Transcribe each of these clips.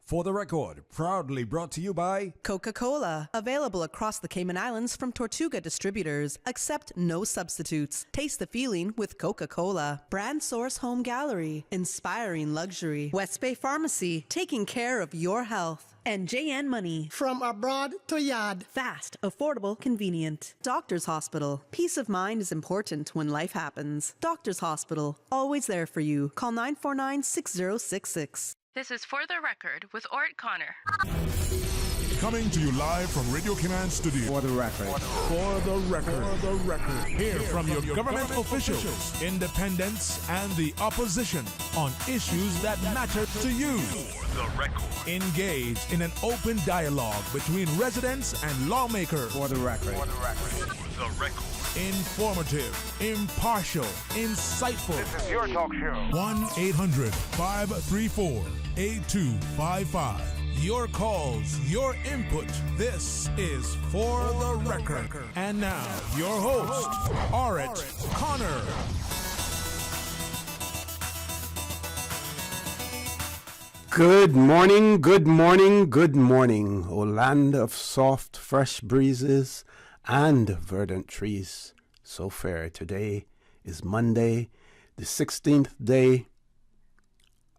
For the Record, proudly brought to you by Coca-Cola. Available across the Cayman Islands from Tortuga Distributors. Accept no substitutes. Taste the feeling with Coca-Cola. Brand Source Home Gallery. Inspiring luxury. West Bay Pharmacy. Taking care of your health. And JN Money. From abroad to yard. Fast, affordable, convenient. Doctor's Hospital. Peace of mind is important when life happens. Doctor's Hospital. Always there for you. Call 949-6066. This is For the Record with Orrett Connor. Coming to you live from Radio Cayman Studio. For the Record. For the Record. For the Record. Hear from your government officials, independents, and the opposition on issues that matter to you. For the Record. Engage in an open dialogue between residents and lawmakers. For the Record. For the Record. For the Record. Informative, impartial, insightful. This is your talk show. 1-800-534-8255. Your calls, your input. This is For the Record. And now, your host, Orrett Connor. Good morning, good morning, good morning, O land of soft, fresh breezes and verdant trees. So fair. Today is Monday, the 16th day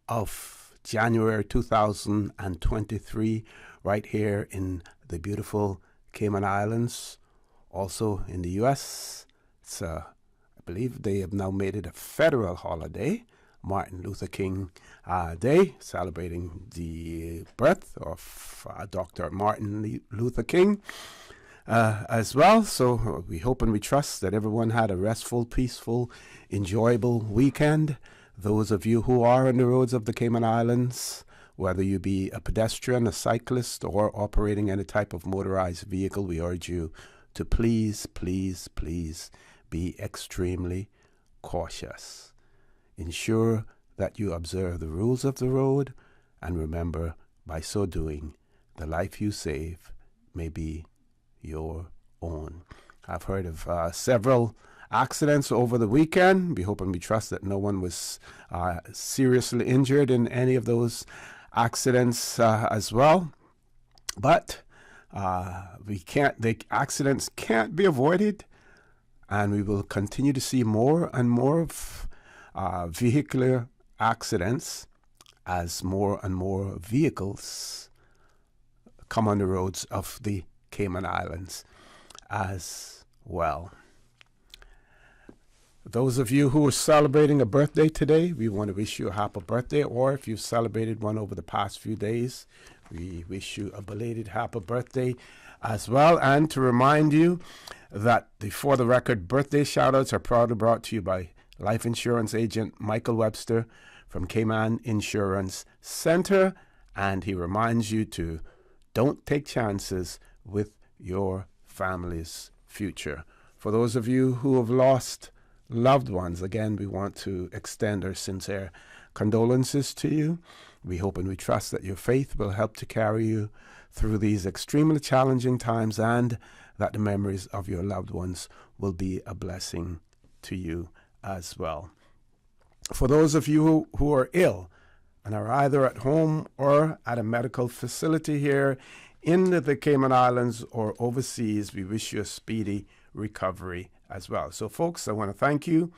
of January 2023, right here in the beautiful Cayman Islands, also in the U.S. It's I believe they have now made it a federal holiday, Martin Luther King Day, celebrating the birth of Dr. Martin Luther King as well. So we hope and we trust that everyone had a restful, peaceful, enjoyable weekend. Those of you who are on the roads of the Cayman Islands, whether you be a pedestrian, a cyclist, or operating any type of motorized vehicle, we urge you to please, please, please be extremely cautious. Ensure that you observe the rules of the road, and remember, by so doing, the life you save may be your own. I've heard of several accidents over the weekend. We hope and we trust that no one was seriously injured in any of those accidents as well. But the accidents can't be avoided, and we will continue to see more and more of vehicular accidents as more and more vehicles come on the roads of the Cayman Islands as well. Those of you who are celebrating a birthday today, we want to wish you a happy birthday, or if you've celebrated one over the past few days, we wish you a belated happy birthday as well. And to remind you that the For the Record birthday shoutouts are proudly brought to you by life insurance agent Michael Webster from Cayman Insurance Center, and he reminds you to don't take chances with your family's future. For those of you who have lost loved ones, again, we want to extend our sincere condolences to you. We hope and we trust that your faith will help to carry you through these extremely challenging times, and that the memories of your loved ones will be a blessing to you as well. For those of you who are ill and are either at home or at a medical facility here in the Cayman Islands or overseas, we wish you a speedy recovery as well. So folks, I want to thank you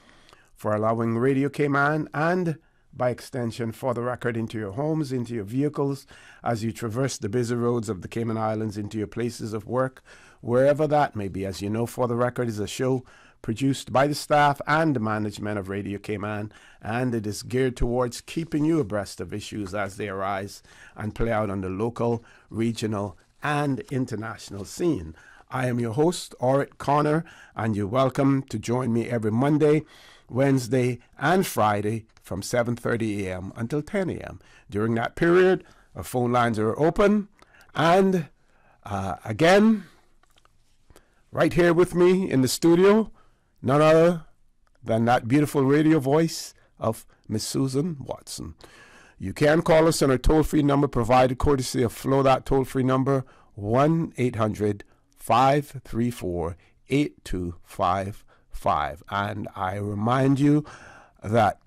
for allowing Radio Cayman, and by extension For the Record, into your homes, into your vehicles, as you traverse the busy roads of the Cayman Islands, into your places of work, wherever that may be. As you know, For the Record is a show produced by the staff and the management of Radio Cayman, and it is geared towards keeping you abreast of issues as they arise and play out on the local, regional, and international scene. I am your host, Orrett Connor, and you're welcome to join me every Monday, Wednesday, and Friday from 7:30 a.m. until 10 a.m. During that period, our phone lines are open, and again, right here with me in the studio, none other than that beautiful radio voice of Miss Susan Watson. You can call us on our toll-free number provided courtesy of Flow. That toll-free number, 1-800-534-8255. And I remind you that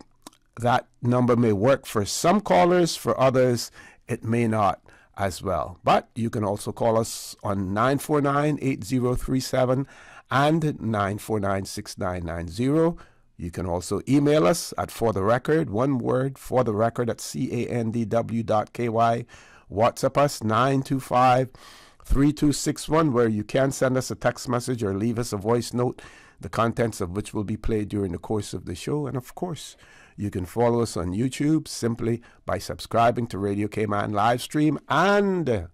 that number may work for some callers, for others it may not as well. But you can also call us on 949-8037 and 949-6990. You can also email us at for the record, one word, for the record at candw.ky. WhatsApp us 925-3261, where you can send us a text message or leave us a voice note, the contents of which will be played during the course of the show. And of course, you can follow us on YouTube simply by subscribing to Radio Cayman live stream, and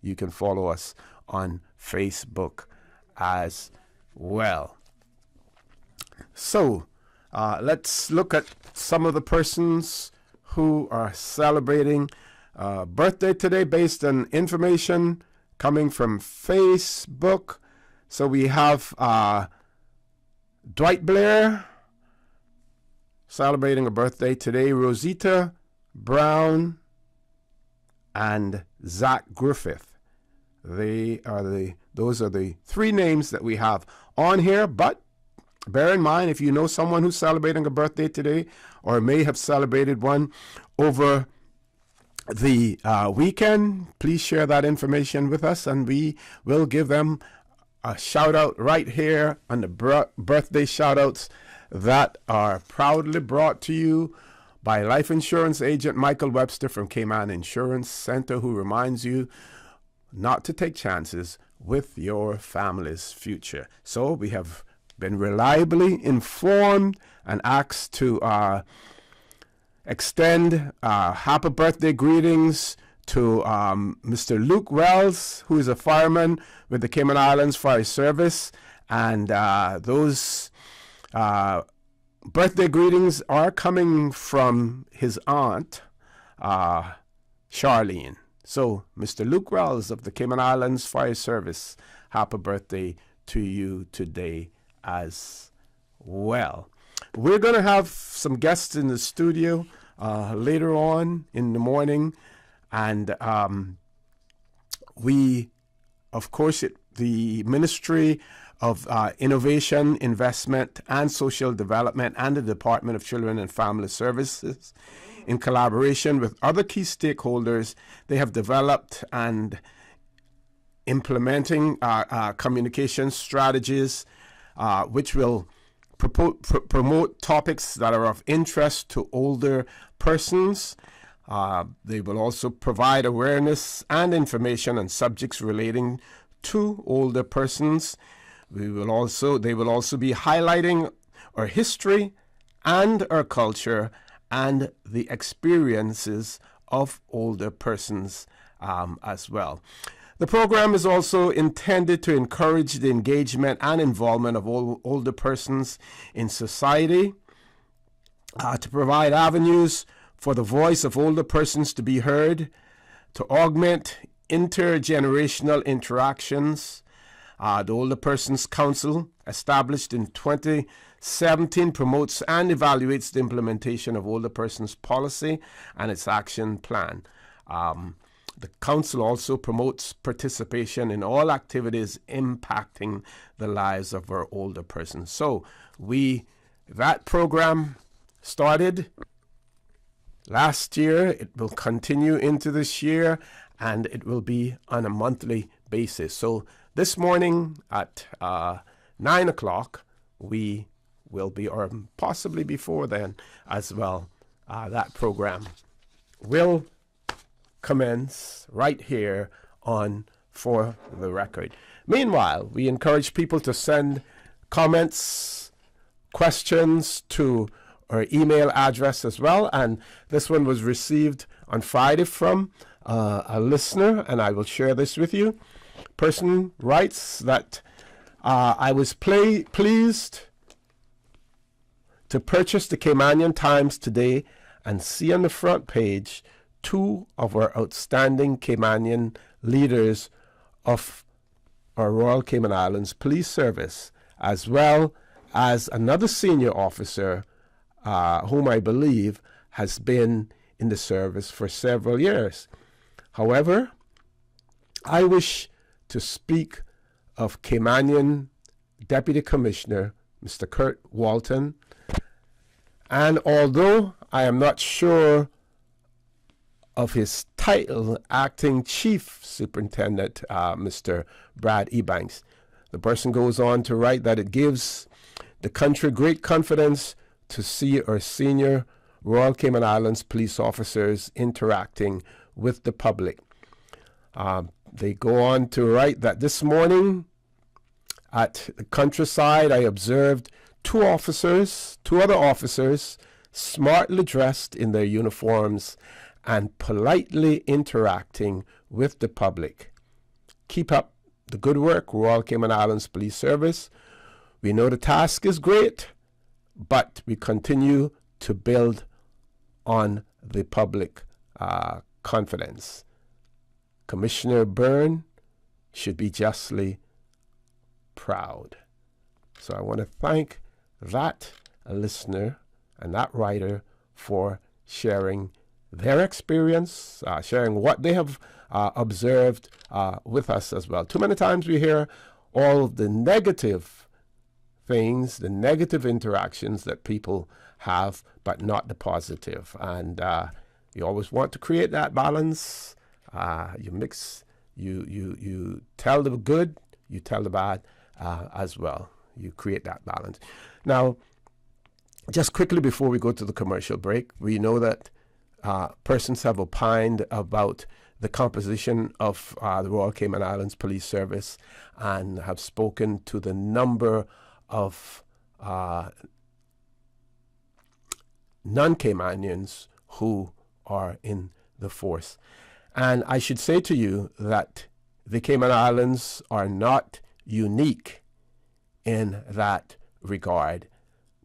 you can follow us on Facebook as well. So let's look at some of the persons who are celebrating birthday today based on information coming from Facebook. So we have Dwight Blair celebrating a birthday today, Rosita Brown, and Zach Griffith. Those are the three names that we have on here, but bear in mind, if you know someone who's celebrating a birthday today or may have celebrated one over the weekend, please share that information with us, and we will give them a shout out right here on the birthday shout outs that are proudly brought to you by life insurance agent Michael Webster from Cayman Insurance Center, who reminds you not to take chances with your family's future. So we have been reliably informed and asked to extend happy birthday greetings to Mr. Luke Wells, who is a fireman with the Cayman Islands Fire Service. And those birthday greetings are coming from his aunt, Charlene. So, Mr. Luke Wells of the Cayman Islands Fire Service, happy birthday to you today as well. We're going to have some guests in the studio later on in the morning. And we, of course, the Ministry of Innovation, Investment, and Social Development and the Department of Children and Family Services, in collaboration with other key stakeholders, they have developed and implementing communication strategies which will promote topics that are of interest to older persons. They will also provide awareness and information on subjects relating to older persons. They will also be highlighting our history and our culture and the experiences of older persons as well. The program is also intended to encourage the engagement and involvement of older persons in society, to provide avenues for the voice of older persons to be heard, to augment intergenerational interactions. The Older Persons Council, established in 2017, promotes and evaluates the implementation of older persons policy and its action plan. The council also promotes participation in all activities impacting the lives of our older persons. So that program started last year. It will continue into this year, and it will be on a monthly basis. So this morning at 9 o'clock, we will be, or possibly before then as well, that program will commence right here on For the Record. Meanwhile, we encourage people to send comments, questions to our email address as well. And this one was received on Friday from a listener, and I will share this with you. Person writes that I was pleased to purchase the Caymanian Times today and see on the front page two of our outstanding Caymanian leaders of our Royal Cayman Islands Police Service, as well as another senior officer whom I believe has been in the service for several years. However, I wish to speak of Caymanian Deputy Commissioner Mr. Kurt Walton, and although I am not sure of his title, Acting Chief Superintendent, Mr. Brad Ebanks. The person goes on to write that it gives the country great confidence to see our senior Royal Cayman Islands police officers interacting with the public. They go on to write that this morning at the countryside, I observed two other officers, smartly dressed in their uniforms and politely interacting with the public. Keep up the good work, Royal Cayman Islands Police Service. We know the task is great, but we continue to build on the public confidence. Commissioner Byrne should be justly proud. So I want to thank that listener and that writer for sharing their experience, sharing what they have observed with us as well. Too many times we hear all the negative things, the negative interactions that people have, but not the positive. And you always want to create that balance. You tell the good, you tell the bad as well. You create that balance. Now, just quickly before we go to the commercial break, we know that persons have opined about the composition of the Royal Cayman Islands Police Service and have spoken to the number of non-Caymanians who are in the force. And I should say to you that the Cayman Islands are not unique in that regard.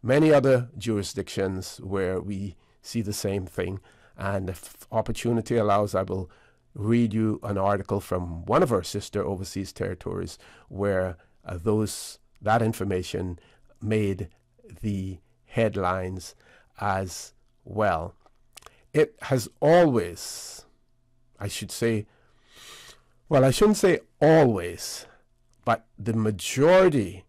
Many other jurisdictions where we see the same thing, and if opportunity allows, I will read you an article from one of our sister overseas territories where that information made the headlines as well. It has always, I shouldn't say always, but the majority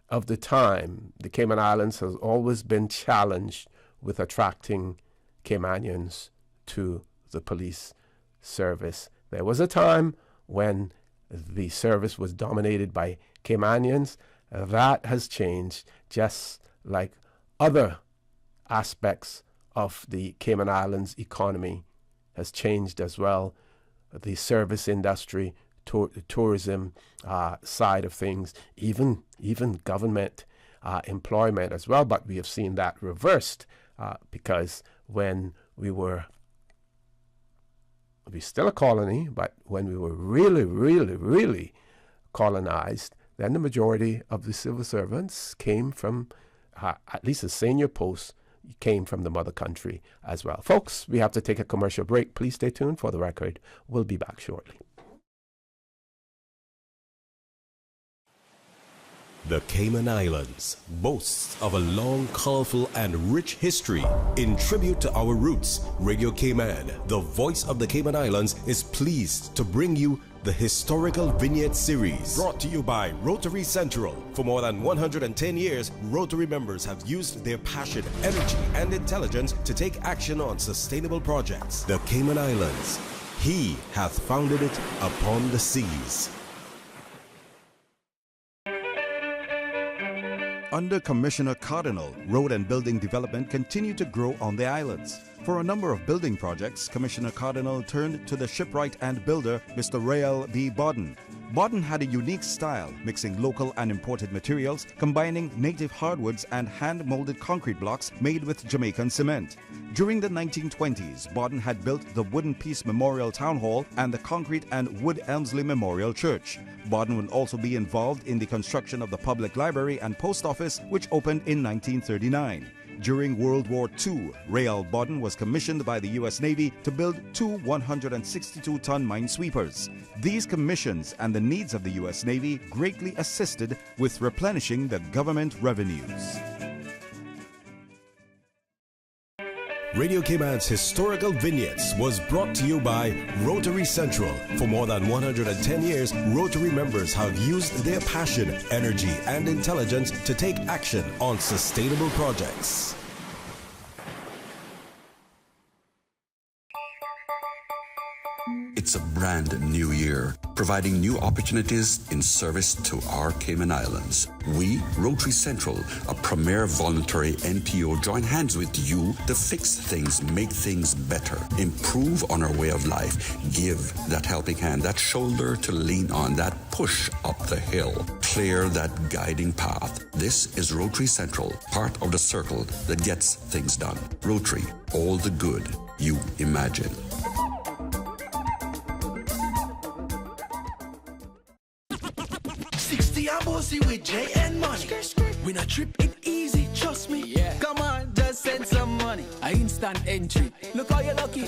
of the time, the Cayman Islands has always been challenged with attracting Caymanians to the police service. There was a time when the service was dominated by Caymanians. That has changed, just like other aspects of the Cayman Islands economy has changed as well. The service industry, tourism side of things, even government employment as well. But we have seen that reversed because when we're still a colony, but when we were really colonized, then the majority of the civil servants came from, at least the senior posts, came from the mother country as well. Folks, we have to take a commercial break. Please stay tuned for the record. We'll be back shortly. The Cayman Islands boasts of a long, colorful, and rich history. In tribute to our roots, Radio Cayman, the voice of the Cayman Islands, is pleased to bring you the Historical Vignette Series, brought to you by Rotary Central. For more than 110 years, Rotary members have used their passion, energy, and intelligence to take action on sustainable projects. The Cayman Islands, He hath founded it upon the seas. Under Commissioner Cardinal, road and building development continued to grow on the islands. For a number of building projects, Commissioner Cardinal turned to the shipwright and builder, Mr. Rael B. Bodden. Bodden had a unique style, mixing local and imported materials, combining native hardwoods and hand-molded concrete blocks made with Jamaican cement. During the 1920s, Bodden had built the Wooden Peace Memorial Town Hall and the concrete and wood Elmsley Memorial Church. Bodden would also be involved in the construction of the public library and post office, which opened in 1939. During World War II, Rael Bodden was commissioned by the U.S. Navy to build two 162-ton minesweepers. These commissions and the needs of the U.S. Navy greatly assisted with replenishing the government revenues. Radio Cayman's Historical Vignettes was brought to you by Rotary Central. For more than 110 years, Rotary members have used their passion, energy, and intelligence to take action on sustainable projects. It's a brand new year, providing new opportunities in service to our Cayman Islands. We, Rotary Central, a premier voluntary NPO, join hands with you to fix things, make things better, improve on our way of life, give that helping hand, that shoulder to lean on, that push up the hill, clear that guiding path. This is Rotary Central, part of the circle that gets things done. Rotary, all the good you imagine. 60 I'm bossy with J and money. Win a trip, it easy, trust me. Yeah. Come on, just send some money. I instant entry. Look how you're lucky.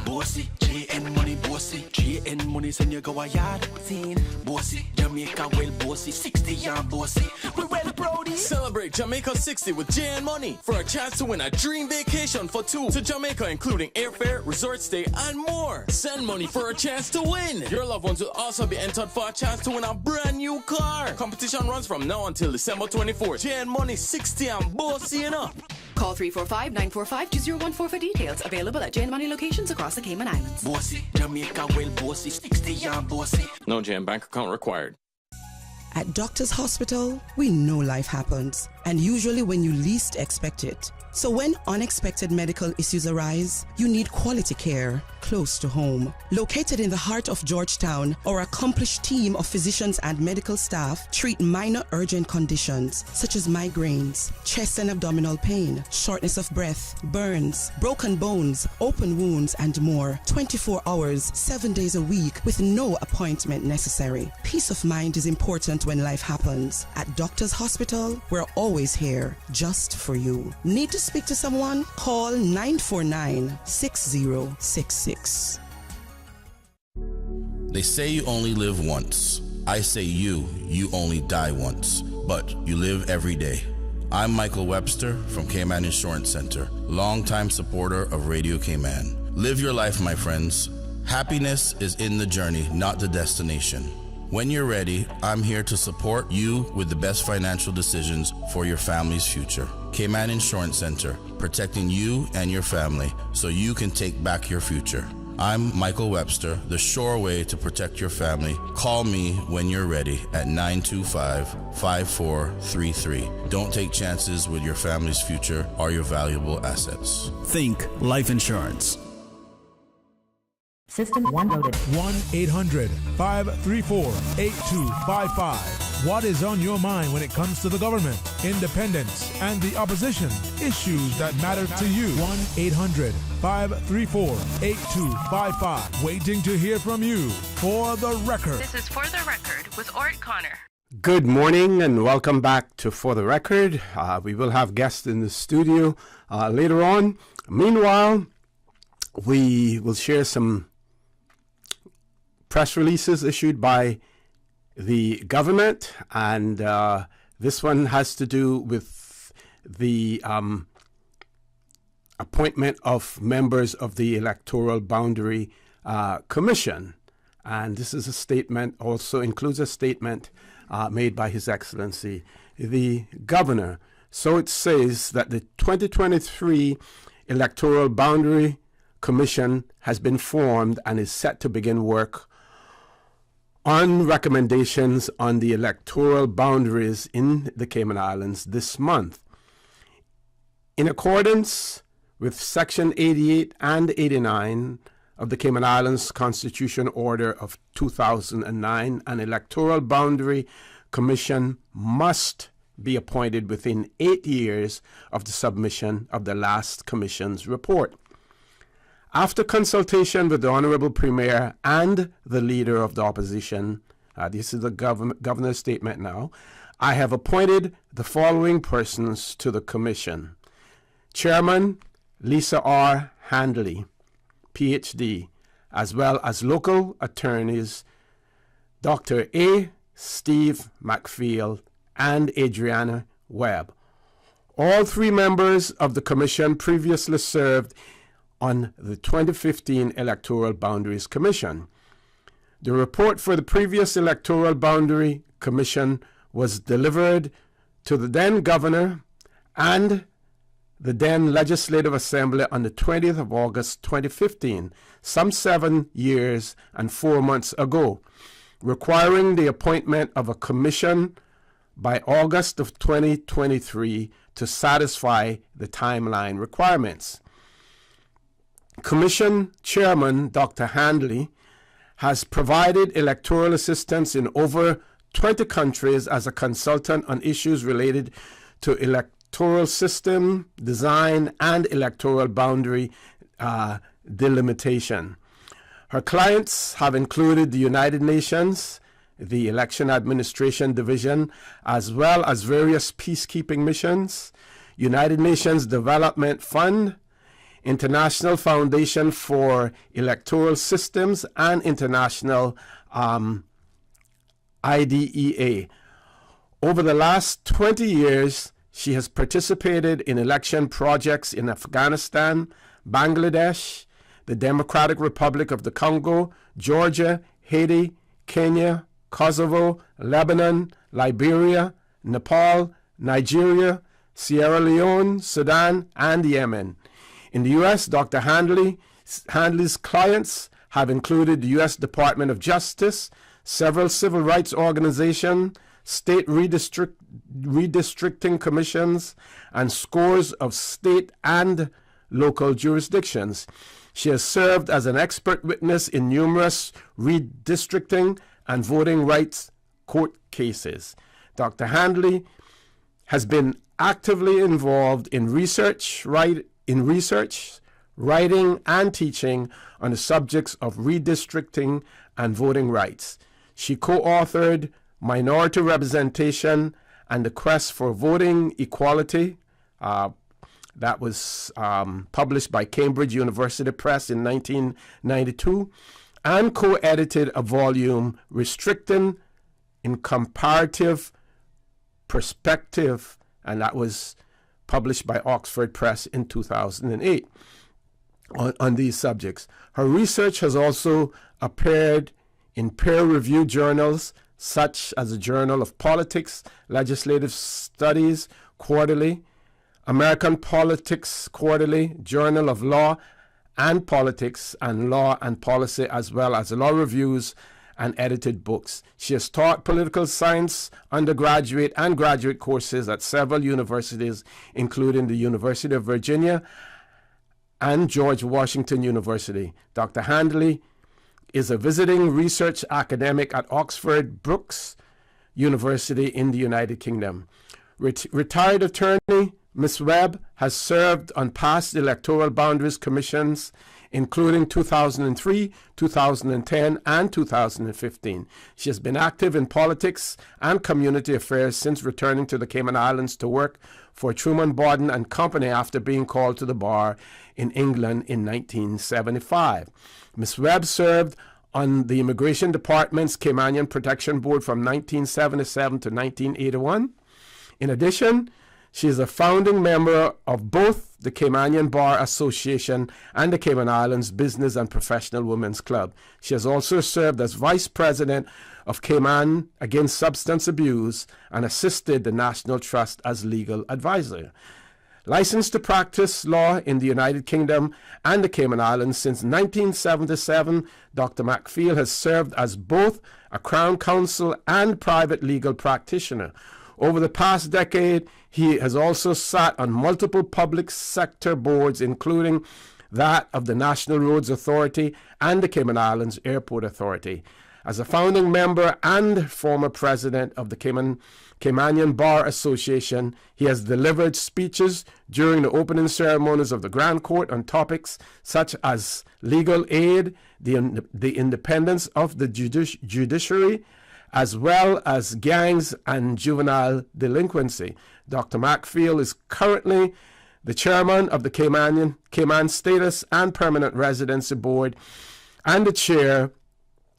Bossy, J and money, bossy. J and money, send you go a yard. Teen, bossy, Jamaica well bossy. 60 I'm bossy. We well Brody. Celebrate Jamaica 60 with J and money for a chance to win a dream vacation for two to Jamaica, including airfare, resort stay, and more. Send money for a chance to win. Your loved ones will also be entered for a chance to win a brand new car. Competition runs from now until December 24th. J and money 60 and bossy enough. Call 345-945-2014 for details. Available at J&M Money locations across the Cayman Islands. Bossy, Jamaica well bossy. 60 I'm bossy. No J&M bank account required. At Doctor's Hospital, we know life happens, and usually when you least expect it. So when unexpected medical issues arise, you need quality care close to home. Located in the heart of Georgetown, our accomplished team of physicians and medical staff treat minor urgent conditions such as migraines, chest and abdominal pain, shortness of breath, burns, broken bones, open wounds, and more. 24 hours, 7 days a week with no appointment necessary. Peace of mind is important when life happens. At Doctor's Hospital, we're always here just for you. Need to speak to someone? Call 949-6066. They say you only live once. I say you only die once, but you live every day. I'm Michael Webster from Cayman Insurance Center, longtime supporter of Radio Cayman. Live your life, my friends. Happiness is in the journey, not the destination. When you're ready, I'm here to support you with the best financial decisions for your family's future. Cayman Insurance Center, protecting you and your family so you can take back your future. I'm Michael Webster, the sure way to protect your family. Call me when you're ready at 925-5433. Don't take chances with your family's future or your valuable assets. Think life insurance. System 1 loaded. 1-800-534-8255. What is on your mind when it comes to the government, independence, and the opposition? Issues that matter to you. 1-800-534-8255. Waiting to hear from you. For the record. This is For the Record with Orrett Connor. Good morning and welcome back to For the Record. We will have guests in the studio later on. Meanwhile, we will share some press releases issued by the government, and this one has to do with the appointment of members of the Electoral Boundary Commission. And this is a statement, also includes a statement made by His Excellency, the Governor. So it says that the 2023 Electoral Boundary Commission has been formed and is set to begin work on recommendations on the electoral boundaries in the Cayman Islands this month. In accordance with Section 88 and 89 of the Cayman Islands Constitution Order of 2009, an electoral boundary commission must be appointed within 8 years of the submission of the last commission's report. After consultation with the Honorable Premier and the Leader of the Opposition, this is the Governor's statement now, I have appointed the following persons to the Commission. Chairman Lisa R. Handley, PhD, as well as local attorneys Dr. A. Steve McPhail and Adriana Webb. All three members of the Commission previously served on the 2015 Electoral Boundaries Commission. The report for the previous Electoral Boundary Commission was delivered to the then Governor and the then Legislative Assembly on the 20th of August 2015, some 7 years and 4 months ago, requiring the appointment of a commission by August of 2023 to satisfy the timeline requirements. Commission Chairman Dr. Handley has provided electoral assistance in over 20 countries as a consultant on issues related to electoral system design and electoral boundary delimitation. Her clients have included the United Nations, the Election Administration Division, as well as various peacekeeping missions, United Nations Development Fund, International Foundation for Electoral Systems, and International IDEA. Over the last 20 years, she has participated in election projects in Afghanistan, Bangladesh, the Democratic Republic of the Congo, Georgia, Haiti, Kenya, Kosovo, Lebanon, Liberia, Nepal, Nigeria, Sierra Leone, Sudan, and Yemen. In the U.S., Dr. Handley's clients have included the U.S. Department of Justice, several civil rights organizations, state redistricting commissions, and scores of state and local jurisdictions. She has served as an expert witness in numerous redistricting and voting rights court cases. Dr. Handley has been actively involved in research, writing, and teaching on the subjects of redistricting and voting rights. She co-authored Minority Representation and the Quest for Voting Equality. That was published by Cambridge University Press in 1992, and co-edited a volume, Restricting in Comparative Perspective, and that was published by Oxford Press in 2008 on these subjects. Her research has also appeared in peer-reviewed journals such as the Journal of Politics, Legislative Studies Quarterly, American Politics Quarterly, Journal of Law and Politics, and Law and Policy, as well as law reviews and edited books. She has taught political science undergraduate and graduate courses at several universities, including the University of Virginia and George Washington University. Dr. Handley is a visiting research academic at Oxford Brookes University in the United Kingdom. Retired attorney Ms. Webb has served on past electoral boundaries commissions, including 2003, 2010, and 2015. She has been active in politics and community affairs since returning to the Cayman Islands to work for Truman Borden and Company after being called to the bar in England in 1975. Ms. Webb served on the Immigration Department's Caymanian Protection Board from 1977 to 1981. In addition, she is a founding member of both the Caymanian Bar Association and the Cayman Islands Business and Professional Women's Club. She has also served as vice president of Cayman Against Substance Abuse and assisted the National Trust as legal advisor. Licensed to practice law in the United Kingdom and the Cayman Islands since 1977, Dr. McFeel has served as both a Crown Counsel and private legal practitioner. Over the past decade, he has also sat on multiple public sector boards, including that of the National Roads Authority and the Cayman Islands Airport Authority. As a founding member and former president of the Caymanian Bar Association, he has delivered speeches during the opening ceremonies of the Grand Court on topics such as legal aid, the independence of the judiciary, as well as gangs and juvenile delinquency. Dr. McFeel is currently the chairman of the Cayman Status and Permanent Residency Board and the chair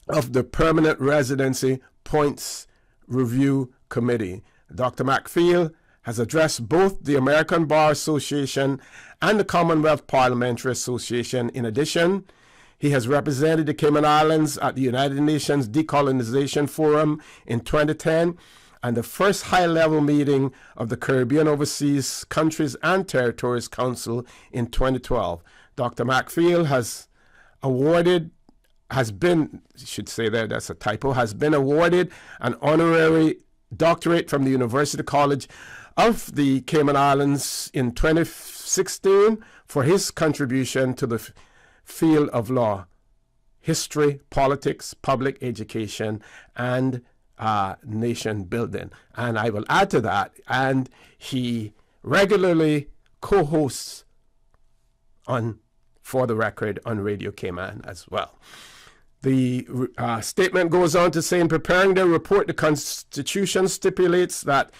of the Permanent Residency Points Review Committee. Dr. McFeel has addressed both the American Bar Association and the Commonwealth Parliamentary Association. In addition, he has represented the Cayman Islands at the United Nations Decolonization Forum in 2010 and the first high-level meeting of the Caribbean Overseas Countries and Territories Council in 2012. Dr. McField has been awarded an honorary doctorate from the University College of the Cayman Islands in 2016 for his contribution to the field of law, history, politics, public education, and nation building. And I will add to that, and he regularly co-hosts For the Record on Radio Cayman as well. The statement goes on to say, in preparing their report, the Constitution stipulates that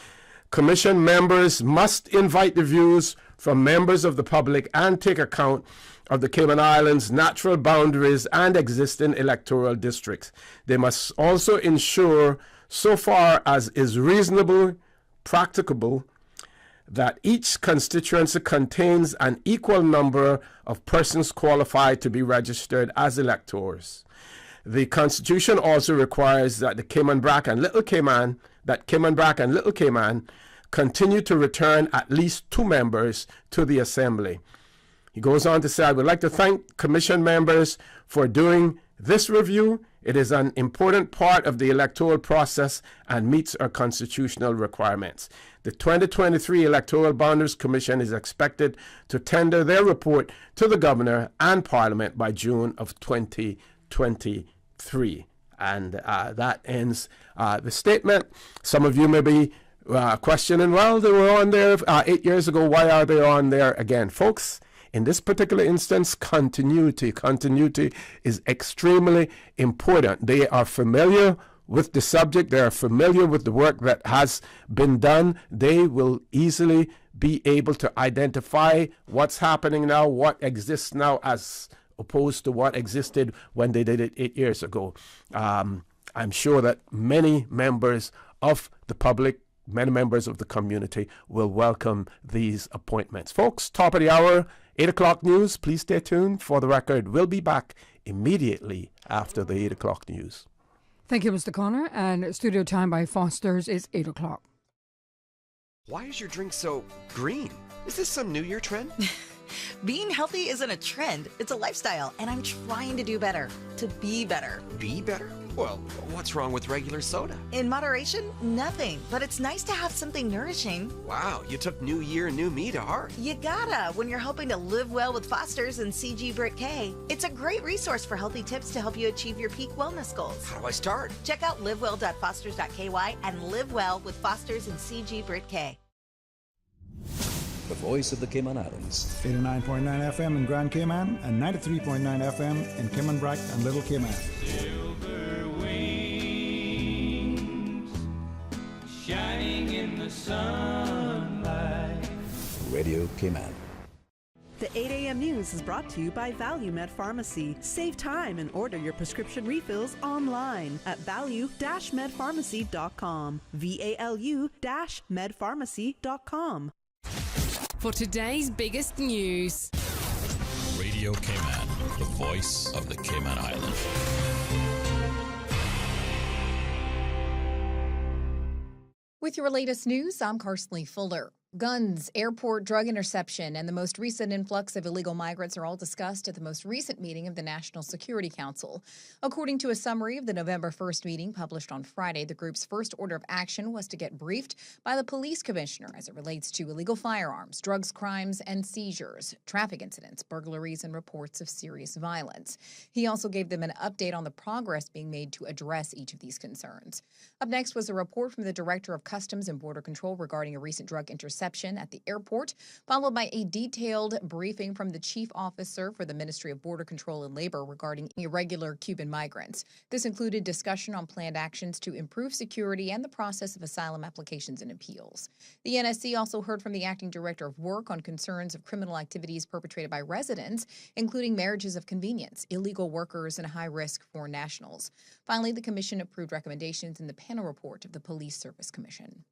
Commission members must invite the views from members of the public and take account of the Cayman Islands' natural boundaries and existing electoral districts. They must also ensure, so far as is reasonably practicable, that each constituency contains an equal number of persons qualified to be registered as electors. The Constitution also requires that the Cayman Brac and Little Cayman continue to return at least 2 members to the Assembly. He goes on to say, I would like to thank Commission members for doing this review. It is an important part of the electoral process and meets our constitutional requirements. The 2023 Electoral Boundaries Commission is expected to tender their report to the Governor and Parliament by June of 2023. And that ends the statement. Some of you may be questioning, well, they were on there 8 years ago. Why are they on there again? Folks, in this particular instance, continuity is extremely important. They are familiar with the subject. They are familiar with the work that has been done. They will easily be able to identify what's happening now, what exists now, as opposed to what existed when they did it 8 years ago. I'm sure that many members of the public, many members of the community will welcome these appointments. Folks, top of the hour, 8 o'clock news. Please stay tuned. For the Record, we'll be back immediately after the 8 o'clock news. Thank you, Mr. Connor. And studio time by Foster's is 8 o'clock. Why is your drink so green? Is this some New Year trend? Being healthy isn't a trend, it's a lifestyle, and I'm trying to do better, to be better. Be better? Well, what's wrong with regular soda? In moderation, nothing, but it's nice to have something nourishing. Wow, you took New Year, New Me to heart. You gotta when you're hoping to live well with Foster's and CG Brit K. It's a great resource for healthy tips to help you achieve your peak wellness goals. How do I start? Check out livewell.fosters.ky and live well with Foster's and CG Brit K. The voice of the Cayman Islands. 89.9 FM in Grand Cayman and 93.9 FM in Cayman Brac and Little Cayman. Silver wings shining in the sunlight. Radio Cayman. The 8 a.m. news is brought to you by ValueMed Pharmacy. Save time and order your prescription refills online at value-medpharmacy.com. VALU-medpharmacy.com. For today's biggest news. Radio Cayman, the voice of the Cayman Islands. With your latest news, I'm Karsley Fuller. Guns, airport drug interception, and the most recent influx of illegal migrants are all discussed at the most recent meeting of the National Security Council. According to a summary of the November 1st meeting published on Friday, the group's first order of action was to get briefed by the police commissioner as it relates to illegal firearms, drugs crimes, and seizures, traffic incidents, burglaries, and reports of serious violence. He also gave them an update on the progress being made to address each of these concerns. Up next was a report from the Director of Customs and Border Control regarding a recent drug interception at the airport, followed by a detailed briefing from the Chief Officer for the Ministry of Border Control and Labor regarding irregular Cuban migrants. This included discussion on planned actions to improve security and the process of asylum applications and appeals. The NSC also heard from the Acting Director of Work on concerns of criminal activities perpetrated by residents, including marriages of convenience, illegal workers, and high-risk foreign nationals. Finally, the Commission approved recommendations in the panel report of the Police Service Commission.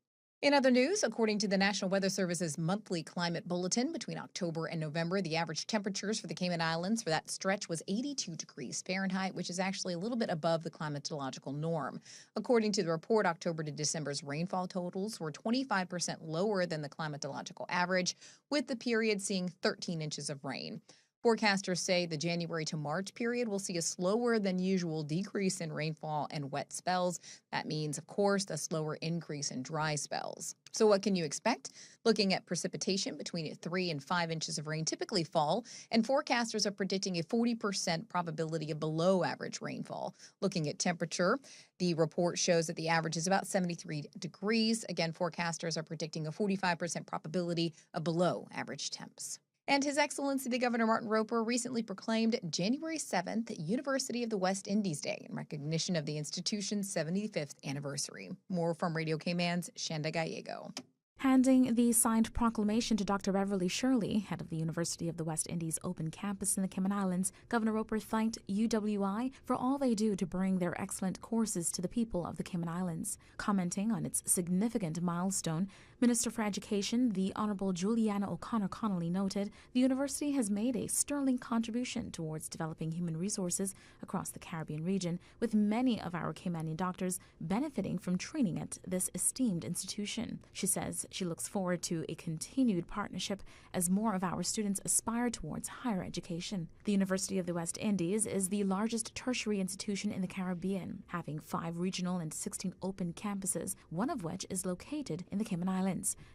In other news, according to the National Weather Service's monthly climate bulletin, between October and November, the average temperatures for the Cayman Islands for that stretch was 82 degrees Fahrenheit, which is actually a little bit above the climatological norm. According to the report, October to December's rainfall totals were 25% lower than the climatological average, with the period seeing 13 inches of rain. Forecasters say the January to March period will see a slower than usual decrease in rainfall and wet spells. That means, of course, a slower increase in dry spells. So what can you expect? Looking at precipitation, between 3 and 5 inches of rain typically fall, and forecasters are predicting a 40% probability of below average rainfall. Looking at temperature, the report shows that the average is about 73 degrees. Again, forecasters are predicting a 45% probability of below average temps. And His Excellency the Governor Martin Roper recently proclaimed January 7th University of the West Indies Day in recognition of the institution's 75th anniversary. More from Radio Cayman's Shanda Gallego. Handing the signed proclamation to Dr. Beverly Shirley, head of the University of the West Indies Open Campus in the Cayman Islands, Governor Roper thanked UWI for all they do to bring their excellent courses to the people of the Cayman Islands. Commenting on its significant milestone, Minister for Education, the Honorable Juliana O'Connor Connolly, noted the university has made a sterling contribution towards developing human resources across the Caribbean region, with many of our Caymanian doctors benefiting from training at this esteemed institution. She says she looks forward to a continued partnership as more of our students aspire towards higher education. The University of the West Indies is the largest tertiary institution in the Caribbean, having 5 regional and 16 open campuses, one of which is located in the Cayman Islands.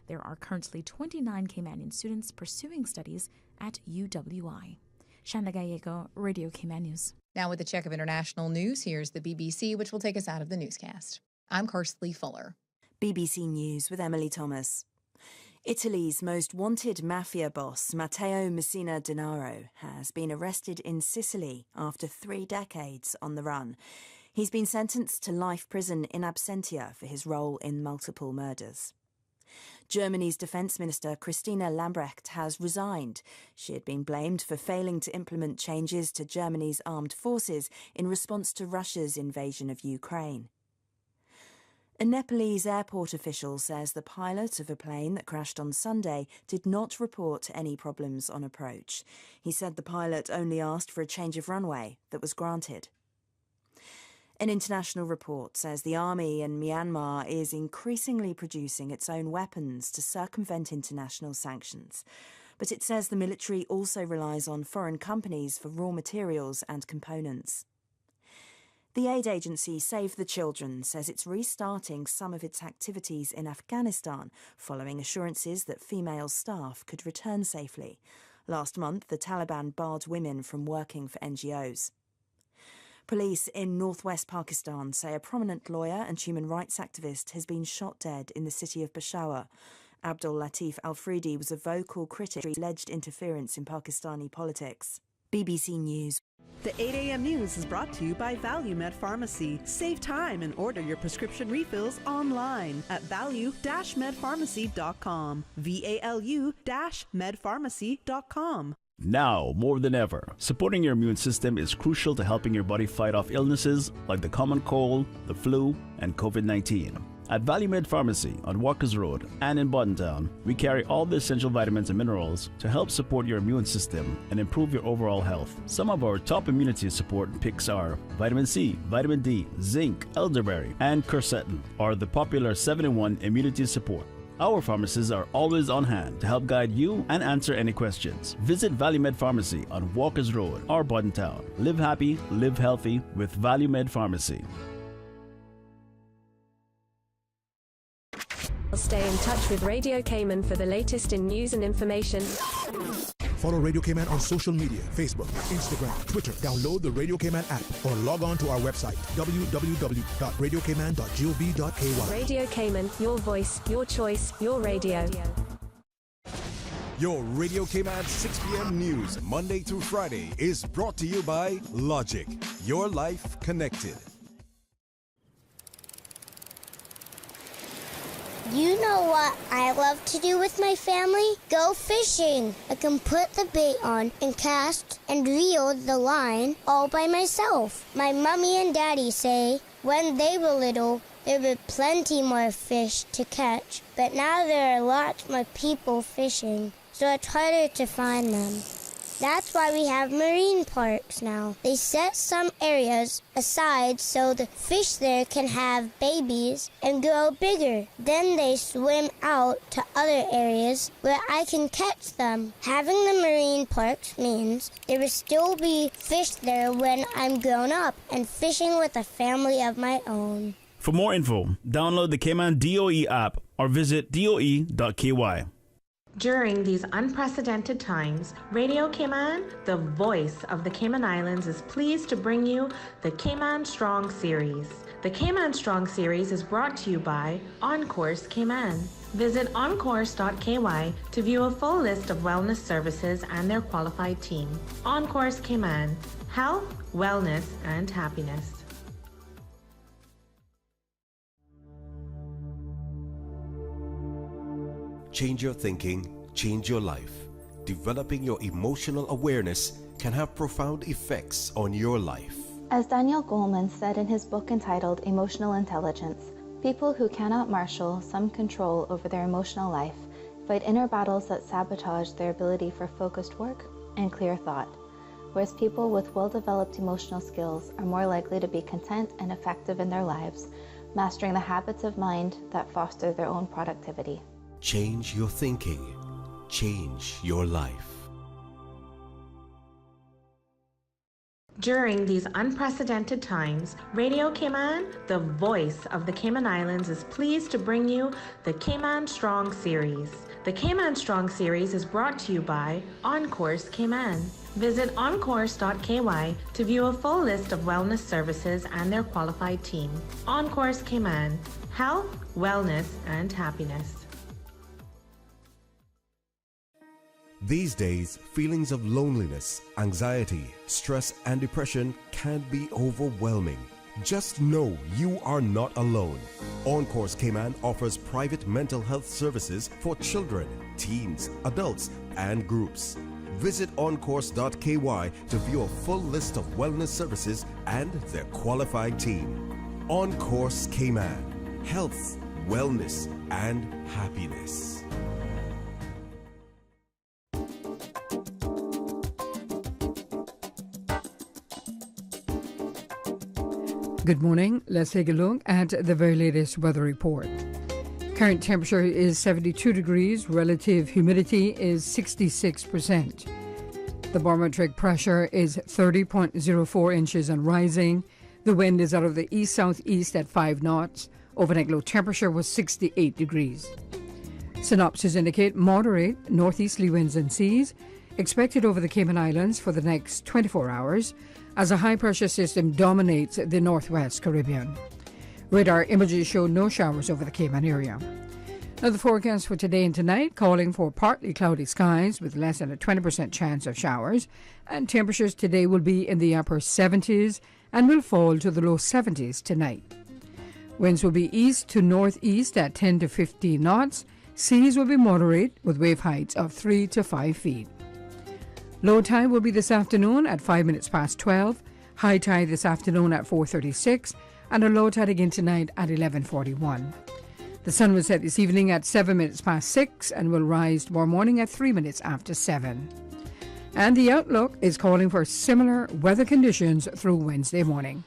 There are currently 29 Caymanian students pursuing studies at UWI. Shanda Gallego, Radio Cayman News. Now with a check of international news, here's the BBC, which will take us out of the newscast. I'm Karsley Fuller. BBC News with Emily Thomas. Italy's most wanted mafia boss, Matteo Messina Denaro, has been arrested in Sicily after 3 decades on the run. He's been sentenced to life prison in absentia for his role in multiple murders. Germany's Defence Minister Christina Lambrecht has resigned. She had been blamed for failing to implement changes to Germany's armed forces in response to Russia's invasion of Ukraine. A Nepalese airport official says the pilot of a plane that crashed on Sunday did not report any problems on approach. He said the pilot only asked for a change of runway that was granted. An international report says the army in Myanmar is increasingly producing its own weapons to circumvent international sanctions. But it says the military also relies on foreign companies for raw materials and components. The aid agency Save the Children says it's restarting some of its activities in Afghanistan following assurances that female staff could return safely. Last month, the Taliban barred women from working for NGOs. Police in northwest Pakistan say a prominent lawyer and human rights activist has been shot dead in the city of Peshawar. Abdul Latif Afridi was a vocal critic of alleged interference in Pakistani politics. BBC News. The 8 a.m. news is brought to you by ValueMed Pharmacy. Save time and order your prescription refills online at value-medpharmacy.com. VALU-medpharmacy.com. Now, more than ever, supporting your immune system is crucial to helping your body fight off illnesses like the common cold, the flu, and COVID-19. At ValueMed Pharmacy on Walkers Road and in Buttontown, we carry all the essential vitamins and minerals to help support your immune system and improve your overall health. Some of our top immunity support picks are vitamin C, vitamin D, zinc, elderberry, and quercetin, or the popular 7-in-1 immunity support. Our pharmacists are always on hand to help guide you and answer any questions. Visit ValueMed Pharmacy on Walkers Road or Buttontown. Live happy, live healthy with ValueMed Pharmacy. Stay in touch with Radio Cayman for the latest in news and information. Follow Radio Cayman on social media, Facebook, Instagram, Twitter. Download the Radio Cayman app or log on to our website, www.radiocayman.gov.ky. Radio Cayman, your voice, your choice, your radio. Your Radio Cayman 6 p.m. news, Monday through Friday, is brought to you by Logic. Your life connected. You know what I love to do with my family? Go fishing. I can put the bait on and cast and reel the line all by myself. My mommy and daddy say when they were little, there would be plenty more fish to catch, but now there are lots more people fishing, so it's harder to find them. That's why we have marine parks now. They set some areas aside so the fish there can have babies and grow bigger. Then they swim out to other areas where I can catch them. Having the marine parks means there will still be fish there when I'm grown up and fishing with a family of my own. For more info, download the Cayman DOE app or visit doe.ky. During these unprecedented times, Radio Cayman, the voice of the Cayman Islands, is pleased to bring you the Cayman Strong Series. The Cayman Strong Series is brought to you by OnCourse Cayman. Visit oncourse.ky to view a full list of wellness services and their qualified team. OnCourse Cayman, health, wellness, and happiness. Change your thinking, change your life. Developing your emotional awareness can have profound effects on your life. As Daniel Goleman said in his book entitled Emotional Intelligence, people who cannot marshal some control over their emotional life fight inner battles that sabotage their ability for focused work and clear thought, whereas people with well-developed emotional skills are more likely to be content and effective in their lives, mastering the habits of mind that foster their own productivity. Change your thinking, change your life. During these unprecedented times, Radio Cayman, the voice of the Cayman Islands, is pleased to bring you the Cayman Strong Series. The Cayman Strong Series is brought to you by OnCourse Cayman. Visit oncourse.ky to view a full list of wellness services and their qualified team. OnCourse Cayman, health, wellness, and happiness. These days, feelings of loneliness, anxiety, stress, and depression can be overwhelming. Just know you are not alone. OnCourse Cayman offers private mental health services for children, teens, adults, and groups. Visit oncourse.ky to view a full list of wellness services and their qualified team. OnCourse Cayman, health, wellness, and happiness. Good morning. Let's take a look at the very latest weather report. Current temperature is 72 degrees. Relative humidity is 66%. The barometric pressure is 30.04 inches and rising. The wind is out of the east-southeast at 5 knots. Overnight low temperature was 68 degrees. Synopsis indicate moderate northeasterly winds and seas expected over the Cayman Islands for the next 24 hours. As a high-pressure system dominates the northwest Caribbean. Radar images show no showers over the Cayman area. Now the forecast for today and tonight calling for partly cloudy skies with less than a 20% chance of showers, and temperatures today will be in the upper 70s and will fall to the low 70s tonight. Winds will be east to northeast at 10 to 15 knots. Seas will be moderate with wave heights of 3 to 5 feet. Low tide will be this afternoon at 5 minutes past 12, high tide this afternoon at 4:36, and a low tide again tonight at 11:41. The sun will set this evening at 7 minutes past 6 and will rise tomorrow morning at 3 minutes after 7. And the outlook is calling for similar weather conditions through Wednesday morning.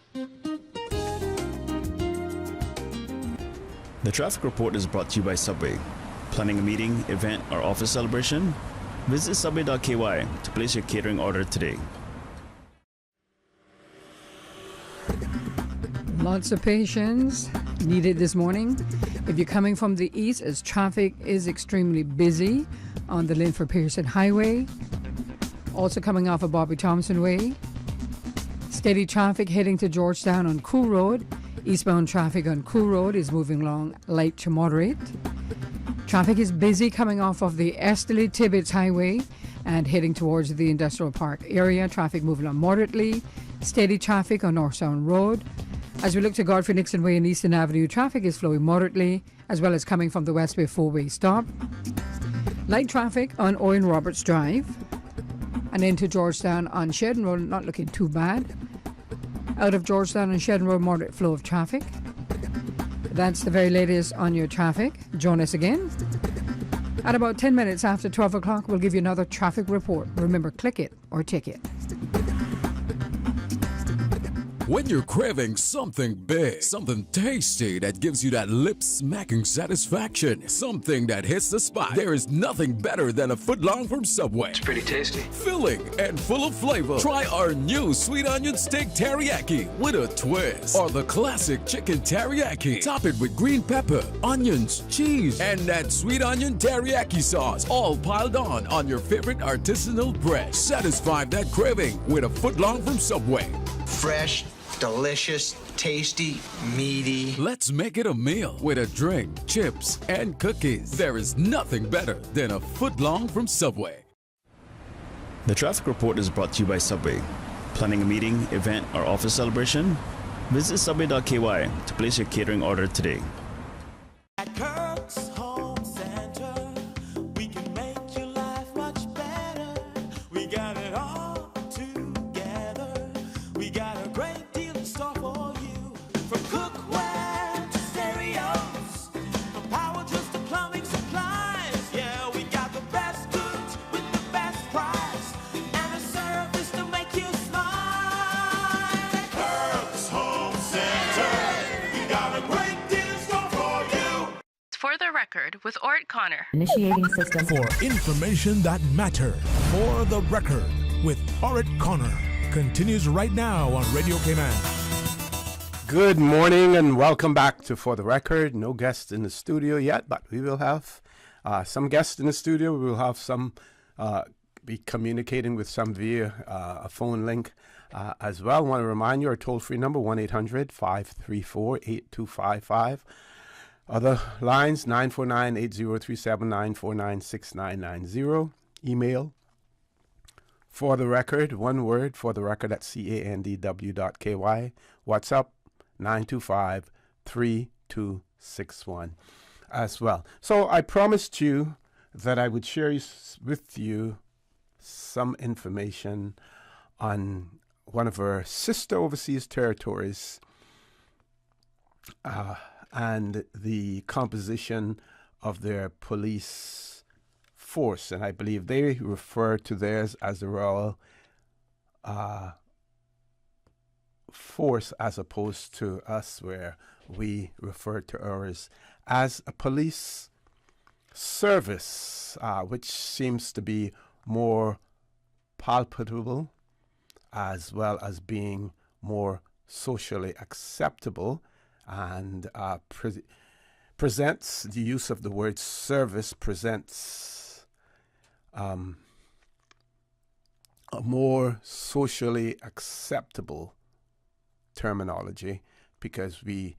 The traffic report is brought to you by Subway. Planning a meeting, event, or office celebration? Visit subway.ky to place your catering order today. Lots of patience needed this morning. If you're coming from the east, as traffic is extremely busy on the Linford Pearson Highway. Also coming off of Bobby Thompson Way. Steady traffic heading to Georgetown on Cool Road. Eastbound traffic on Cool Road is moving along light to moderate. Traffic is busy coming off of the Esterly Tibbetts Highway and heading towards the Industrial Park area. Traffic moving on moderately. Steady traffic on North Sound Road. As we look to Godfrey Nixon Way and Eastern Avenue, traffic is flowing moderately, as well as coming from the West Bay four-way stop. Light traffic on Owen Roberts Drive and into Georgetown on Shedden Road, not looking too bad. Out of Georgetown and Shedden Road, moderate flow of traffic. That's the very latest on your traffic. Join us again. At about 10 minutes after 12 o'clock, we'll give you another traffic report. Remember, click it or ticket. When you're craving something big, something tasty that gives you that lip-smacking satisfaction, something that hits the spot, there is nothing better than a footlong from Subway. It's pretty tasty. Filling and full of flavor. Try our new sweet onion steak teriyaki with a twist. Or the classic chicken teriyaki. Top it with green pepper, onions, cheese, and that sweet onion teriyaki sauce. All piled on your favorite artisanal bread. Satisfy that craving with a footlong from Subway. Fresh, delicious, tasty, meaty. Let's make it a meal with a drink, chips, and cookies. There is nothing better than a footlong from Subway. The traffic report is brought to you by Subway. Planning a meeting, event, or office celebration? Visit subway.ky to place your catering order today. At Kirk's Home Center, we can make your life much better. We got it all together. We got a great deal in store for you. From cookware to stereos, from power tools to plumbing supplies. Yeah, we got the best goods with the best price and a service to make you smile. Kirk's Home Center, we got a great deal in store for you. For the record, with Orrett Connor. Initiating system. For information that matters. For the record, with Orrett Connor. Continues right now on Radio Cayman. Good morning and welcome back to For the Record. No guests in the studio yet, but we will have some guests in the studio. We will have some be communicating with some via a phone link as well. I want to remind you our toll-free number, 1-800-534-8255. Other lines, 949-8037, 949-6990. Email, For the Record, one word, For the Record at candw.ky. WhatsApp, 925-3261 as well. So I promised you that I would share with you some information on one of our sister overseas territories and the composition of their police force. And I believe they refer to theirs as the Royal Force, as opposed to us where we refer to ours as a police service, which seems to be more palpable as well as being more socially acceptable, and presents the use of the word service presents a more socially acceptable terminology, because the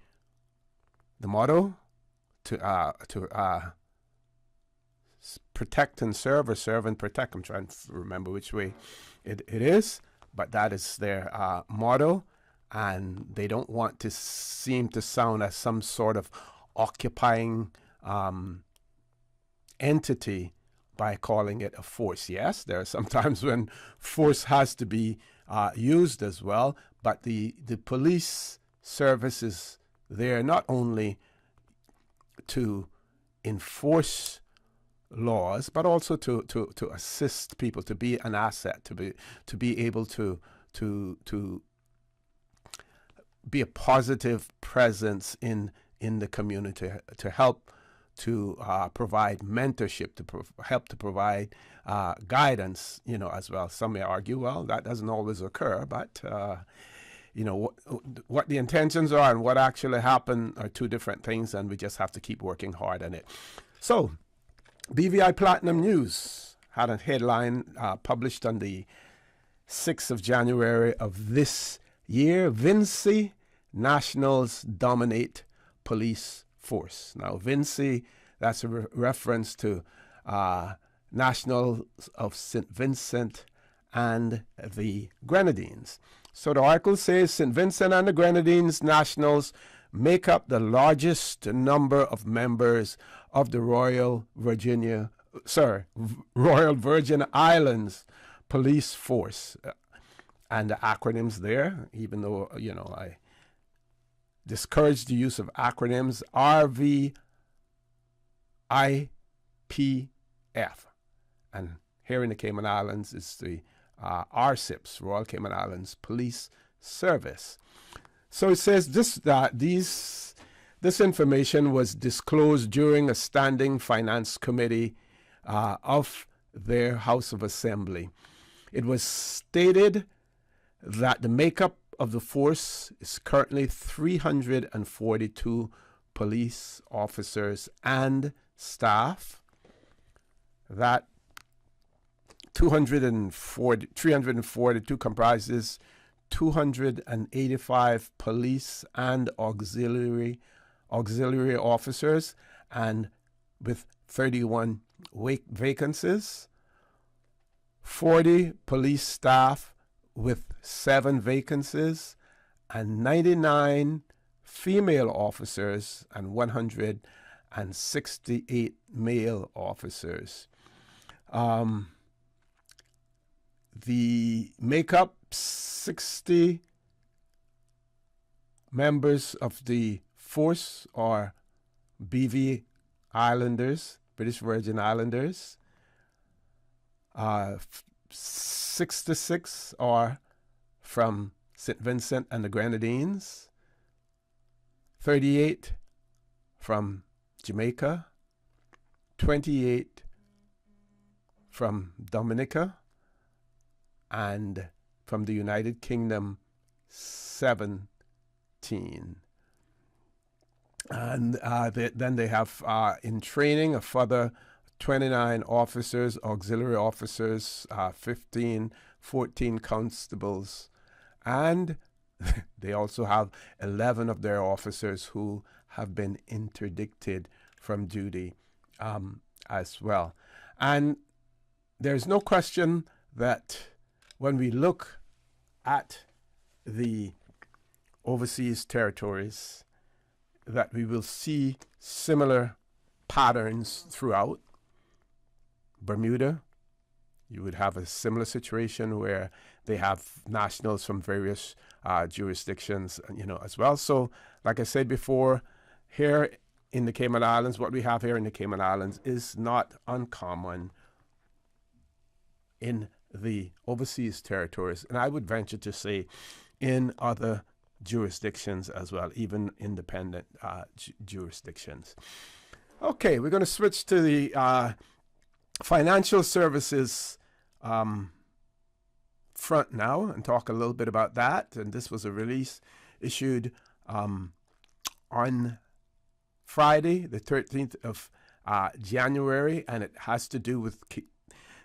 motto to protect and serve, or serve and protect, I'm trying to remember which way it is, but that is their motto, and they don't want to seem to sound as some sort of occupying entity by calling it a force. Yes, there are some times when force has to be used as well, but the police service is there not only to enforce laws, but also to assist people, to be an asset, to be able to be a positive presence in the community, to help to provide mentorship, to help to provide guidance, as well. Some may argue, well, that doesn't always occur, but what the intentions are and what actually happened are two different things, and we just have to keep working hard on it. So, BVI Platinum News had a headline published on the 6th of January of this year. Vinci Nationals dominate police force. Now, Vinci, that's a reference to Nationals of St. Vincent and the Grenadines. So the article says St. Vincent and the Grenadines Nationals make up the largest number of members of the Royal Virgin Islands police force. And the acronyms there, even though, I discourage the use of acronyms RVIPF. And here in the Cayman Islands is the RCIPS, Royal Cayman Islands Police Service. So it says this information was disclosed during a standing finance committee of their House of Assembly. It was stated that the makeup of the force is currently 342 police officers and staff, that 342 comprises 285 police and auxiliary officers, and with 31 vacancies, 40 police staff with 7 vacancies, and 99 female officers and 168 male officers. The makeup, 60 members of the force are BV Islanders, British Virgin Islanders. 66 are from St. Vincent and the Grenadines. 38 from Jamaica. 28 from Dominica. And from the United Kingdom, 17. And then they have in training a further 29 officers, auxiliary officers, 14 constables, and they also have 11 of their officers who have been interdicted from duty as well. And there's no question that when we look at the overseas territories, that we will see similar patterns throughout. Bermuda, you would have a similar situation where they have nationals from various jurisdictions, as well. So, like I said before, here in the Cayman Islands, what we have here in the Cayman Islands is not uncommon in the overseas territories, and I would venture to say in other jurisdictions as well, even independent jurisdictions. Okay, we're going to switch to the financial services front now and talk a little bit about that. And this was a release issued on Friday, the 13th of January, and it has to do with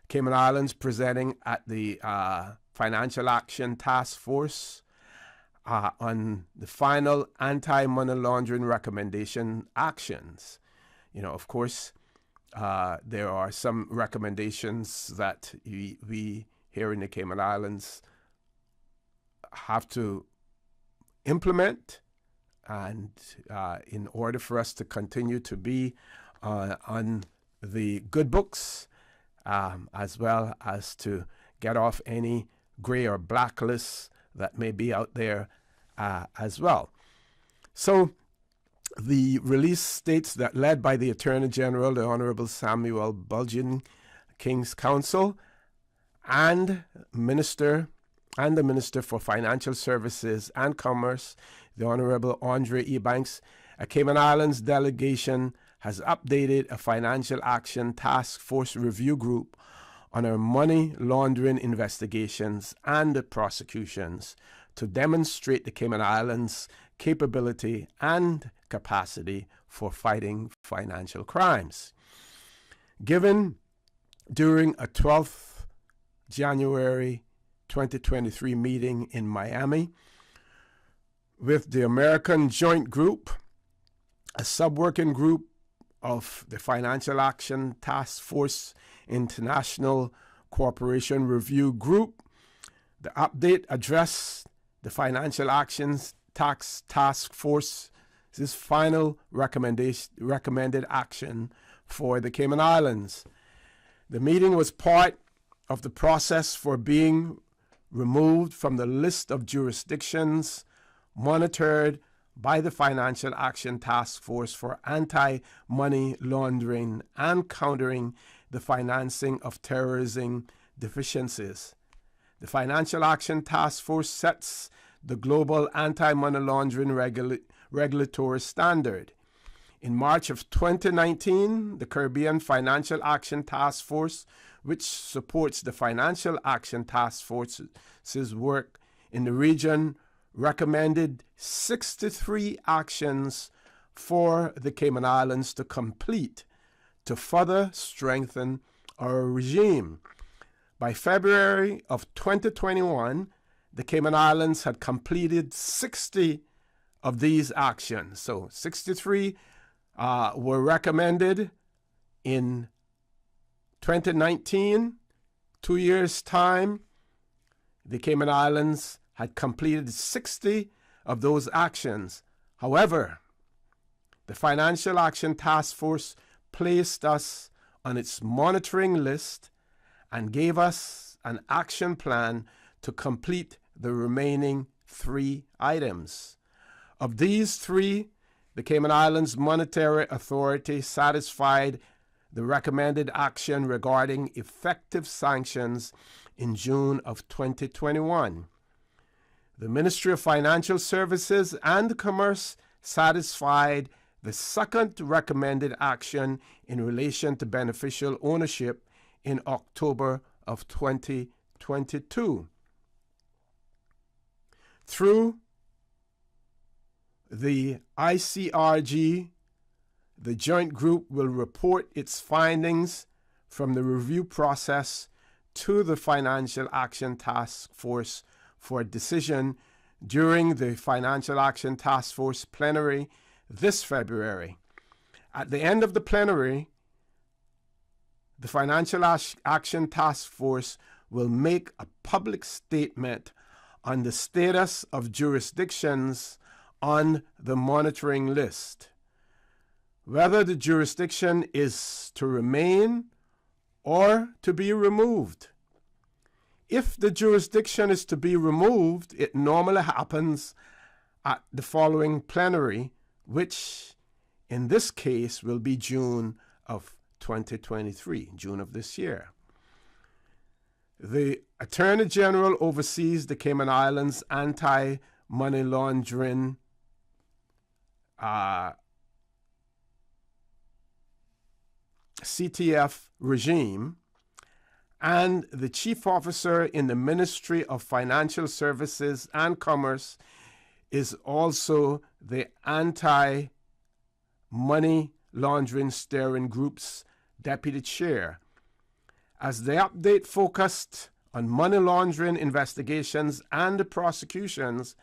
Cayman Islands presenting at the Financial Action Task Force on the final anti-money laundering recommendation actions. Of course, there are some recommendations that we here in the Cayman Islands have to implement, and in order for us to continue to be on the good books, as well as to get off any gray or blacklists that may be out there as well. So the release states that, led by the Attorney General, the Honorable Samuel Bulgin, King's Counsel, and the Minister for Financial Services and Commerce, the Honorable Andre Ebanks, a Cayman Islands delegation has updated a Financial Action Task Force review group on our money laundering investigations and prosecutions to demonstrate the Cayman Islands' capability and capacity for fighting financial crimes. Given during a 12th January 2023 meeting in Miami with the American Joint Group, a sub-working group of the Financial Action Task Force International Cooperation Review Group, the update addressed the Financial Actions Task Force's final recommended action for the Cayman Islands. The meeting was part of the process for being removed from the list of jurisdictions monitored by the Financial Action Task Force for Anti-Money Laundering and Countering the Financing of Terrorism Deficiencies. The Financial Action Task Force sets the global anti-money laundering regulatory standard. In March of 2019, the Caribbean Financial Action Task Force, which supports the Financial Action Task Force's work in the region, recommended 63 actions for the Cayman Islands to complete to further strengthen our regime. By February of 2021, the Cayman Islands had completed 60 of these actions. So 63 were recommended in 2019. 2 years' time, the Cayman Islands had completed 60 of those actions. However, the Financial Action Task Force placed us on its monitoring list and gave us an action plan to complete the remaining 3 items. Of these 3, the Cayman Islands Monetary Authority satisfied the recommended action regarding effective sanctions in June of 2021. The Ministry of Financial Services and Commerce satisfied the second recommended action in relation to beneficial ownership in October of 2022. Through the ICRG, the joint group will report its findings from the review process to the Financial Action Task Force for a decision during the Financial Action Task Force plenary this February. At the end of the plenary, the Financial Action Task Force will make a public statement on the status of jurisdictions on the monitoring list, whether the jurisdiction is to remain or to be removed. If the jurisdiction is to be removed, it normally happens at the following plenary, which in this case will be June of 2023, June of this year. The Attorney General oversees the Cayman Islands anti-money laundering CTF regime, and the chief officer in the Ministry of Financial Services and Commerce is also the anti-money laundering steering group's deputy chair. As the update focused on money laundering investigations and prosecutions,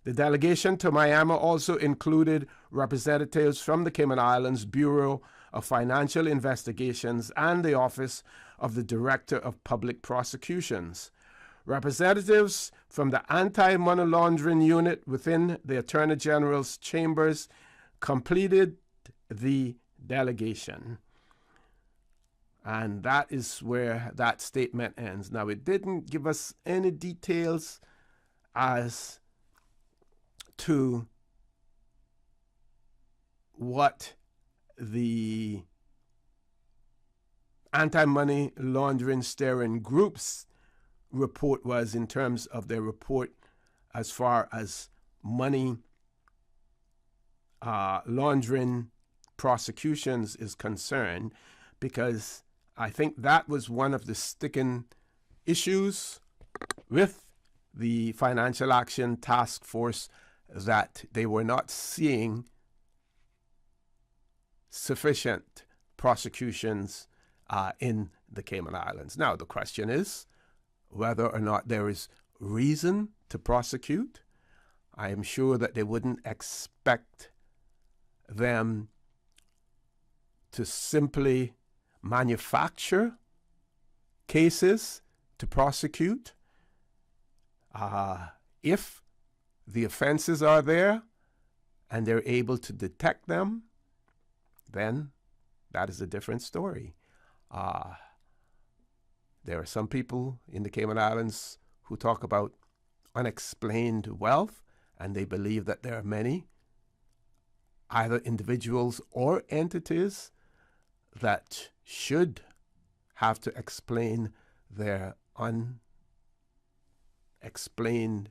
the delegation to Miami also included representatives from the Cayman Islands Bureau of Financial Investigations and the Office of the Director of Public Prosecutions. Representatives from the Anti-Money Laundering Unit within the Attorney General's chambers completed the delegation. And that is where that statement ends. Now, it didn't give us any details as to what the anti-money laundering steering group's report was in terms of their report as far as money laundering prosecutions is concerned, because I think that was one of the sticking issues with the Financial Action Task Force, that they were not seeing sufficient prosecutions in the Cayman Islands. Now, the question is whether or not there is reason to prosecute. I am sure that they wouldn't expect them to simply manufacture cases to prosecute. If the offenses are there and they're able to detect them, then that is a different story. There are some people in the Cayman Islands who talk about unexplained wealth, and they believe that there are many, either individuals or entities, that should have to explain their unexplained,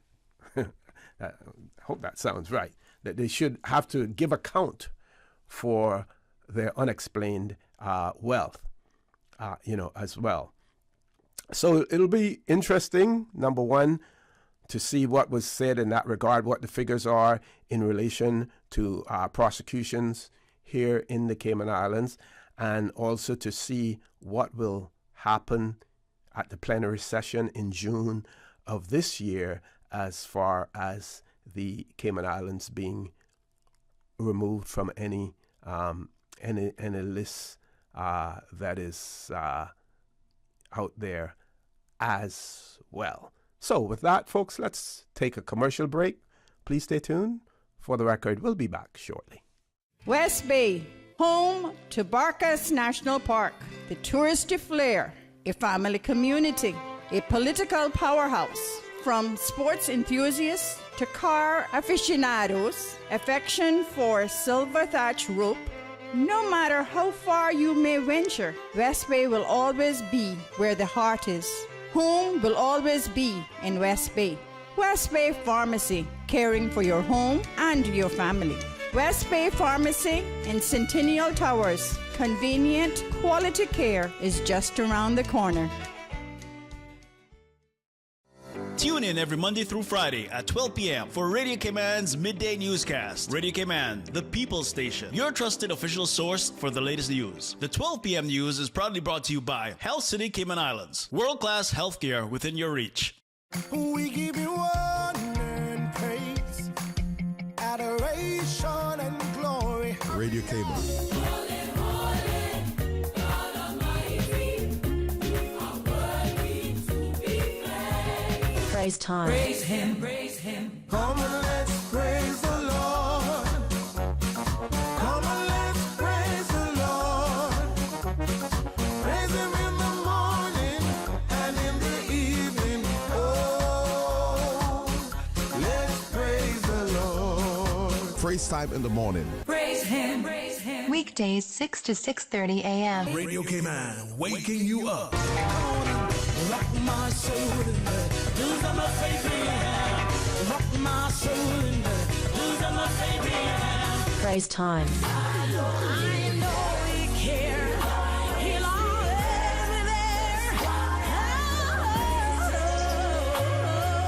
I hope that sounds right, that they should have to give account for their unexplained wealth, as well. So it'll be interesting, number one, to see what was said in that regard, what the figures are in relation to prosecutions here in the Cayman Islands, and also to see what will happen at the plenary session in June of this year as far as the Cayman Islands being removed from any list that is out there as well. So with that, folks, let's take a commercial break. Please stay tuned. For the record, we'll be back shortly. West Bay, home to Barkas National Park, the touristy flair, a family community, a political powerhouse. From sports enthusiasts to car aficionados, affection for silver thatch roof. No matter how far you may venture, West Bay will always be where the heart is. Home will always be in West Bay. West Bay Pharmacy, caring for your home and your family. West Bay Pharmacy in Centennial Towers. Convenient, quality care is just around the corner. Tune in every Monday through Friday at 12 p.m. for Radio Cayman's Midday Newscast. Radio Cayman, the People's Station, your trusted official source for the latest news. The 12 p.m. news is proudly brought to you by Health City Cayman Islands. World-class healthcare within your reach. We give you honor and praise, adoration and glory. Radio Cayman. Praise time. Praise him, praise him. Come and let's praise the Lord. Come and let's praise the Lord. Praise him in the morning and in the evening. Oh, let's praise the Lord. Praise time in the morning. Praise him, praise him. Weekdays 6 to 6:30 a.m. Radio Cayman, waking you up. Rock my soul in the blues of my Savior. Rock my soul in the blues of my Savior. Praise time. I know he cares. He'll always be there.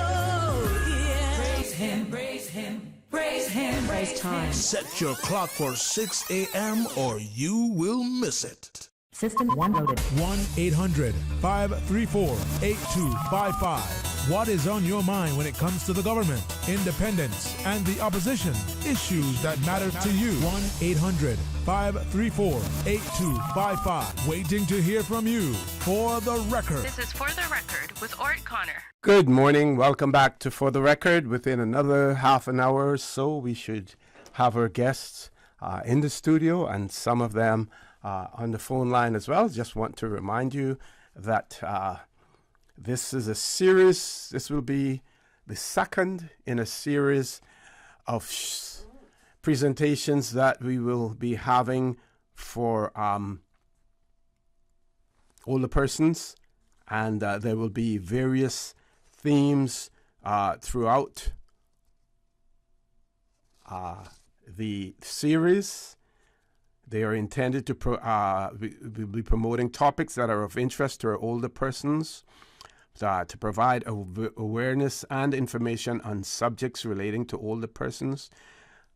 Oh, yeah. Praise him, praise him, praise him. Praise time. Set your clock for 6 a.m. or you will miss it. System 1 loaded. 1-800-534-8255. What is on your mind when it comes to the government, independence, and the opposition? Issues that matter to you. 1-800-534-8255. Waiting to hear from you. For the record. This is For the Record with Orrett Connor. Good morning. Welcome back to For the Record. Within another half an hour or so, we should have our guests in the studio, and some of them on the phone line as well. Just want to remind you that this is a series. This will be the second in a series of presentations that we will be having for older persons, and there will be various themes throughout the series. They are intended to we'll be promoting topics that are of interest to our older persons, to provide awareness and information on subjects relating to older persons,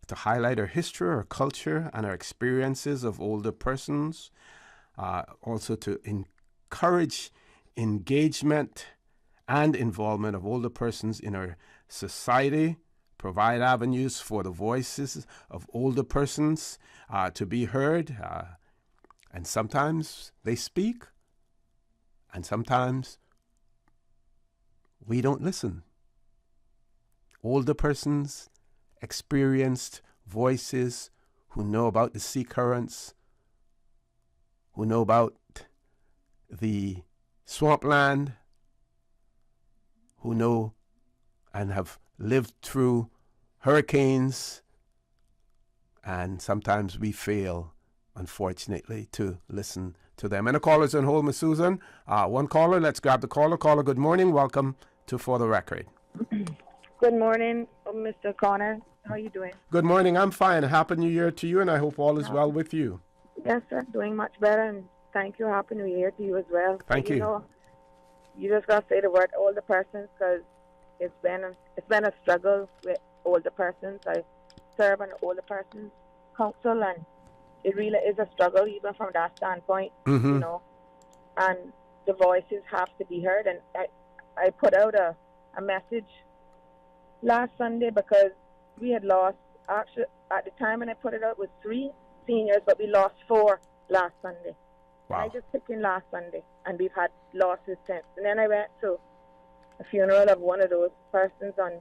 to highlight our history, our culture, and our experiences of older persons, also to encourage engagement and involvement of older persons in our society, provide avenues for the voices of older persons to be heard. And sometimes they speak, and sometimes we don't listen. Older persons, experienced voices who know about the sea currents, who know about the swampland, who know and have lived through hurricanes, and sometimes we fail, unfortunately, to listen to them. And a caller's on hold, Ms. Susan. One caller, let's grab the caller. Caller, good morning. Welcome to For the Record. Good morning, Mr. Connor. How are you doing? Good morning. I'm fine. Happy New Year to you, and I hope all is well with you. Yes, sir. Doing much better, and thank you. Happy New Year to you as well. Thank you. You know, you just got to say the word older persons, because it's been a struggle with older persons. I serve on the older persons council, and it really is a struggle even from that standpoint, you know, and the voices have to be heard. And I put out a message last Sunday because we had lost, actually, at the time when I put it out, it was 3 seniors, but we lost 4 last Sunday. Wow. And I just picked in last Sunday, and we've had losses since. And then I went to a funeral of one of those persons on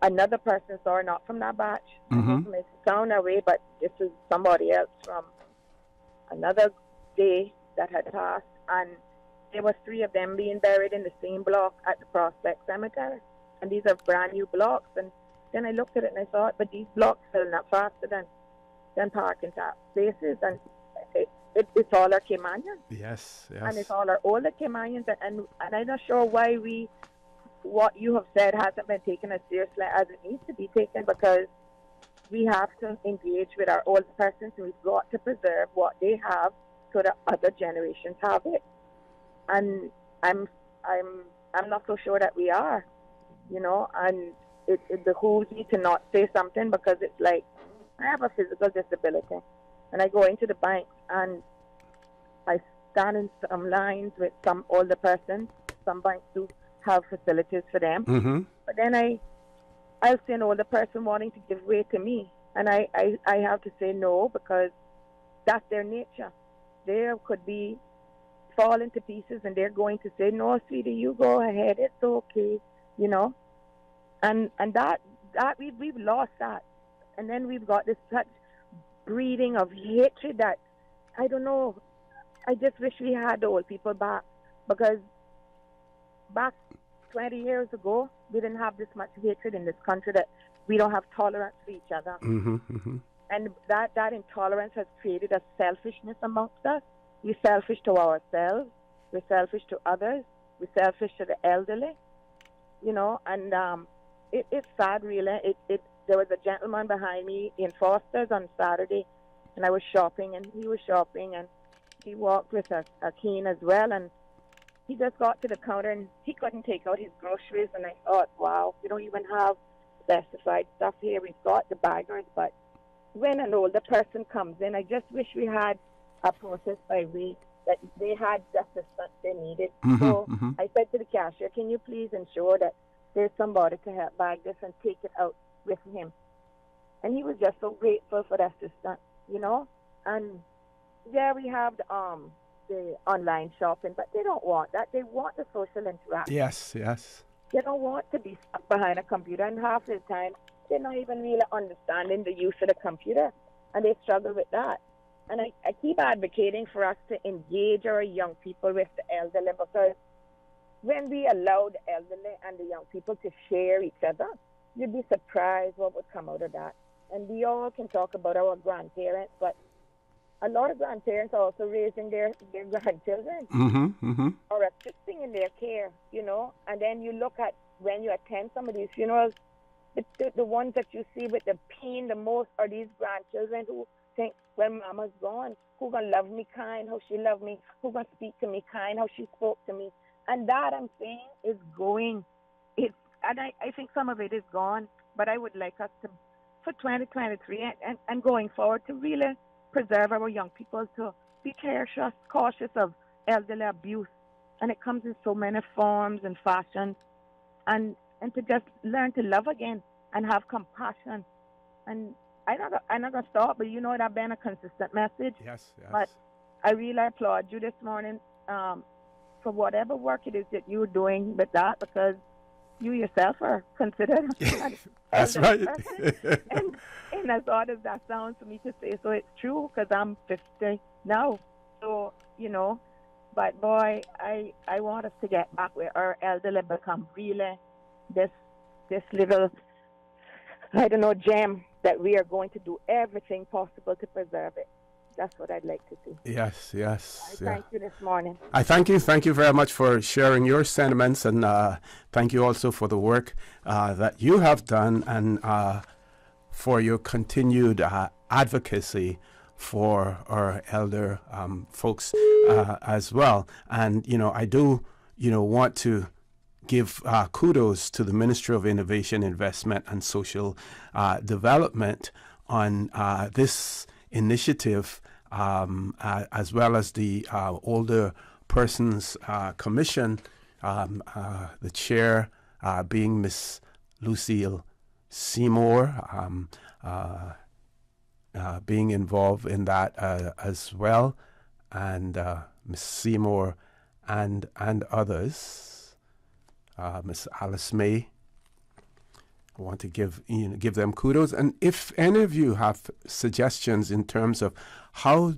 another person, sorry, not from that batch. It may sound that way, but this is somebody else from another day that had passed. And there was 3 of them being buried in the same block at the Prospect Cemetery. And these are brand new blocks. And then I looked at it and I thought, but these blocks fill up faster than parking spaces. And it's all our Caymanians. Yes. And it's all our older Caymanians. And I'm not sure why what you have said hasn't been taken as seriously as it needs to be taken, because we have to engage with our older persons, and we've got to preserve what they have so that other generations have it. And I'm not so sure that we are, you know, and it behooves me to not say something, because it's like I have a physical disability, and I go into the bank and I stand in some lines with some older persons. Some banks do have facilities for them, but then I'll see an older person wanting to give way to me, and I have to say no, because that's their nature. They could be falling to pieces, and they're going to say, no, sweetie, you go ahead, it's okay, you know. And that we've lost that, and then we've got this such breeding of hatred that I don't know. I just wish we had the old people back, because back 20 years ago, we didn't have this much hatred in this country, that we don't have tolerance for each other. And that intolerance has created a selfishness amongst us. We're selfish to ourselves. We're selfish to others. We're selfish to the elderly, you know. And it's sad, really. There was a gentleman behind me in Foster's on Saturday, and I was shopping, and he was shopping, and he walked with a cane as well, and he just got to the counter, and he couldn't take out his groceries, and I thought, wow, we don't even have specified stuff here. We've got the baggers, but when an older person comes in, I just wish we had a process by which that they had the assistance they needed. I said to the cashier, can you please ensure that there's somebody to help bag this and take it out with him? And he was just so grateful for the assistance, you know. And yeah, we have the online shopping, but they don't want that. They want the social interaction. Yes. They don't want to be stuck behind a computer, and half the time they're not even really understanding the use of the computer, and they struggle with that. And I keep advocating for us to engage our young people with the elderly, because when we allow the elderly and the young people to share each other, you'd be surprised what would come out of that. And we all can talk about our grandparents, but a lot of grandparents are also raising their grandchildren or assisting in their care, you know. And then you look at when you attend some of these funerals, the ones that you see with the pain the most are these grandchildren who think, well, mama's gone, who gonna love me kind, how she loved me, who gonna speak to me kind, how she spoke to me. And that, I'm saying, is going. And I think some of it is gone, but I would like us to, for 2023 and going forward, to really preserve our young people, to be cautious of elderly abuse. And it comes in so many forms and fashions. And to just learn to love again and have compassion. And I'm not going to stop, but you know that's been a consistent message. Yes. But I really applaud you this morning for whatever work it is that you're doing with that, because you yourself are considered that's right. and as odd as that sounds for me to say, so it's true, because I'm 50 now. So, you know, but boy, I want us to get back where our elderly become really this little gem that we are going to do everything possible to preserve it. That's what I'd like to see. Yes. Thank you this morning. I thank you. Thank you very much for sharing your sentiments, and thank you also for the work that you have done, and for your continued advocacy for our elder folks as well. And, I do, want to give kudos to the Ministry of Innovation, Investment and Social Development on this initiative, as well as the Older Persons Commission, the chair being Miss Lucille Seymour, being involved in that as well, and Miss Seymour and others, Miss Alice May. I want to give them kudos. And if any of you have suggestions in terms of how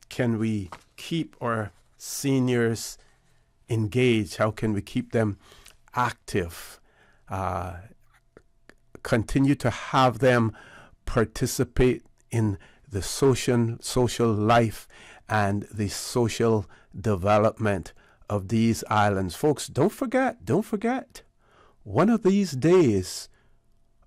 can we keep our seniors engaged, how can we keep them active, continue to have them participate in the social life and the social development of these islands. Folks, don't forget, one of these days,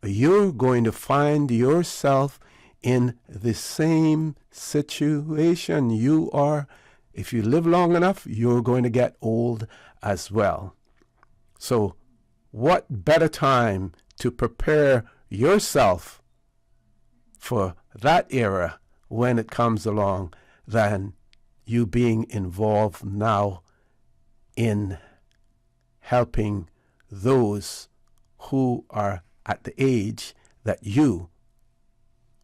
you're going to find yourself in the same situation. You are, if you live long enough, you're going to get old as well. So what better time to prepare yourself for that era when it comes along than you being involved now in helping those who are at the age that you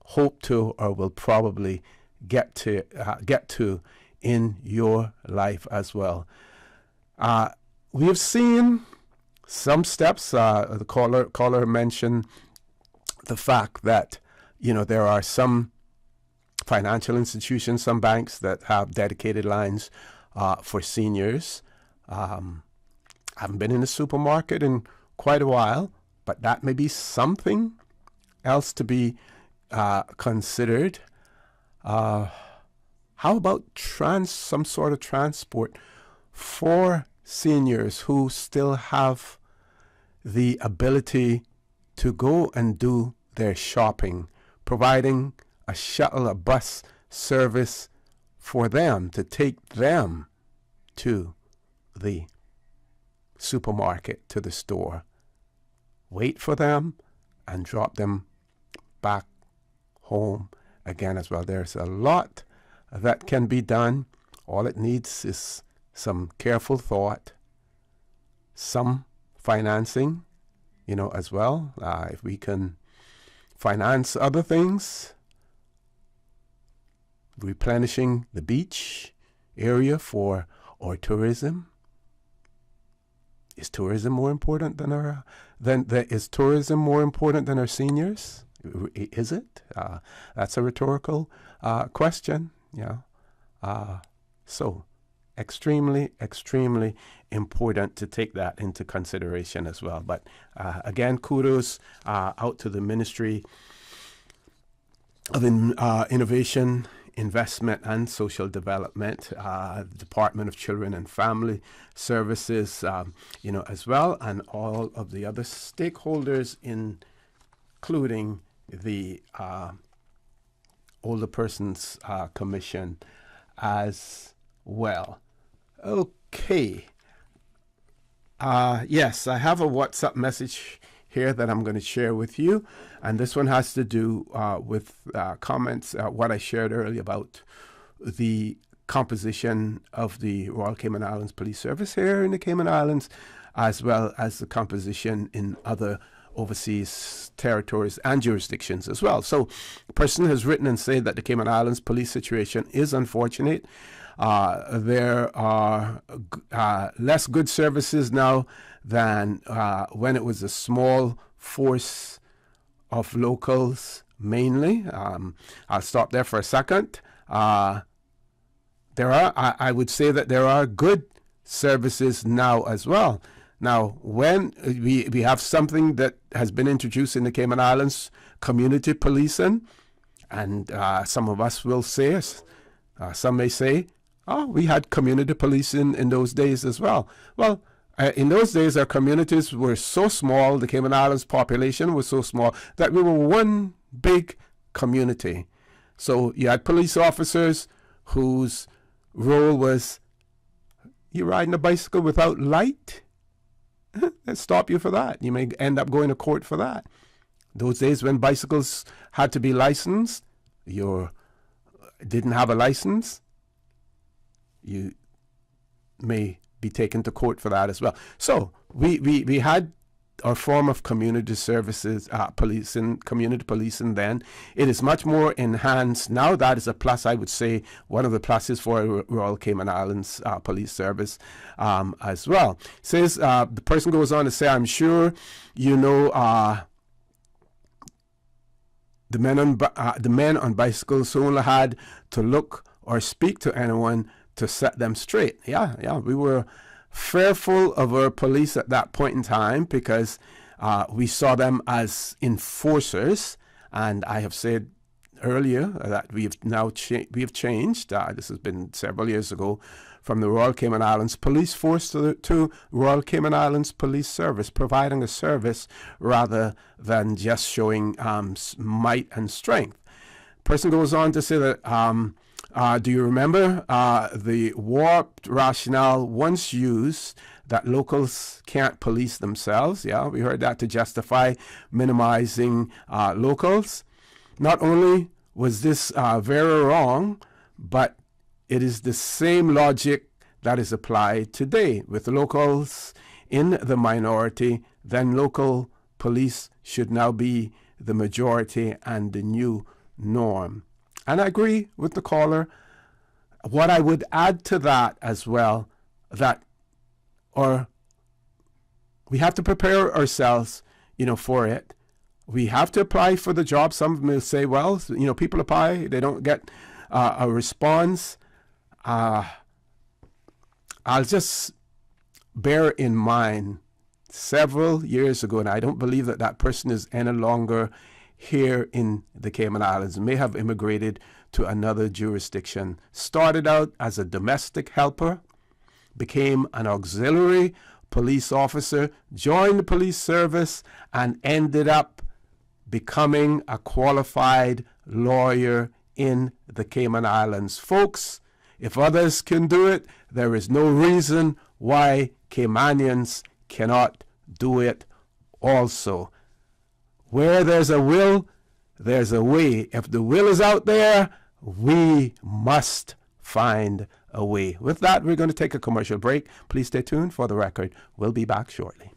hope to or will probably get to in your life as well. We have seen some steps. The caller mentioned the fact that there are some financial institutions, some banks that have dedicated lines for seniors. I haven't been in a supermarket in quite a while, but that may be something else to be considered. How about some sort of transport for seniors who still have the ability to go and do their shopping, providing a shuttle, a bus service for them to take them to the supermarket, to the store, wait for them, and drop them back home again as well. There's a lot that can be done. All it needs is some careful thought, some financing, as well. If we can finance other things, replenishing the beach area for our tourism. Is tourism more important than our seniors? Is it? That's a rhetorical question. So extremely important to take that into consideration as well. But again, kudos out to the Ministry of Innovation, Investment and Social Development, Department of Children and Family Services, as well, and all of the other stakeholders, including the Older Persons Commission as well. Okay. Yes, I have a WhatsApp message here that I'm going to share with you, and this one has to do with comments, what I shared earlier about the composition of the Royal Cayman Islands Police Service here in the Cayman Islands, as well as the composition in other overseas territories and jurisdictions as well. So a person has written and said that the Cayman Islands police situation is unfortunate. There are less good services now than when it was a small force of locals mainly. I'll stop there for a second. I would say that there are good services now as well. Now, when we have something that has been introduced in the Cayman Islands, community policing, and some of us will say, some may say, oh, we had community policing in those days as well. Well, in those days, our communities were so small, the Cayman Islands population was so small, that we were one big community. So you had police officers whose role was, you riding a bicycle without light? They stop you for that. You may end up going to court for that. Those days when bicycles had to be licensed, you didn't have a license, you may be taken to court for that as well. So we had our form of community services, policing, community policing then. It is much more enhanced. Now that is a plus, I would say, one of the pluses for Royal Cayman Islands Police Service as well. Says, the person goes on to say, I'm sure you know the men on bicycles who only had to look or speak to anyone to set them straight. Yeah, we were fearful of our police at that point in time because we saw them as enforcers, and I have said earlier that we have changed. This has been several years ago, from the Royal Cayman Islands Police Force to Royal Cayman Islands Police Service, providing a service rather than just showing might and strength. Person goes on to say that. Do you remember the warped rationale once used that locals can't police themselves? Yeah, we heard that to justify minimizing locals. Not only was this very wrong, but it is the same logic that is applied today. With locals in the minority, then local police should now be the majority and the new norm. And I agree with the caller. What I would add to that as well, we have to prepare ourselves, for it. We have to apply for the job. Some may say, well, people apply, they don't get a response. I'll just bear in mind several years ago, and I don't believe that person is any longer here in the Cayman Islands, may have immigrated to another jurisdiction. Started out as a domestic helper, became an auxiliary police officer, joined the police service, and ended up becoming a qualified lawyer in the Cayman Islands. Folks, if others can do it, there is no reason why Caymanians cannot do it also. Where there's a will, there's a way. If the will is out there, we must find a way. With that, we're going to take a commercial break. Please stay tuned for the record. We'll be back shortly.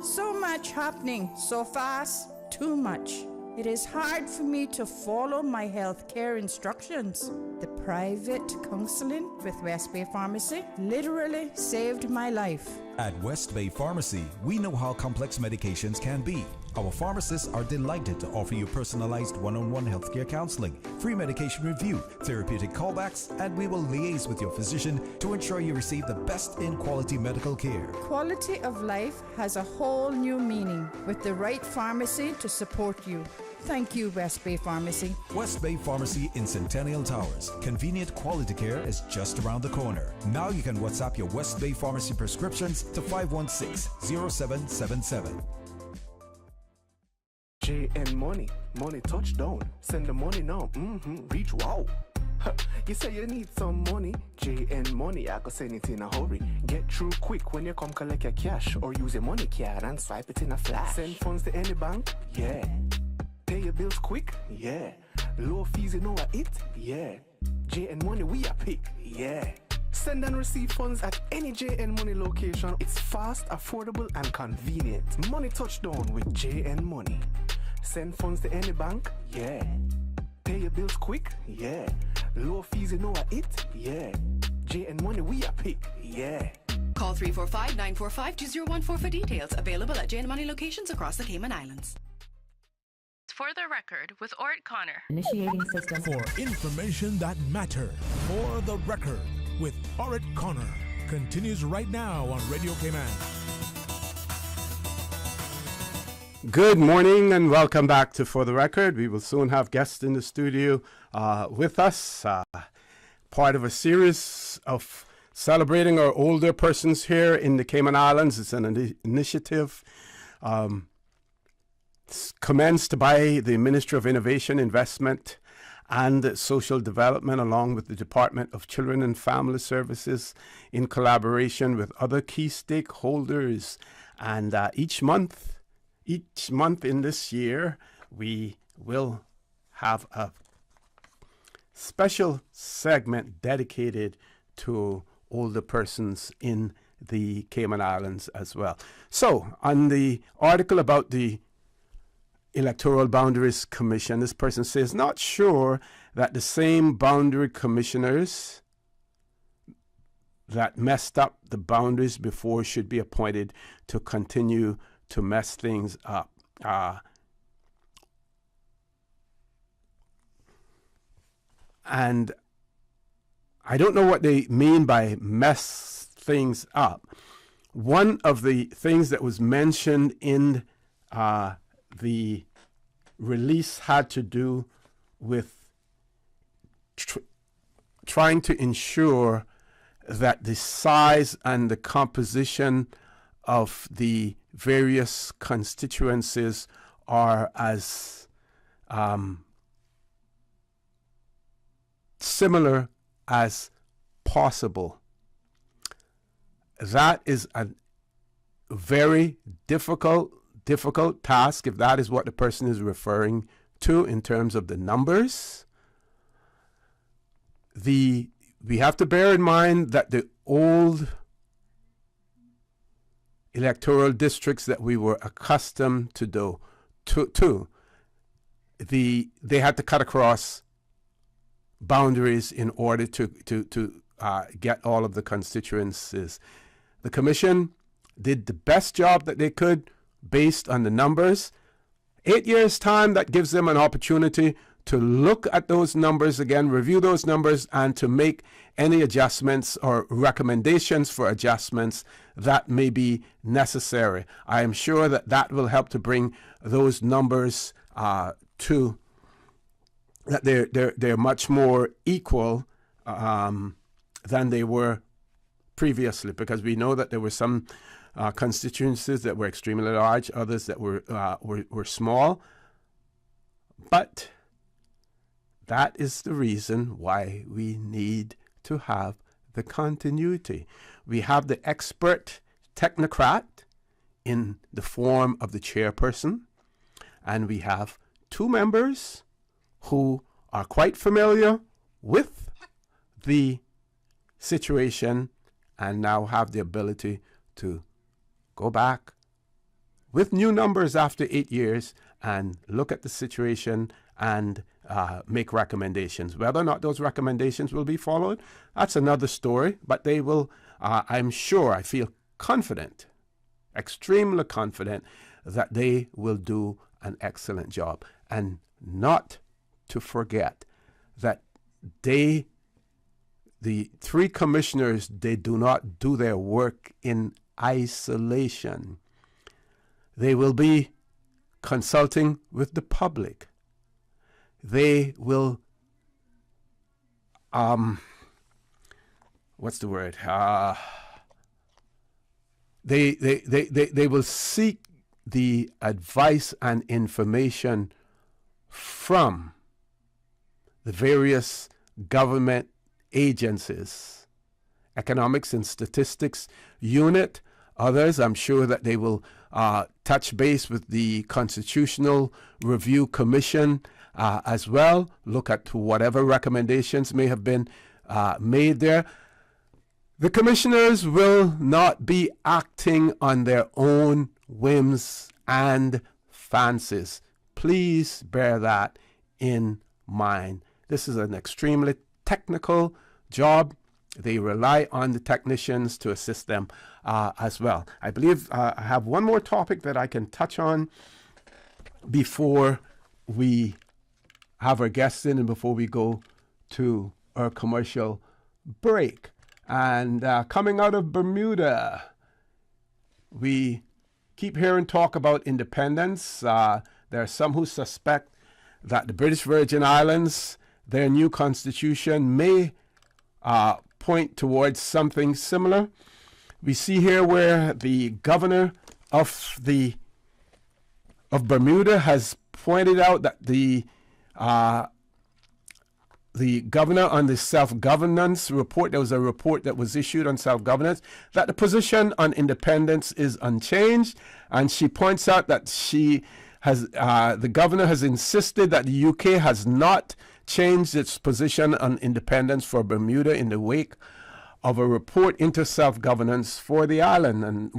So much happening so fast, too much. It is hard for me to follow my health care instructions. The private counseling with West Bay Pharmacy literally saved my life. At West Bay Pharmacy, we know how complex medications can be. Our pharmacists are delighted to offer you personalized one-on-one healthcare counseling, free medication review, therapeutic callbacks, and we will liaise with your physician to ensure you receive the best in quality medical care. Quality of life has a whole new meaning with the right pharmacy to support you. Thank you, West Bay Pharmacy. West Bay Pharmacy in Centennial Towers. Convenient quality care is just around the corner. Now you can WhatsApp your West Bay Pharmacy prescriptions to 516-0777. JN Money touchdown. Send the money now. Reach wow. You say you need some money. JN Money, I can send it in a hurry. Get through quick when you come collect your cash, or use a money card and swipe it in a flash. Send funds to any bank, yeah. Pay your bills quick, yeah. Low fees, you know what it, yeah. JN Money, we are pick, yeah. Send and receive funds at any JN Money location. It's fast, affordable, and convenient. Money touchdown with JN Money. Send funds to any bank, yeah. Pay your bills quick, yeah. Low fees, you know what it, yeah. JN Money, we are pick, yeah. Call 345-945-2014 for details. Available at JN Money locations across the Cayman Islands. For the record, with Orrett Connor. Initiating system. For information that matters. For the record. with Orrett Connor continues right now on Radio Cayman. Good morning and welcome back to For the Record. We will soon have guests in the studio with us, part of a series of celebrating our older persons here in the Cayman Islands. It's an initiative commenced by the Ministry of Innovation, Investment and Social Development, along with the Department of Children and Family Services, in collaboration with other key stakeholders. And each month in this year, we will have a special segment dedicated to older persons in the Cayman Islands as well. So, on the article about the Electoral Boundaries Commission, this person says, not sure that the same boundary commissioners that messed up the boundaries before should be appointed to continue to mess things up. And I don't know what they mean by mess things up. One of the things that was mentioned in the release had to do with trying to ensure that the size and the composition of the various constituencies are as similar as possible. That is a very difficult task, if that is what the person is referring to in terms of the numbers. We have to bear in mind that the old electoral districts that we were accustomed to do, they had to cut across boundaries in order to get all of the constituencies. The commission did the best job that they could based on the numbers. 8 years' time, that gives them an opportunity to look at those numbers again, review those numbers, and to make any adjustments or recommendations for adjustments that may be necessary. I am sure that that will help to bring those numbers to that they're much more equal than they were previously, because we know that there were some constituencies that were extremely large, others that were small, but that is the reason why we need to have the continuity. We have the expert technocrat in the form of the chairperson, and we have two members who are quite familiar with the situation and now have the ability to go back with new numbers after 8 years and look at the situation and make recommendations. Whether or not those recommendations will be followed, that's another story, but they will, I'm sure, I feel confident, extremely confident, that they will do an excellent job. And not to forget that the three commissioners, they do not do their work in isolation. They will be consulting with the public. They will, what's the word? They will seek the advice and information from the various government agencies, Economics and Statistics Unit, others. I'm sure that they will touch base with the Constitutional Review Commission as well, look at whatever recommendations may have been made there. The commissioners will not be acting on their own whims and fancies. Please bear that in mind. This is an extremely technical job. They rely on the technicians to assist them as well. I believe I have one more topic that I can touch on before we have our guests in and before we go to our commercial break. And coming out of Bermuda, we keep hearing talk about independence. There are some who suspect that the British Virgin Islands, their new constitution, may point towards something similar. We see here where the governor of Bermuda has pointed out that the governor on the self-governance report, there was a report that was issued on self-governance, that the position on independence is unchanged. And she points out that the governor has insisted that the UK has not changed its position on independence for Bermuda in the wake of a report into self-governance for the island. And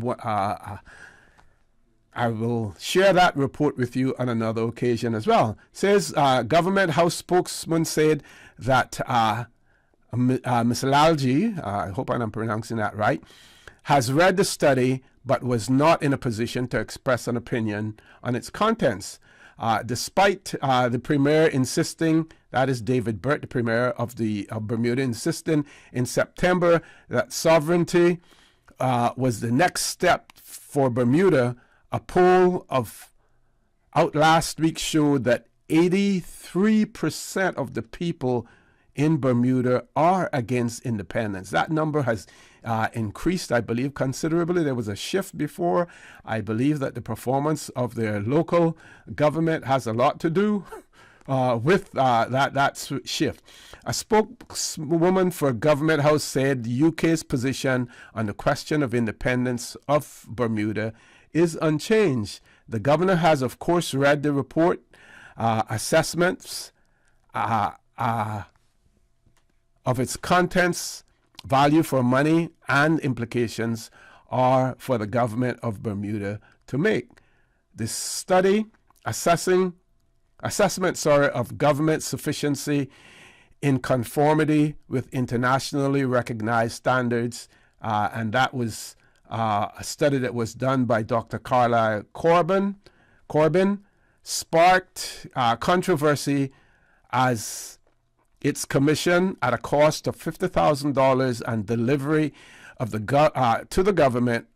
I will share that report with you on another occasion as well. It says Government House spokesman said that Ms. Lalji, I hope I'm pronouncing that right, has read the study but was not in a position to express an opinion on its contents. Despite the Premier insisting, that is David Burt, the Premier of Bermuda, insisting in September that sovereignty was the next step for Bermuda, a poll out last week showed that 83% of the people in Bermuda are against independence. That number has increased, I believe, considerably. There was a shift before. I believe that the performance of their local government has a lot to do with that shift. A spokeswoman for Government House said the UK's position on the question of independence of Bermuda is unchanged. The governor has, of course, read the report. Assessments of its contents, value for money, and implications are for the government of Bermuda to make. This study, assessment of government sufficiency in conformity with internationally recognized standards, and that was a study that was done by Dr. Carlisle Corbin, sparked controversy as its commission at a cost of $50,000 and delivery of to the government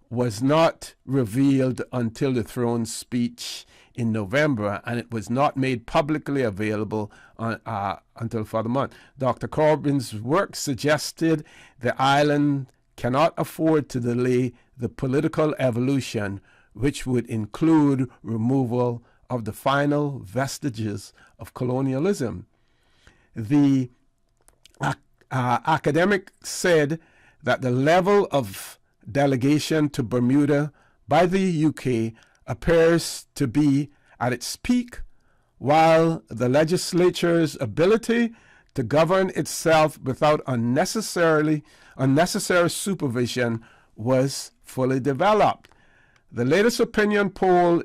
was not revealed until the throne speech in November, and it was not made publicly available until further month. Dr. Corbin's work suggested the island cannot afford to delay the political evolution, which would include removal of the final vestiges of colonialism. The academic said that the level of delegation to Bermuda by the UK appears to be at its peak, while the legislature's ability to govern itself without unnecessary supervision was fully developed. The latest opinion poll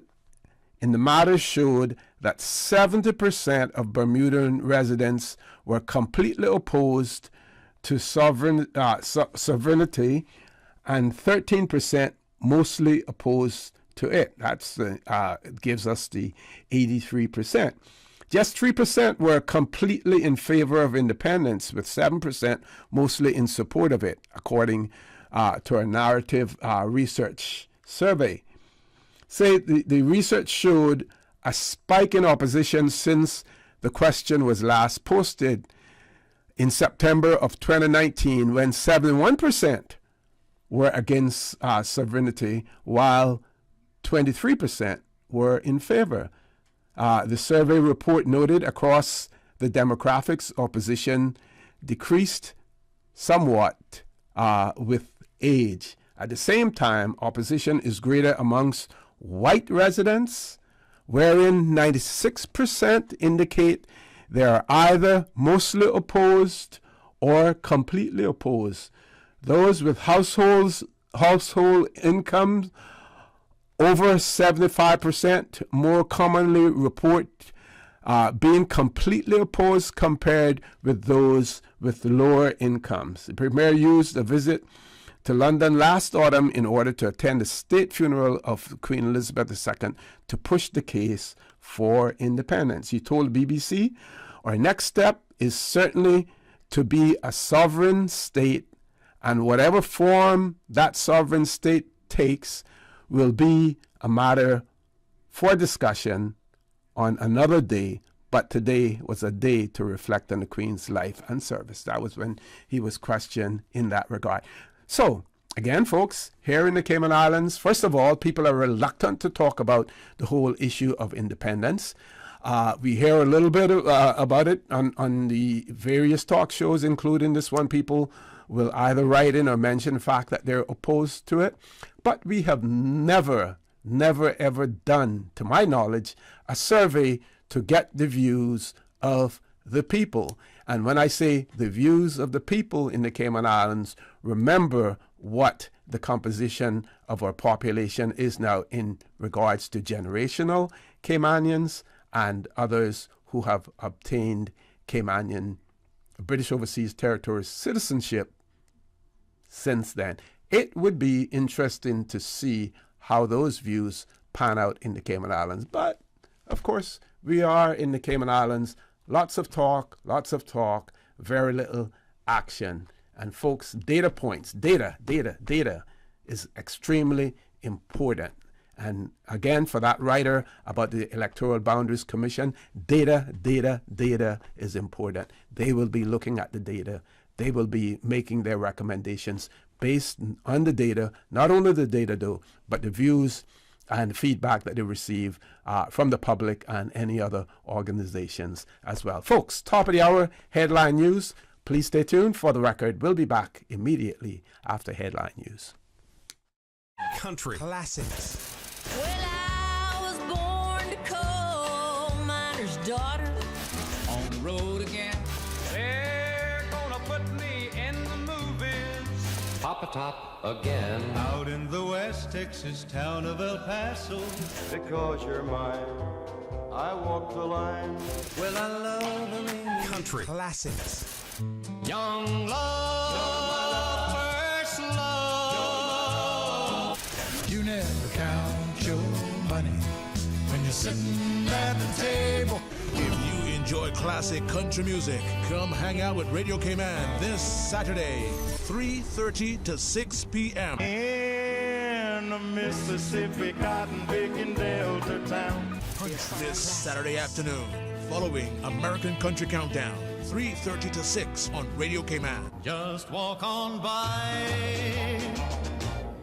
in the matter showed that 70% of Bermudan residents were completely opposed to sovereignty, and 13% mostly opposed to it. That's gives us the 83%. Just 3% were completely in favor of independence, with 7% mostly in support of it, according to a narrative research survey. The research showed a spike in opposition since the question was last posted in September of 2019, when 71% were against sovereignty, while 23% were in favor. The survey report noted across the demographics, opposition decreased somewhat with age. At the same time, opposition is greater amongst white residents, wherein 96% indicate they are either mostly opposed or completely opposed. Those with household incomes over 75% more commonly report being completely opposed compared with those with lower incomes. The Premier used a visit to London last autumn in order to attend the state funeral of Queen Elizabeth II to push the case for independence. He told BBC, "Our next step is certainly to be a sovereign state And whatever form that sovereign state takes will be a matter for discussion on another day. But today was a day to reflect on the Queen's life and service. That was when he was questioned in that regard. So, again, folks, here in the Cayman Islands, first of all, people are reluctant to talk about the whole issue of independence. We hear a little bit about it on the various talk shows, including this one. People will either write in or mention the fact that they're opposed to it. But we have never, ever done, to my knowledge, a survey to get the views of the people. And when I say the views of the people in the Cayman Islands, remember what the composition of our population is now in regards to generational Caymanians and others who have obtained Caymanian British Overseas Territories citizenship since then. It would be interesting to see how those views pan out in the Cayman Islands. But, of course, we are in the Cayman Islands. Lots of talk, very little action. And folks, data points, data is extremely important. And again, for that writer about the Electoral Boundaries Commission, data is important. They will be looking at the data. They will be making their recommendations based on the data, not only the data though, but the views and feedback that they receive from the public and any other organizations as well. Folks, top of the hour, headline news. Please stay tuned for the record. We'll be back immediately after headline news. Country classics. Well, I was born to coal miner's daughter. On the road again. They're gonna put me in the movies. Papa Top again. Out in the West Texas town of El Paso. Because you're mine, I walk the line. Well, I love them in Country classics. young love, first love. You never count your money when you're sitting at the table. If you enjoy classic country music, come hang out with Radio Cayman this Saturday, 3:30 to 6 p.m. In the Mississippi cotton picking Delta town. This Saturday afternoon, following American Country Countdown, 3:30 to 6 on Radio Cayman. Just walk on by.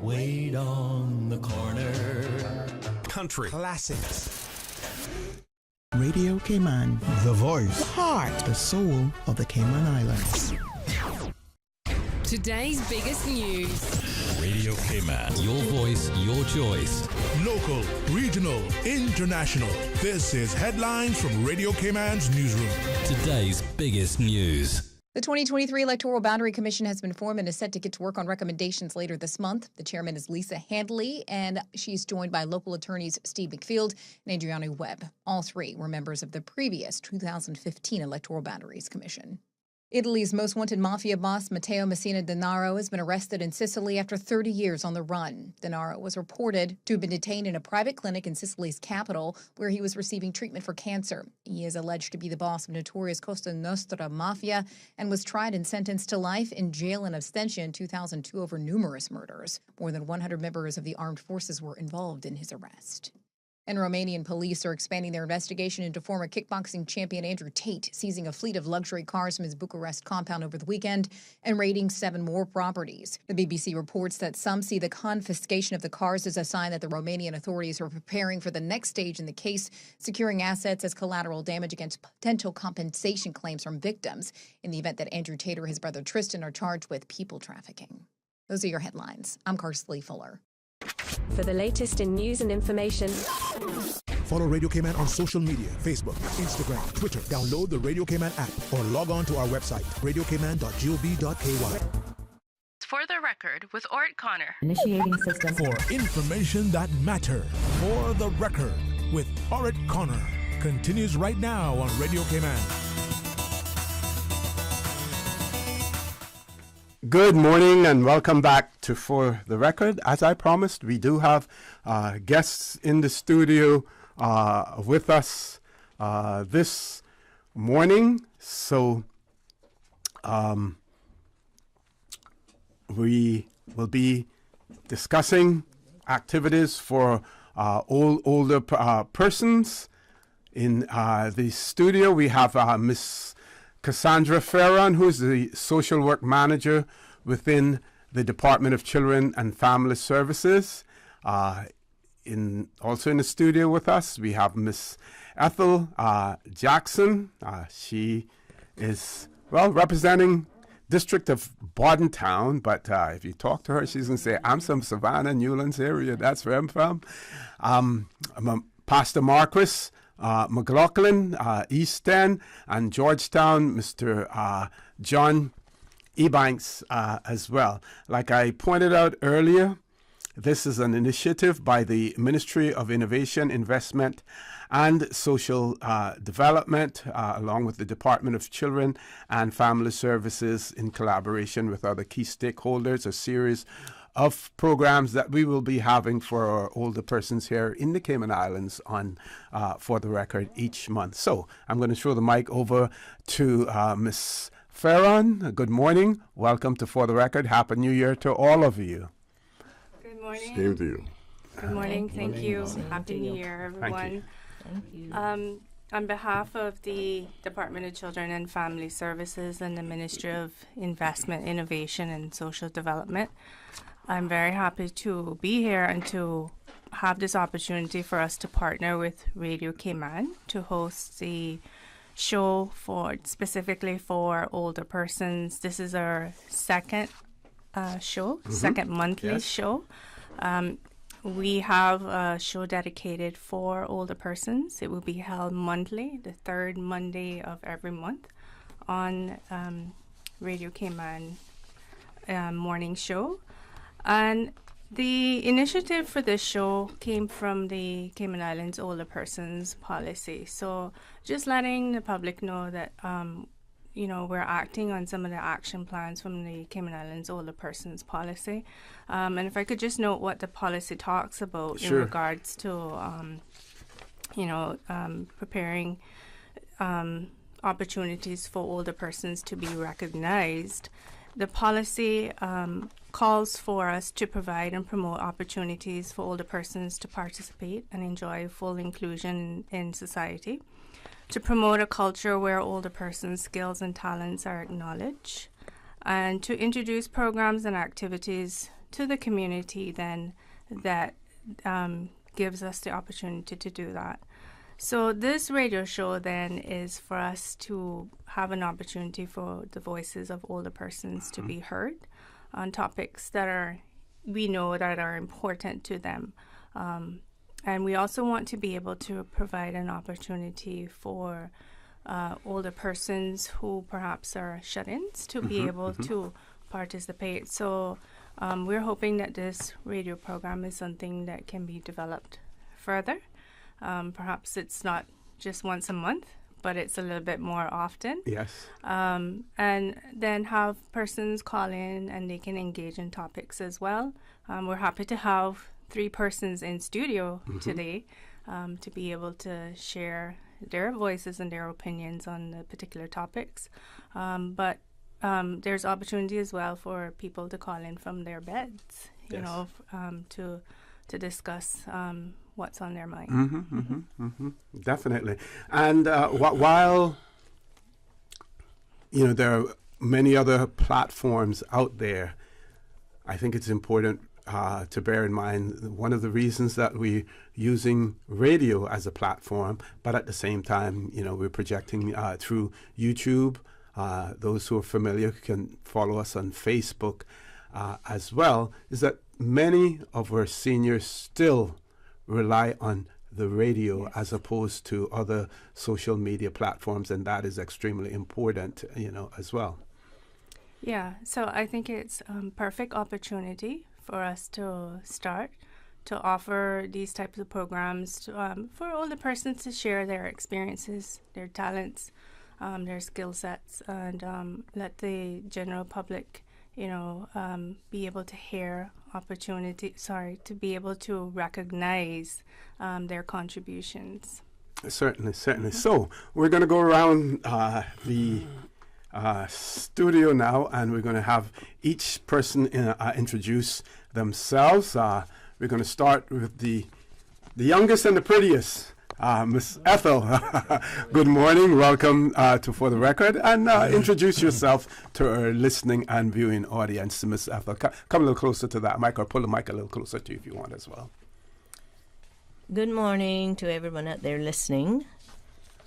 Wait on the corner. Country classics. Radio Cayman, The voice, the heart, the soul of the Cayman Islands. Today's biggest news. Radio Cayman, your voice, your choice. Local, regional, international. This is headlines from Radio Cayman's newsroom. Today's biggest news. The 2023 Electoral Boundary Commission has been formed and is set to get to work on recommendations later this month. The chairman is Lisa Handley, and she's joined by local attorneys Steve McField and Adriana Webb. All three were members of the previous 2015 Electoral Boundaries Commission. Italy's most wanted mafia boss, Matteo Messina Denaro, has been arrested in Sicily after 30 years on the run. Denaro was reported to have been detained in a private clinic in Sicily's capital, where he was receiving treatment for cancer. He is alleged to be the boss of notorious Costa Nostra Mafia and was tried and sentenced to life in jail and abstention in 2002 over numerous murders. More than 100 members of the armed forces were involved in his arrest. And Romanian police are expanding their investigation into former kickboxing champion Andrew Tate, seizing a fleet of luxury cars from his Bucharest compound over the weekend and raiding 7 more properties. The BBC reports that some see the confiscation of the cars as a sign that the Romanian authorities are preparing for the next stage in the case, securing assets as collateral damage against potential compensation claims from victims in the event that Andrew Tate or his brother Tristan are charged with people trafficking. Those are your headlines. I'm Karsley Fuller. For the latest in news and information, Follow Radio Cayman on social media, Facebook, Instagram, Twitter. Download the Radio Cayman app or log on to our website, radiocayman.gov.ky. For the record, with Orrett Connor. Initiating system. For information that matter. For the record, with Orrett Connor. Continues right now on Radio Cayman. Good morning and welcome back to For the Record. As I promised, we do have guests in the studio with us this morning. So we will be discussing activities for older persons. In the studio, we have Miss Cassandra Ferron, who's the social work manager within the Department of Children and Family Services. Also in the studio with us, we have Miss Ethel Jackson. She is, representing District of Bordentown, but if you talk to her, she's going to say, I'm from Savannah, Newlands area. That's where I'm from. Pastor Marquis McLaughlin, East End, and Georgetown, Mr. John Ebanks as well. Like I pointed out earlier, this is an initiative by the Ministry of Innovation, Investment, and Social Development, along with the Department of Children and Family Services in collaboration with other key stakeholders, a series of programs that we will be having for our older persons here in the Cayman Islands on For the Record each month. So I'm going to throw the mic over to Miss Ferron. Good morning. Welcome to For the Record. Happy New Year to all of you. Good morning. Same to you. Good morning. Thank you. Happy New Year, everyone. Thank you. On behalf of the Department of Children and Family Services and the Ministry of Investment, Innovation, and Social Development, I'm very happy to be here and to have this opportunity for us to partner with Radio Cayman to host the show specifically for older persons. This is our second show, second monthly show. We have a show dedicated for older persons. It will be held monthly, the third Monday of every month on Radio Cayman morning show. And the initiative for this show came from the Cayman Islands Older Persons Policy. So just letting the public know that, we're acting on some of the action plans from the Cayman Islands Older Persons Policy. And if I could just note what the policy talks about in regards to, preparing opportunities for older persons to be recognized. The policy calls for us to provide and promote opportunities for older persons to participate and enjoy full inclusion in society, to promote a culture where older persons' skills and talents are acknowledged, and to introduce programs and activities to the community then that gives us the opportunity to do that. So this radio show then is for us to have an opportunity for the voices of older persons to be heard on topics that we know are important to them. And we also want to be able to provide an opportunity for older persons who perhaps are shut-ins to be able to participate. So we're hoping that this radio program is something that can be developed further. Perhaps it's not just once a month, but it's a little bit more often. Yes. And then have persons call in and they can engage in topics as well. We're happy to have 3 persons in studio today to be able to share their voices and their opinions on the particular topics. But there's opportunity as well for people to call in from their beds, to discuss what's on their mind. Definitely. And while there are many other platforms out there, I think it's important to bear in mind one of the reasons that we're using radio as a platform, but at the same time, we're projecting through YouTube. Those who are familiar can follow us on Facebook as well, is that many of our seniors still rely on the radio as opposed to other social media platforms, and that is extremely important, as well. Yeah, so I think it's perfect opportunity for us to start to offer these types of programs for older persons to share their experiences, their talents, their skill sets, and let the general public, be able to hear to be able to recognize their contributions. Certainly. So we're going to go around the studio now, and we're going to have each person introduce themselves. We're going to start with the youngest and the prettiest, Miss Ethel. Good morning. Welcome to For the Record, and introduce yourself to our listening and viewing audience. Miss Ethel, come a little closer to that mic, or pull the mic a little closer to you if you want as well. Good morning to everyone out there listening.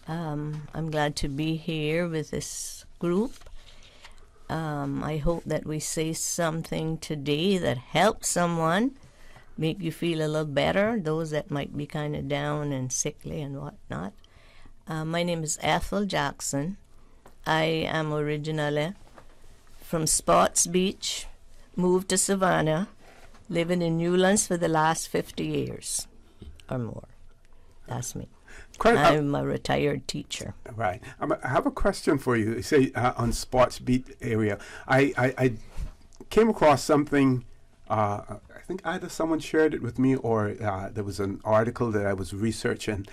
I'm glad to be here with this group. I hope that we say something today that helps someone, make you feel a little better, those that might be kind of down and sickly and whatnot. My name is Ethel Jackson. I am originally from Sports Beach, moved to Savannah, living in Newlands for the last 50 years or more. That's me. I'm a retired teacher. Right. I have a question for you. You say on Sports Beat area. I came across something, I think either someone shared it with me or there was an article that I was researching,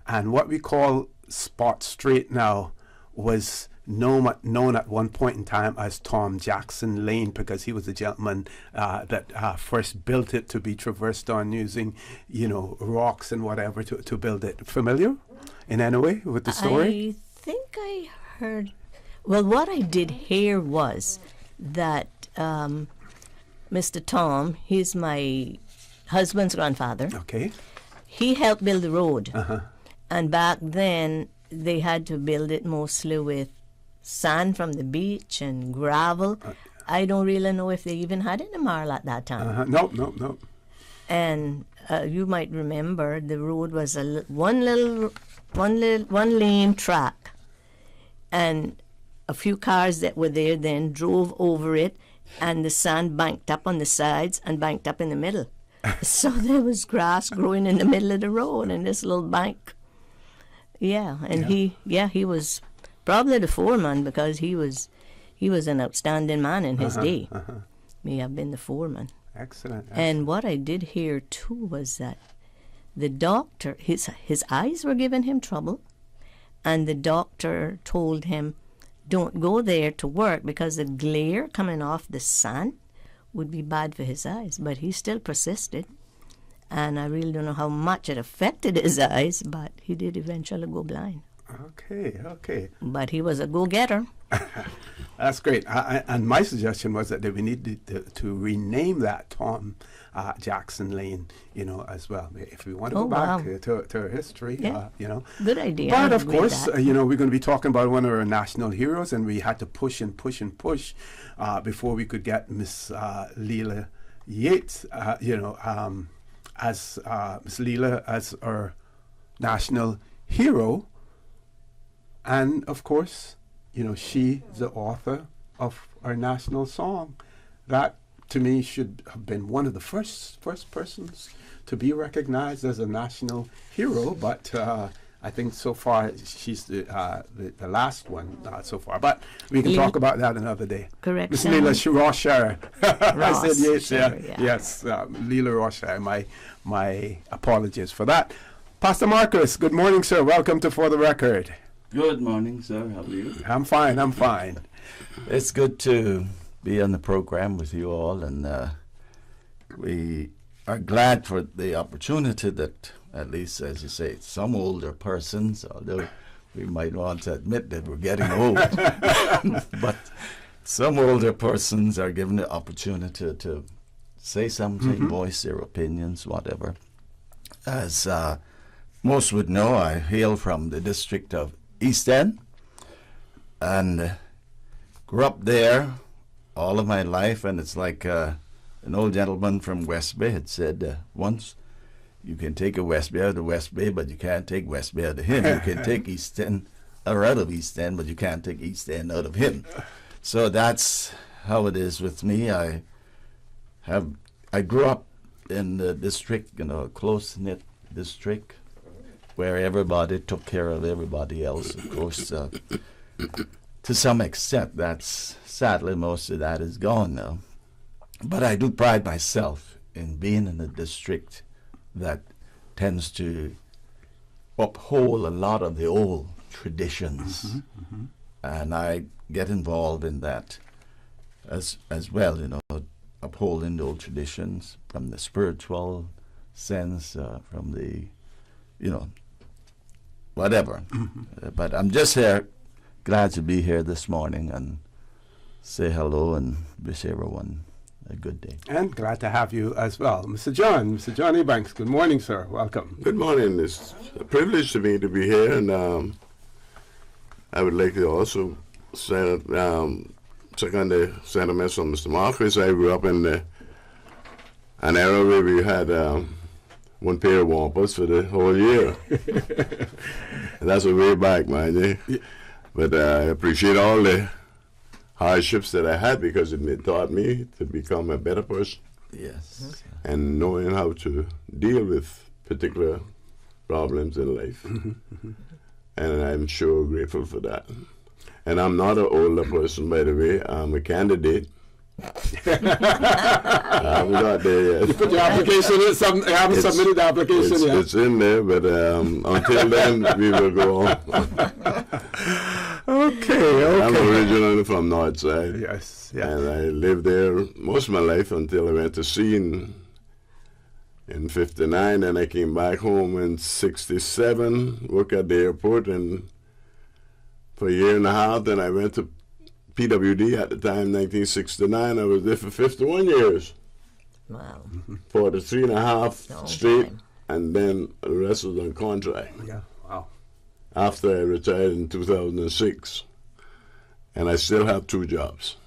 and what we call Spot Street now was known at one point in time as Tom Jackson Lane, because he was the gentleman that first built it to be traversed on using, rocks and whatever to build it. Familiar in any way with the story? I think I heard. Well, what I did hear was that Mr. Tom, he's my husband's grandfather. Okay. He helped build the road. Uh-huh. And back then, they had to build it mostly with sand from the beach and gravel. I don't really know if they even had any marl at that time. No. And you might remember the road was one lane track, and a few cars that were there then drove over it, and the sand banked up on the sides and banked up in the middle. So there was grass growing in the middle of the road and this little bank. Yeah, and he was probably the foreman, because he was an outstanding man in his day. May have been the foreman. Excellent. And what I did hear too was that the doctor, his eyes were giving him trouble, and the doctor told him, don't go there to work because the glare coming off the sun would be bad for his eyes. But he still persisted, and I really don't know how much it affected his eyes, but he did eventually go blind. Okay. But he was a go-getter. That's great. And my suggestion was that we need to rename that Tom Jackson Lane, as well. If we want to go back to our history, Good idea. But of course, we're going to be talking about one of our national heroes, and we had to push and push and push before we could get Miss Leela Yates, as Miss Leela as our national hero. And of course, she is the author of our national song. That, to me, should have been one of the first persons to be recognized as a national hero. But I think so far she's the last one so far. But we can talk about that another day. Correct. Miss Leela Roshire. I said yes. Sure, Yes. Leela Roshire. My apologies for that. Pastor Marcus, good morning, sir. Welcome to For the Record. Good morning, sir. How are you? I'm fine. It's good to be on the program with you all, and we are glad for the opportunity that, at least, as you say, some older persons, although we might want to admit that we're getting old, but some older persons are given the opportunity to say something, voice their opinions, whatever. As most would know, I hail from the district of East End, and grew up there all of my life. And it's like an old gentleman from West Bay had said once, you can take a West Bay out of West Bay, but you can't take West Bay out of him. You can take East End or out of East End, but you can't take East End out of him. So that's how it is with me. I grew up in the district, a close-knit district, where everybody took care of everybody else. Of course, to some extent, that's sadly most of that is gone now. But I do pride myself in being in a district that tends to uphold a lot of the old traditions and I get involved in that as well, upholding the old traditions from the spiritual sense, from the, whatever. But I'm just here, glad to be here this morning and say hello and wish everyone a good day. And glad to have you as well. Mr. John Ebanks, good morning, sir. Welcome. Good morning. It's a privilege to me to be here, and I would like to also second the sentiments from Mr. Marcus. I grew up in an era where we had one pair of wampus for the whole year. And that's a way back, mind you. Yeah. But I appreciate all the hardships that I had because it taught me to become a better person. Yes. And knowing how to deal with particular problems in life. And I'm sure grateful for that. And I'm not an older person, by the way. I'm a candidate. I haven't got there yet. You put your application in, I haven't submitted the application yet. It's in there, but until then, we will go on. Okay. I'm originally from North Side. Yes. And I lived there most of my life until I went to sea in 59, and I came back home in 67, worked at the airport, and for a year and a half, then I went to PWD at the time, 1969. I was there for 51 years. Wow. 43 and a half straight, and then the rest was on contract. Yeah, wow. After I retired in 2006, and I still have 2 jobs.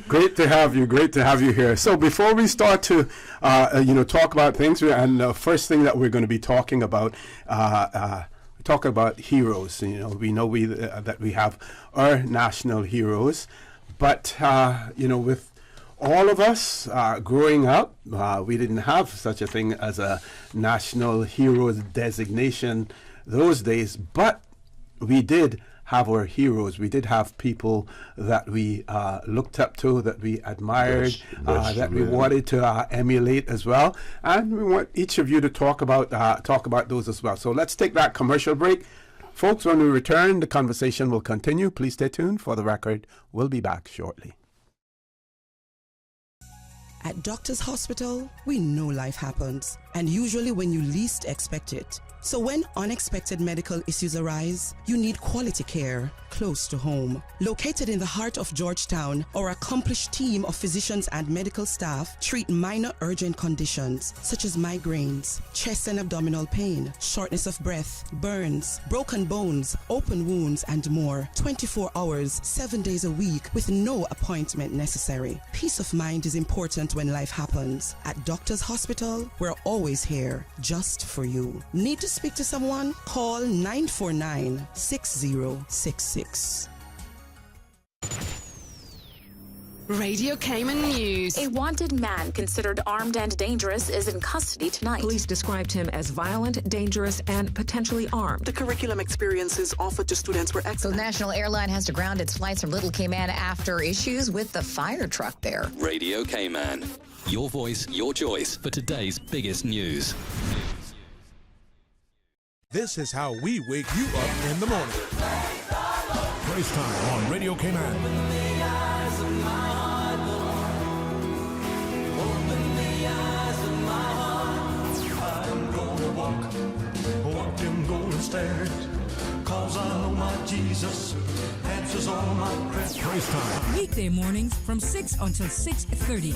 Great to have you here. So before we start to talk about things, and the first thing that we're going to be talking about heroes. We know that we have our national heroes, but with all of us growing up, we didn't have such a thing as a national heroes designation those days, but we did have our heroes. We did have people that we looked up to, that we admired, that we wanted to emulate as well. And we want each of you to talk about those as well. So let's take that commercial break. Folks, when we return, the conversation will continue. Please stay tuned. For the record, we'll be back shortly. At Doctors Hospital, we know life happens, and usually when you least expect it. So when unexpected medical issues arise, you need quality care close to home. Located in the heart of Georgetown, our accomplished team of physicians and medical staff treat minor urgent conditions such as migraines, chest and abdominal pain, shortness of breath, burns, broken bones, open wounds, and more. 24 hours, 7 days a week with no appointment necessary. Peace of mind is important when life happens. At Doctors Hospital, we're always here just for you. Need to speak to someone? Call 949-6066. Radio Cayman News. A wanted man considered armed and dangerous is in custody tonight. Police described him as violent, dangerous, and potentially armed. The curriculum experiences offered to students were excellent. So the National Airline has to ground its flights from Little Cayman after issues with the fire truck there. Radio Cayman. Your voice, your choice for today's biggest news. This is how we wake you up in the morning. Praise time on Radio Cayman. Stairs, 'cause I know my Jesus answers all my prayers. Praise time. Weekday mornings from 6 until 6:30.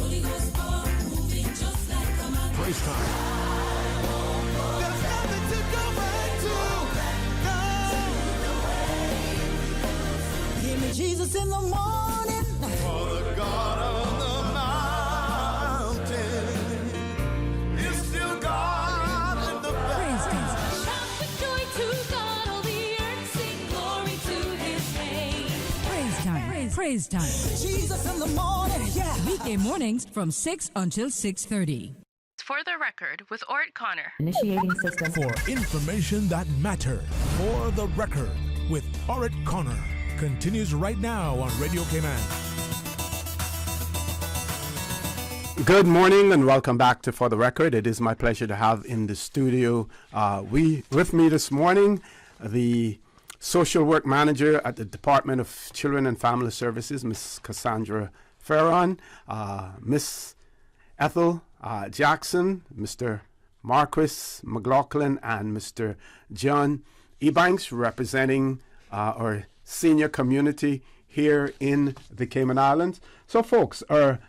Praise time. There's nothing to go back to. Give me Jesus in the morning. For the God of the mountain is still God in the valley. Praise time. Jesus in the morning, yeah. Weekday mornings from 6 until 6:30. For the record, with Orrett Connor. Initiating system. For information that matters. For the record, with Orrett Connor. Continues right now on Radio Cayman. Good morning and welcome back to For the Record. It is my pleasure to have in the studio with me this morning the Social Work Manager at the Department of Children and Family Services, Miss Cassandra Ferron, Miss Ethel Jackson, Mr. Marquis McLaughlin, and Mr. John Ebanks, representing our senior community here in the Cayman Islands. So, folks, our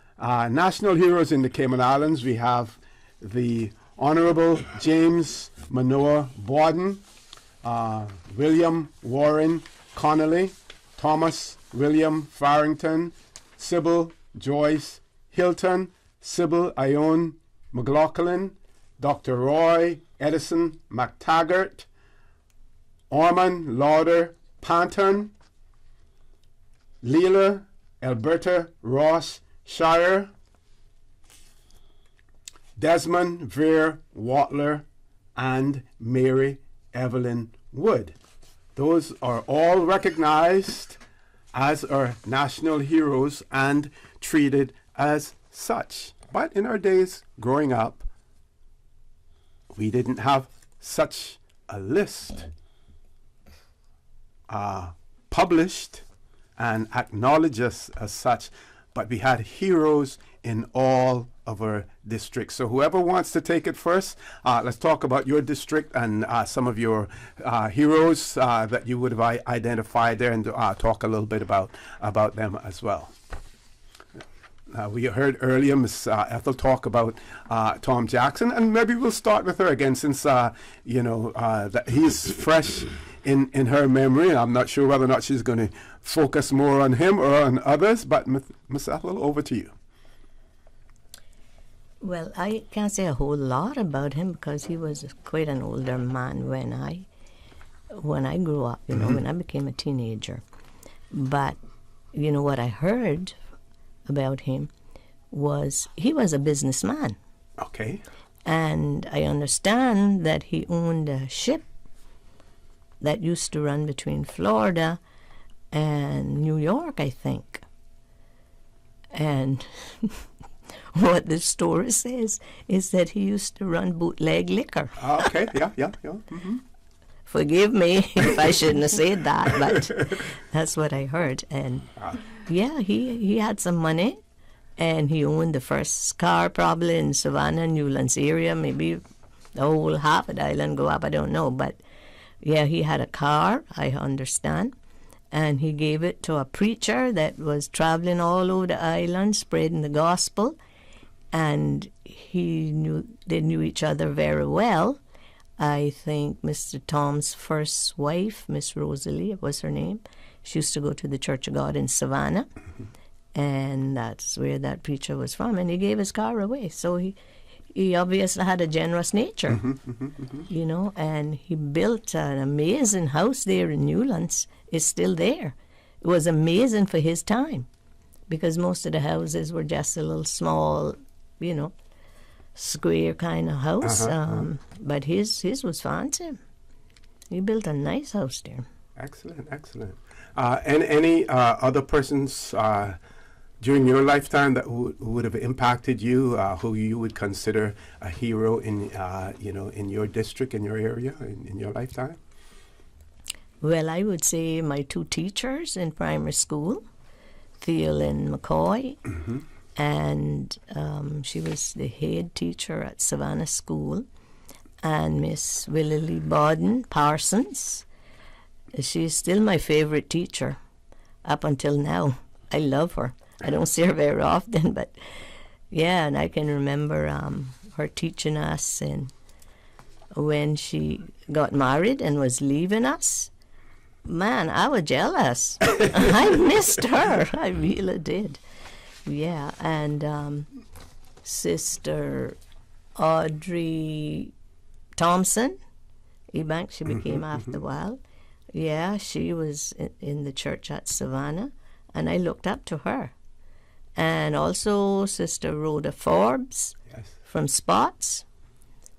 national heroes in the Cayman Islands, we have the Honorable James Manoa Borden, William Warren Connolly, Thomas William Farrington, Sybil Joyce Hilton, Sybil Ione McLaughlin, Dr. Roy Edison McTaggart, Ormond Lauder Panton, Leila Alberta Ross Shire, Desmond Veer Watler, and Mary Evelyn Wood. Those are all recognized as our national heroes and treated as such. But in our days growing up, we didn't have such a list published and acknowledged as such, but we had heroes in all of our districts. So whoever wants to take it first, let's talk about your district and some of your heroes that you would have identified there, and talk a little bit about them as well. We heard earlier Miss Ethel talk about Tom Jackson, and maybe we'll start with her again, since that he's fresh in her memory, and I'm not sure whether or not she's going to focus more on him or on others. But Miss Ethel, over to you. Well, I can't say a whole lot about him because he was quite an older man when I grew up, when I became a teenager. But, what I heard about him was he was a businessman. Okay. And I understand that he owned a ship that used to run between Florida and New York, I think. And what the story says is that he used to run bootleg liquor. Okay, yeah. Mm-hmm. Forgive me if I shouldn't have said that, but that's what I heard. And yeah, he had some money, and he owned the first car probably in Savannah, Newlands area, maybe the whole half of the island go up, I don't know. But yeah, he had a car, I understand, and he gave it to a preacher that was traveling all over the island spreading the gospel, and they knew each other very well. I think Mr. Tom's first wife, Miss Rosalie, was her name. She used to go to the Church of God in Savannah, and that's where that preacher was from. And he gave his car away, so he obviously had a generous nature, and he built an amazing house there in Newlands. It's still there. It was amazing for his time, because most of the houses were just a little small, square kind of house. But his was fancy. He built a nice house there. Excellent. And any other persons during your lifetime that would have impacted you, who you would consider a hero in in your district, in your area, in your lifetime? Well, I would say my two teachers in primary school, Theolyn McCoy, and she was the head teacher at Savannah School, and Miss Willie Borden Parsons. She's still my favorite teacher up until now. I love her. I don't see her very often, but yeah, and I can remember her teaching us, and when she got married and was leaving us, man, I was jealous. I missed her. I really did. Yeah, and Sister Audrey Thompson, Ebank, she became after a while. Yeah, she was in the church at Savannah, and I looked up to her. And also Sister Rhoda Forbes from Spots.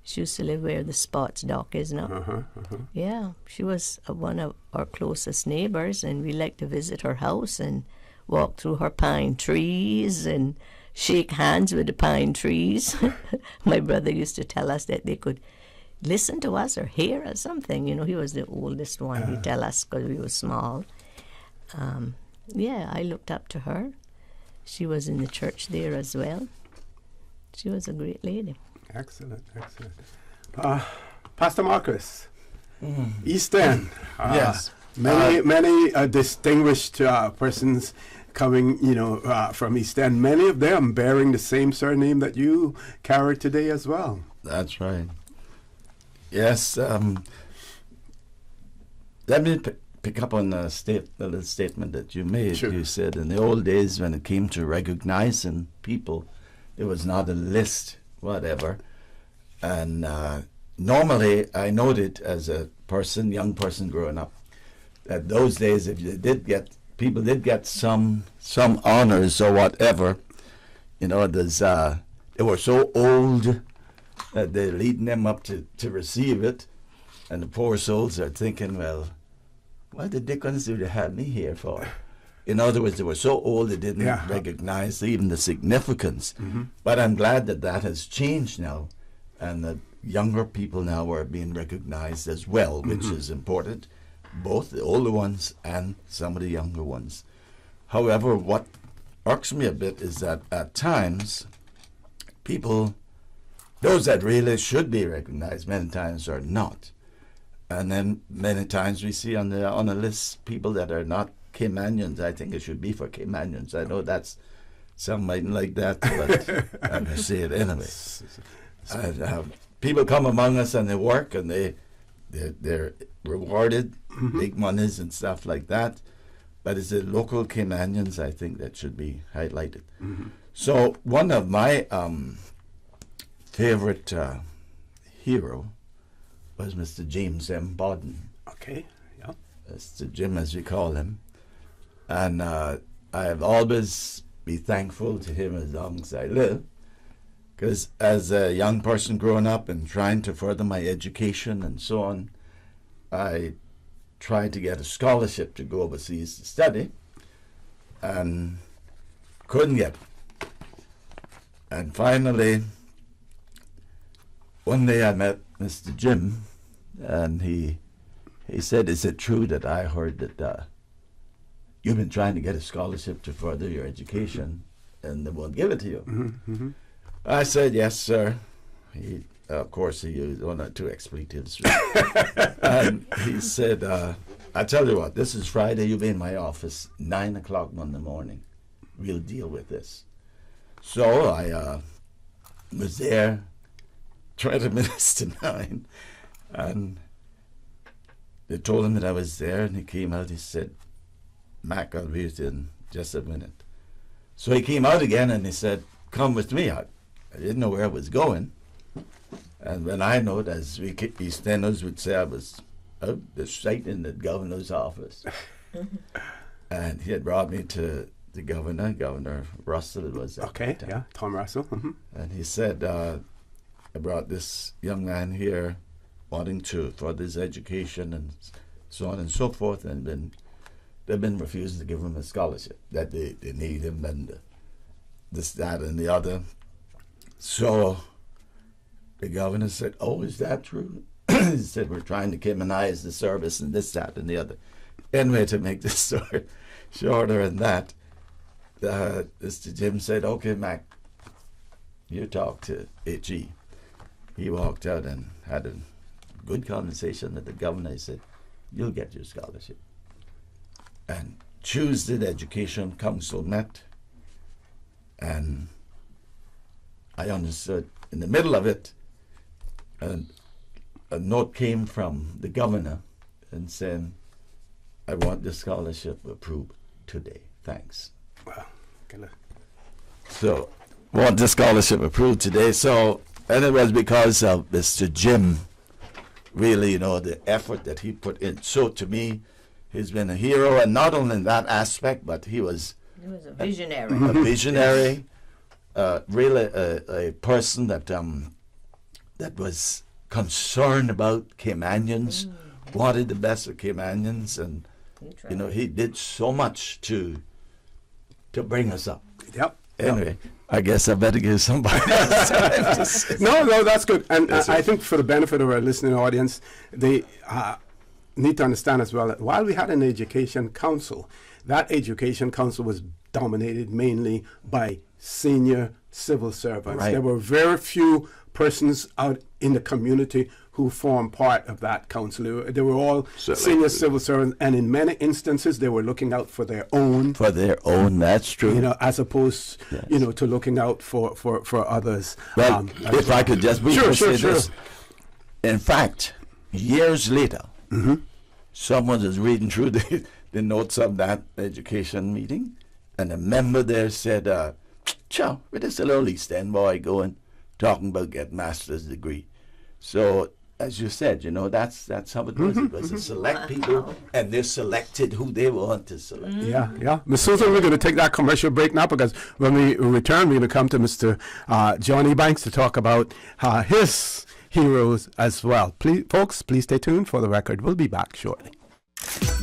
She used to live where the Spots dock is now. Yeah, she was one of our closest neighbors, and we liked to visit her house and walk through her pine trees and shake hands with the pine trees. My brother used to tell us that they could listen to us or hear us something. You know, he was the oldest one. He tell us because we were small. I looked up to her. She was in the church there as well. She was a great lady. Excellent. Pastor Marcus, East End. Yes. Many distinguished persons coming, from East End. Many of them bearing the same surname that you carry today as well. That's right. Yes. Let me pick up on the little statement that you made. Sure. You said in the old days when it came to recognizing people, there was not a list, whatever. And normally I noted as a young person growing up, that those days if you people did get some honors or whatever, they were so old that they're leading them up to receive it. And the poor souls are thinking, well, what the dickens do they have me here for? In other words, they were so old they didn't recognize even the significance. Mm-hmm. But I'm glad that has changed now, and that younger people now are being recognized as well, which is important, both the older ones and some of the younger ones. However, what irks me a bit is that at times, people, those that really should be recognized, many times are not. And then many times we see on a list people that are not Caymanians. I think it should be for Caymanians. I know that's some mightn't like that, but I'm going to say it anyway. People come among us and they work and they're rewarded, big monies and stuff like that. But it's the local Caymanians, I think, that should be highlighted. Mm-hmm. So one of my favorite hero was Mr. James M. Bodden. Okay, yeah. Mr. Jim, as we call him. And I have always be thankful to him as long as I live. Because as a young person growing up and trying to further my education and so on, I tried to get a scholarship to go overseas to study and couldn't get it. And finally, one day I met Mr. Jim, and he said, "Is it true that I heard that you've been trying to get a scholarship to further your education and they won't give it to you?" Mm-hmm, mm-hmm. I said, "Yes, sir." Of course, he used one or two expletives. And he said, "I tell you what, this is Friday. You'll be in my office 9 o'clock Monday morning. We'll deal with this." So I was there 20 minutes to 9, and they told him that I was there, and he came out. He said, "Mac, I'll be with you in just a minute." So he came out again, and he said, "Come with me." I didn't know where I was going. And when I know it, as we East Enders would say, I was out the sight in the governor's office. And he had brought me to the Governor Russell was at okay, the time. Yeah, Tom Russell. Mm-hmm. And he said, "I brought this young man here wanting to further his education and so on and so forth, and then they've been refusing to give him a scholarship, that they need him and this, that, and the other." So the governor said, "Oh, is that true?" He said, "We're trying to Caymanize the service and this, that, and the other." Anyway, to make this story shorter than that, Mr. Jim said, "Okay, Mac, you talk to H.E." He walked out and had a good conversation with the governor. He said, "You'll get your scholarship." And Tuesday, the Education Council met, and I understood in the middle of it, a note came from the governor and saying, "I want the scholarship approved today. Thanks." Wow. So, want the scholarship approved today. So, and it was because of Mr. Jim, really, the effort that he put in. So, to me, he's been a hero, and not only in that aspect, but he was a visionary. A visionary, really a person that was concerned about Caymanians, wanted the best of Caymanians, and he did so much to bring us up. Yep. Anyway, I guess I better give somebody else time to say No, that's good. And That's I it. think for the benefit of our listening audience, they need to understand as well that while we had an education council, that education council was dominated mainly by senior civil servants. Right. There were very few persons out in the community who formed part of that council. They were all senior civil servants, and in many instances, they were looking out for their own. For their own, that's true. You know, as opposed, to looking out for others. Well, if I could just briefly say sure. this. In fact, years later, someone was reading through the notes of that education meeting, and a member there said, "Chow, where this little East End boy going, talking about getting master's degree?" So, as you said, that's how it was. It was to select people, and they selected who they want to select. Yeah. Ms. Susan, we're going to take that commercial break now, because when we return, we're going to come to Mr. John Ebanks to talk about his heroes as well. Please, folks, please stay tuned for the record. We'll be back shortly.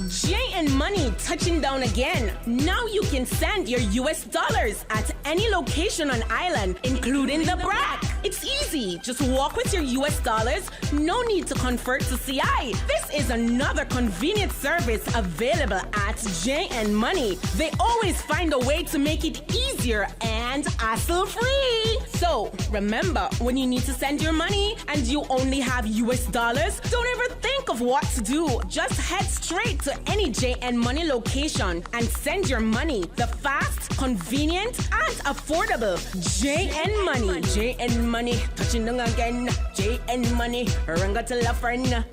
J&M Money touching down again. Now you can send your US dollars at any location on island, including the BRAC. It's easy. Just walk with your US dollars. No need to convert to CI. This is another convenient service available at J&M Money. They always find a way to make it easier and hassle-free. So remember, when you need to send your money and you only have US dollars, don't ever think of what to do. Just head straight to any J&M Money location and send your money the fast, convenient, and affordable J&M Money. J&M Money, touching down again. J&M Money, ranga to la friend.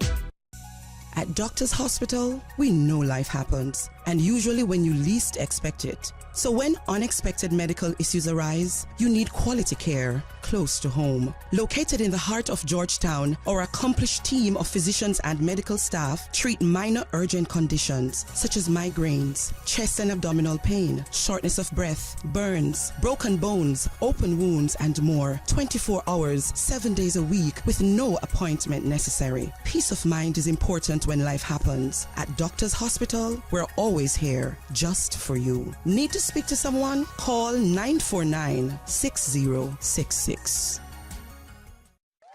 At Doctor's Hospital, we know life happens, and usually when you least expect it. So when unexpected medical issues arise, you need quality care close to home. Located in the heart of Georgetown, our accomplished team of physicians and medical staff treat minor urgent conditions such as migraines, chest and abdominal pain, shortness of breath, burns, broken bones, open wounds, and more. 24 hours, 7 days a week with no appointment necessary. Peace of mind is important when life happens. At Doctor's Hospital, we're always here just for you. Need to speak to someone? Call 949-6066.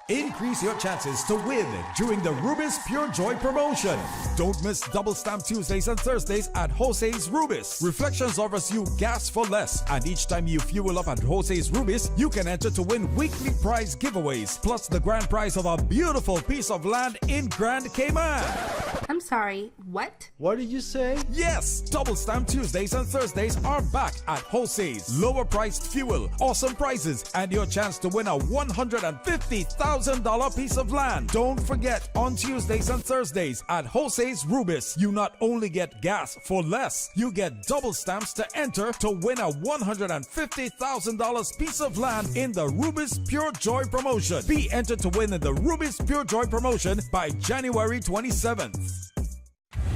Increase your chances to win during the Rubis Pure Joy promotion. Don't miss Double Stamp Tuesdays and Thursdays at Jose's Rubis. Reflections offers you gas for less, and each time you fuel up at Jose's Rubis, you can enter to win weekly prize giveaways, plus the grand prize of a beautiful piece of land in Grand Cayman. I'm sorry, what? What did you say? Yes, Double Stamp Tuesdays and Thursdays are back at Jose's. Lower priced fuel, awesome prizes, and your chance to win a $150,000 piece of land. Don't forget, on Tuesdays and Thursdays at Jose's Rubis, you not only get gas for less, you get double stamps to enter to win a $150,000 piece of land in the Rubis Pure Joy promotion. Be entered to win in the Rubis Pure Joy promotion by January 27th.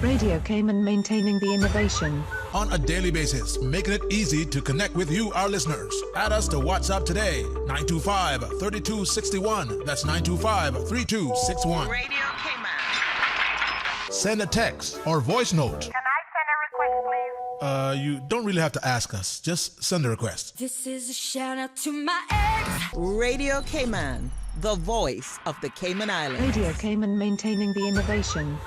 Radio Cayman, maintaining the innovation. On a daily basis, making it easy to connect with you, our listeners. Add us to WhatsApp today, 925-3261. That's 925-3261. Radio Cayman. Send a text or voice note. Can I send a request, please? You don't really have to ask us. Just send a request. This is a shout out to my ex. Radio Cayman, the voice of the Cayman Islands. Radio Cayman, maintaining the innovation.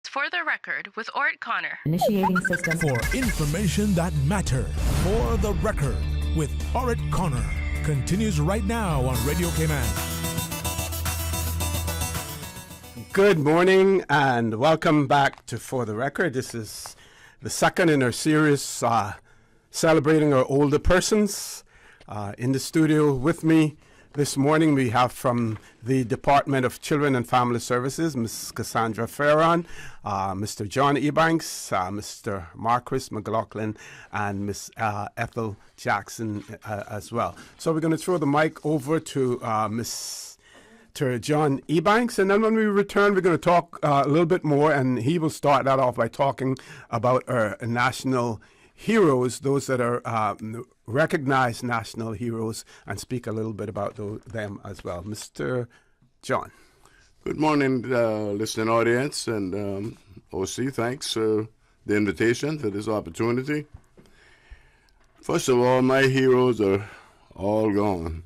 For the record, with Orrett Connor. Initiating system. For information that matters. For the record, with Orrett Connor. Continues right now on Radio Cayman. Good morning and welcome back to For the Record. This is the second in our series celebrating our older persons. In the studio with me this morning, we have from the Department of Children and Family Services, Ms. Cassandra Farron, Mr. John Ebanks, Mr. Marcus McLaughlin, and Ms. Ethel Jackson as well. So we're going to throw the mic over to Mr. John Ebanks, and then when we return, we're going to talk a little bit more, and he will start that off by talking about our national heroes, those that are recognized national heroes, and speak a little bit about them as well. Mr. John. Good morning, listening audience, and OC, thanks for the invitation, for this opportunity. First of all, my heroes are all gone.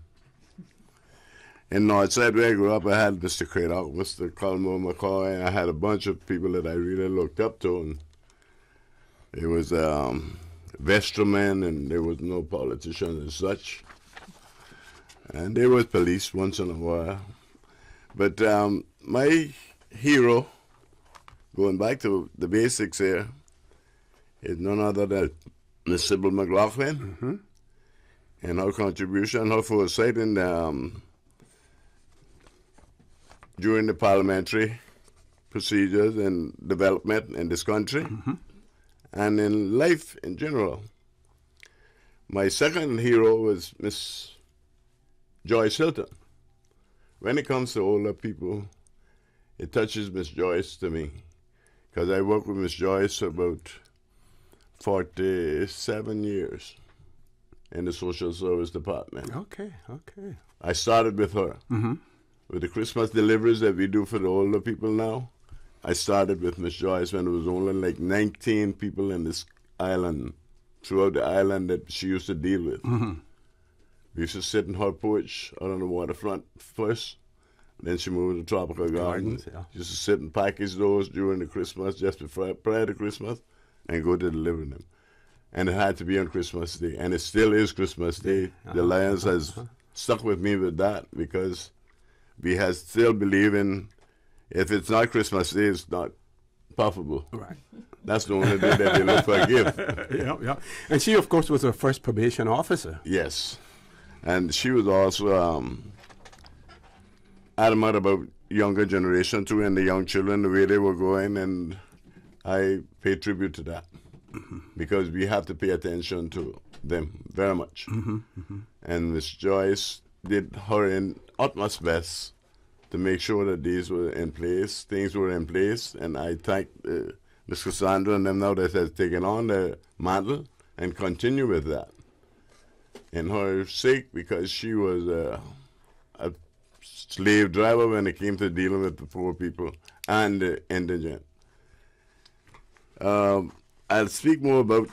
In Northside, where I grew up, I had Mr. Craddock, Mr. Colmo McCoy, and I had a bunch of people that I really looked up to. And it was vestrymen, and there was no politicians and such. And there was police once in a while. But my hero, going back to the basics here, is none other than Miss Sybil McLaughlin, and her contribution, her foresight in during the parliamentary procedures and development in this country, and in life in general. My second hero was Miss Joyce Hilton. When it comes to older people, it touches Miss Joyce to me, because I worked with Miss Joyce for about 47 years in the social service department. Okay. I started with her. With the Christmas deliveries that we do for the older people now, I started with Miss Joyce when there was only like 19 people in this island, throughout the island, that she used to deal with. We used to sit in her porch out on the waterfront first. Then she moved to Tropical Gardens. She used to sit and package those during the Christmas, just prior to Christmas, and go to deliver them. And it had to be on Christmas Day, and it still is Christmas Day. The Lions has stuck with me with that, because we have still believe in, if it's not Christmas Day, it's not possible. Right. That's the only day that they look for a gift. And she, of course, was our first probation officer. Yes. And she was also adamant about younger generation too, and the young children, the way they were going, and I pay tribute to that, because we have to pay attention to them very much. And Miss Joyce did her utmost best to make sure that these were in place, things were in place, and I thank Miss Cassandra and them now that has taken on the mantle and continue with that. In her sake, because she was a slave driver when it came to dealing with the poor people and the indigent. I'll speak more about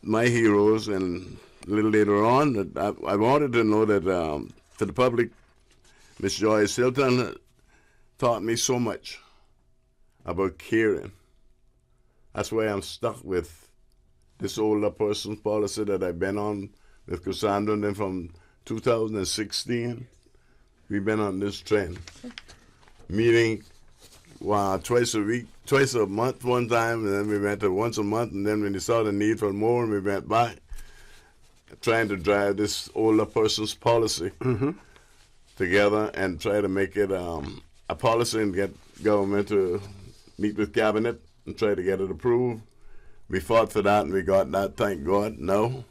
my heroes and a little later on. I wanted to know that for the public, Miss Joyce Hilton taught me so much about caring. That's why I'm stuck with this older person's policy that I've been on with Cassandra, and then from 2016, we've been on this trend. Meeting twice a month one time, and then we went to once a month, and then when we saw the need for more, we went back, trying to drive this older person's policy together and try to make it a policy and get government to meet with cabinet and try to get it approved. We fought for that and we got that, thank God, now.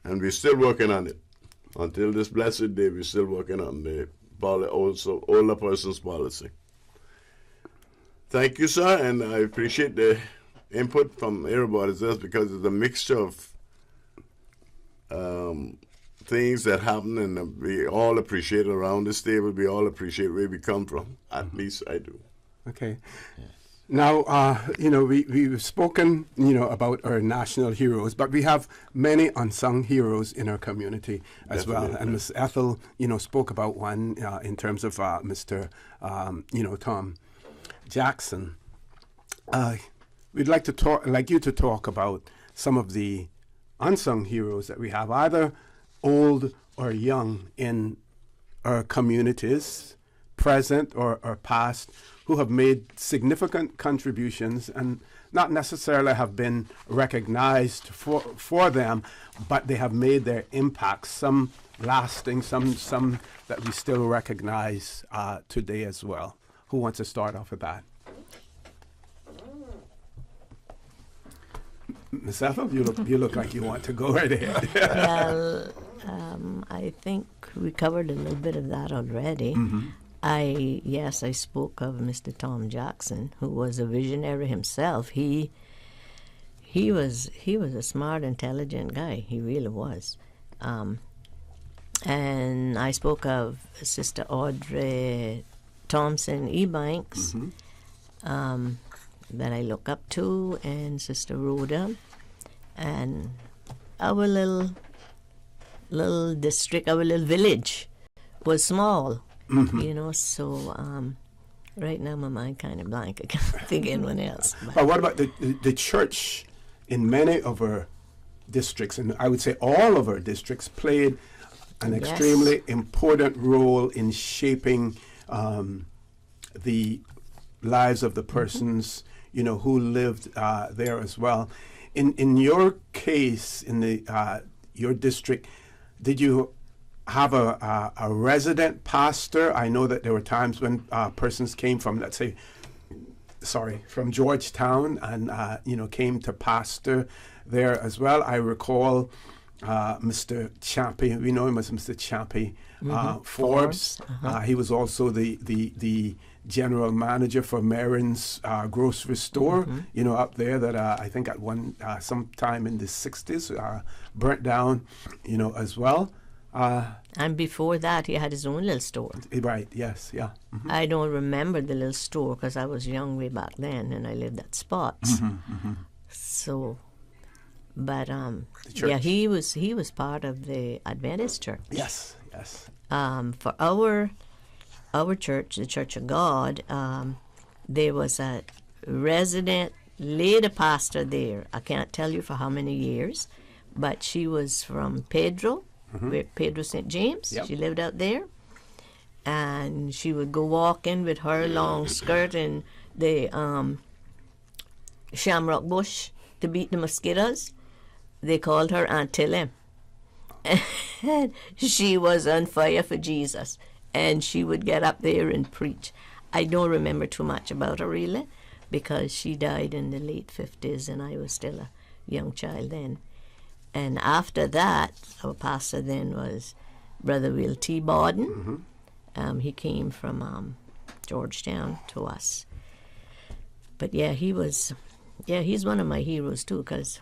And we're still working on it. Until this blessed day, we're still working on the older person's policy. Thank you, sir, and I appreciate the input from everybody else, because it's a mixture of things that happen, and we all appreciate around this table. We all appreciate where we come from. At least I do. Okay. Yes. Now, we've spoken, about our national heroes, but we have many unsung heroes in our community as well. And Ms. Ethel, spoke about one in terms of Mr. Tom Jackson. We'd like you to talk about some of the unsung heroes that we have, either old or young, in our communities, present or past, who have made significant contributions and not necessarily have been recognized for them, but they have made their impact, some lasting, some that we still recognize today as well. Who wants to start off with that? Ms. Ethel, you look like you want to go right ahead. Well, I think we covered a little bit of that already. I spoke of Mr. Tom Jackson, who was a visionary himself. He was a smart, intelligent guy. He really was. And I spoke of Sister Audrey Thompson Ebanks, that I look up to, and Sister Rhoda, and our little district, our little village was small, you know, so right now my mind kind of blank. I can't think of anyone else. But what about the church in many of our districts, and I would say all of our districts, played an extremely important role in shaping the lives of the persons, you know, who lived there as well. In your case, in the your district, did you have a resident pastor? I know that there were times when persons came from, let's say, from Georgetown and, you know, came to pastor there as well. I recall Mr. Chappie, we know him as Mr. Chappie Forbes. He was also the general manager for Marin's grocery store, you know, up there that I think at sometime in the 60s burnt down, you know, as well. And before that, he had his own little store. Right, yes, yeah. I don't remember the little store because I was young way back then and I lived at Spots. So, but yeah, he was part of the Adventist church. Yes, yes. For our church, the Church of God, there was a resident lady pastor there. I can't tell you for how many years, but she was from Pedro, Pedro St. James. Yep. She lived out there. And she would go walking with her long skirt in the shamrock bush to beat the mosquitoes. They called her Aunt Tilly. And she was on fire for Jesus. And she would get up there and preach. I don't remember too much about her really, because she died in the late 50s and I was still a young child then. And after that, our pastor then was Brother Will T. Borden. He came from Georgetown to us. But yeah, he's one of my heroes too, because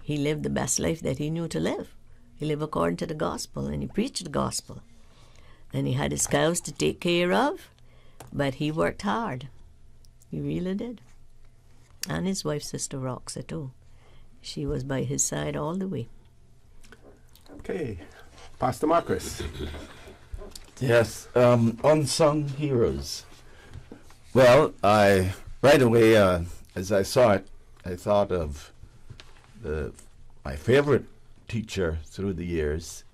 he lived the best life that he knew to live. He lived according to the gospel, and he preached the gospel. And he had his cows to take care of, but he worked hard. He really did. And his wife, Sister Roxa, too. She was by his side all the way. Okay. Pastor Marcus. Yes, unsung heroes. Well, right away, as I saw it, I thought of my favorite teacher through the years,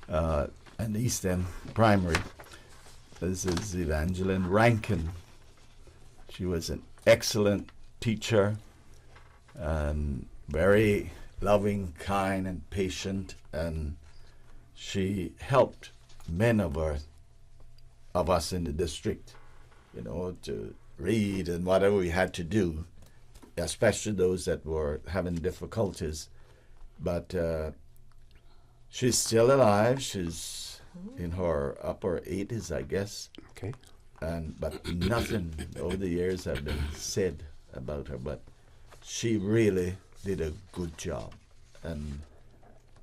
in East End Primary. This is Evangeline Rankin. She was an excellent teacher, and very loving, kind, and patient, and she helped many of us in the district, you know, to read and whatever we had to do, especially those that were having difficulties. But she's still alive. She's in her upper 80s, I guess. Okay. But nothing over the years have been said about her. But she really did a good job, and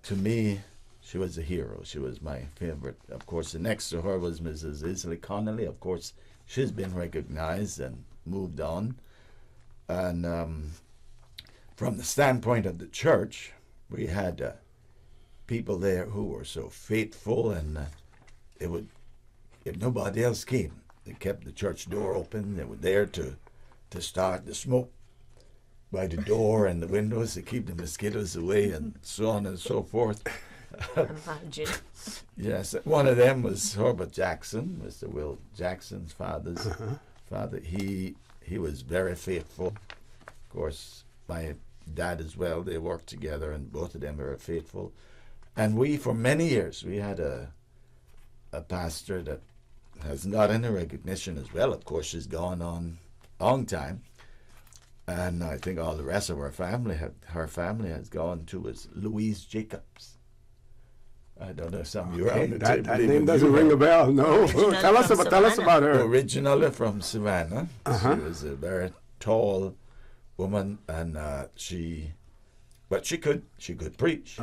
to me, she was a hero. She was my favorite. Of course, the next to her was Mrs. Isley Connolly. Of course, she's been recognized and moved on. And from the standpoint of the church, we had people there who were so faithful, and they would, if nobody else came, they kept the church door open. They were there to start the smoke by the door and the windows to keep the mosquitoes away, and so on and so forth. Yes, one of them was Herbert Jackson, Mr. Will Jackson's father. He was very faithful. Of course, my dad as well. They worked together, and both of them were faithful. And we, for many years, we had a pastor that hasn't got any recognition as well. Of course, she's gone on a long time. And I think all the rest of her family has gone to was Louise Jacobs. I don't know if some of you around the table. That name doesn't ring a bell, no. Tell us about her. Originally from Savannah. She was a very tall woman, and she could preach.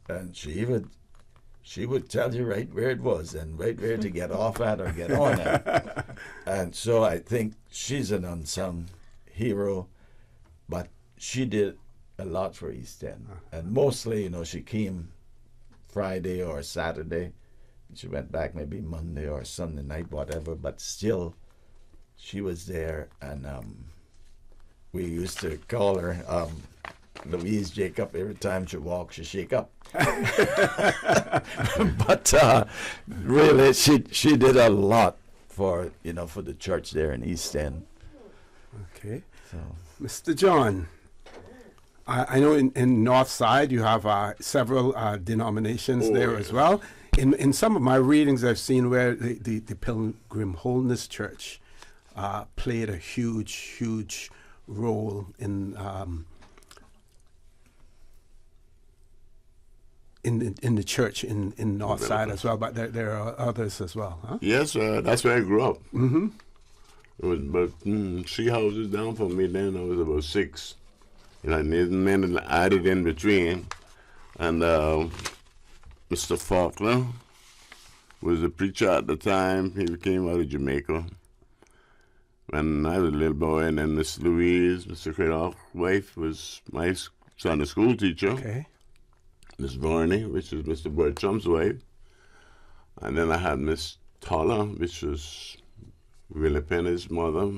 And she would tell you right where it was and right where to get off at or get on at. And so I think she's an unsung hero, but she did a lot for East End. And mostly, you know, she came Friday or Saturday. She went back maybe Monday or Sunday night, whatever, but still she was there. And we used to call her Louise Jacob. Every time she walked, she shake up. But really, she did a lot for, you know, for the church there in East End. Okay. So, Mr. John, I know in North Side you have several denominations there as well. In some of my readings, I've seen where the Pilgrim Holiness Church played a huge role in the church in North Side as well. But there are others as well, huh? Yes, that's where I grew up. Mm-hmm. It was about 3 houses down from me then. I was about 6. You know, and then added in between. And Mr. Faulkner was a preacher at the time. He came out of Jamaica. When I was a little boy, and then Miss Louise, Mr. Cradoff's wife, was my Sunday school teacher. Okay. Miss Varney, which is Mr. Bertram's wife. And then I had Miss Toller, which was Willie Penny's mother.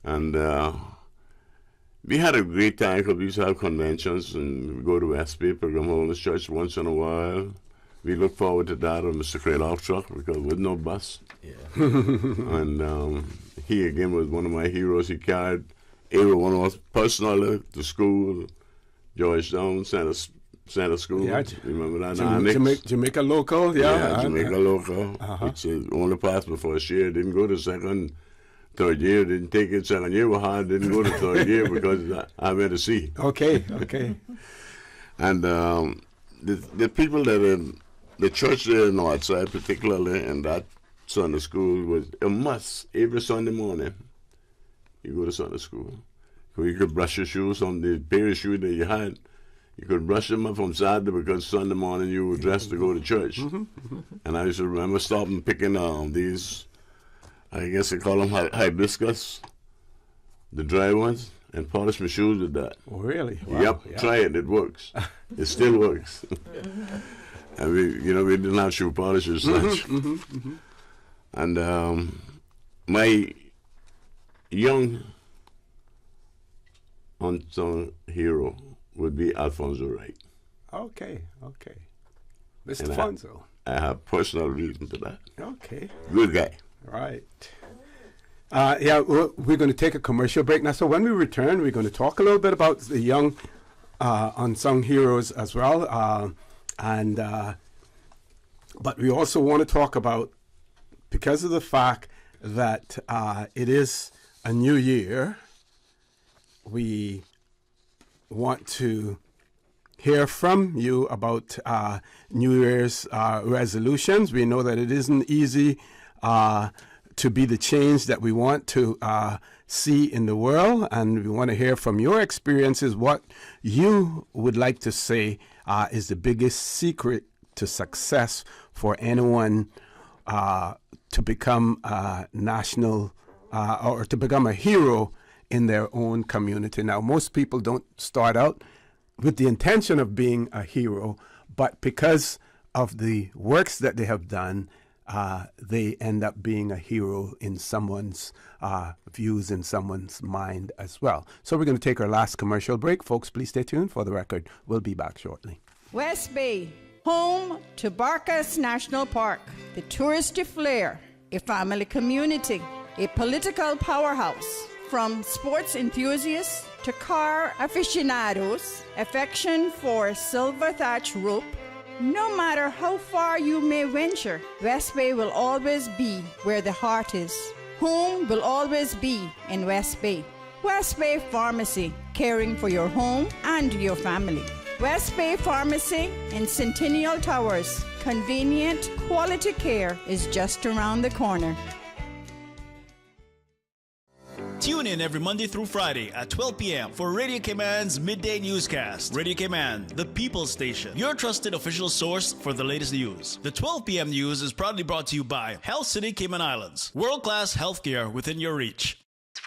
And we had a great time because we used to have conventions and we go to Westby, Pilgrim Holiness Church once in a while. We look forward to that on Mr. Cradoff's truck because with no bus. Yeah. And he again was one of my heroes. He carried everyone else personally to school, Georgetown, Santa School. Yeah, remember that? Jamaica local, yeah. Jamaica local. Which only passed my first year. Didn't go to second, third year. Didn't take it second year. Was hard. Didn't go to third year because I went to sea. Okay. And the people that in the church there in Northside, particularly in that Sunday school, was a must every Sunday morning. You go to Sunday school. So you could brush your shoes on the pair of shoes that you had. You could brush them up from Saturday because Sunday morning you were dressed to go to church. And I used to remember stopping picking these, I guess they call them hibiscus, the dry ones, and polish my shoes with that. Oh, really? Wow. Yep, yeah. try it. It works. It still works. And we didn't have shoe polish as such. And my young unsung hero would be Alfonso Wright. Okay. Mr. Fonzo. I have personal reason to that. Okay. Good guy. Right. We're going to take a commercial break now. So when we return, we're going to talk a little bit about the young unsung heroes as well. But we also want to talk about, because of the fact that it is a new year, we want to hear from you about New Year's resolutions. We know that it isn't easy to be the change that we want to see in the world, and we want to hear from your experiences what you would like to say is the biggest secret to success for anyone to become a national or to become a hero in their own community. Now, most people don't start out with the intention of being a hero, but because of the works that they have done, they end up being a hero in someone's views, in someone's mind as well. So we're going to take our last commercial break. Folks, please stay tuned for the record. We'll be back shortly. West Bay, home to Barkas National Park, the touristy flair, a family community, a political powerhouse. From sports enthusiasts to car aficionados, affection for silver thatch rope. No matter how far you may venture, West Bay will always be where the heart is. Home will always be in West Bay. West Bay Pharmacy, caring for your home and your family. West Bay Pharmacy in Centennial Towers. Convenient, quality care is just around the corner. Tune in every Monday through Friday at 12 p.m. for Radio Cayman's Midday Newscast. Radio Cayman, the People's Station, your trusted official source for the latest news. The 12 p.m. news is proudly brought to you by Health City Cayman Islands. World-class healthcare within your reach.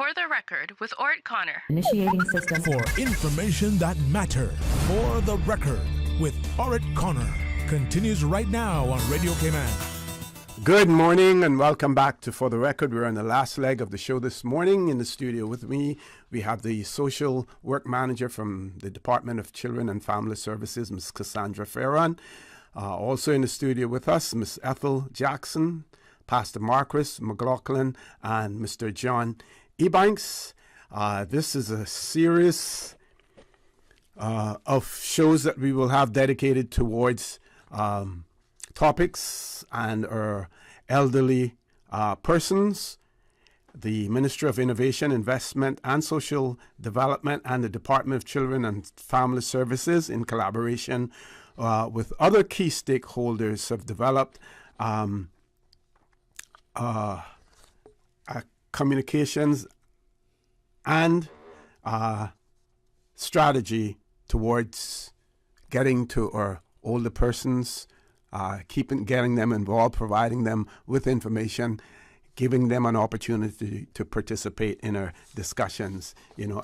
For the Record with Orrett Connor. Initiating system. For information that matter. For the Record with Orrett Connor continues right now on Radio Cayman. Good morning and welcome back to For the Record. We're on the last leg of the show this morning. In the studio with me, we have the social work manager from the Department of Children and Family Services, Ms. Cassandra Ferron. Also in the studio with us, Ms. Ethel Jackson, Pastor Marcus McLaughlin, and Mr. John Ebanks. This is a series of shows that we will have dedicated towards topics and our elderly persons. The Ministry of Innovation, Investment and Social Development and the Department of Children and Family Services, in collaboration with other key stakeholders, have developed communications and strategy towards getting to our older persons, getting them involved, providing them with information, giving them an opportunity to participate in our discussions,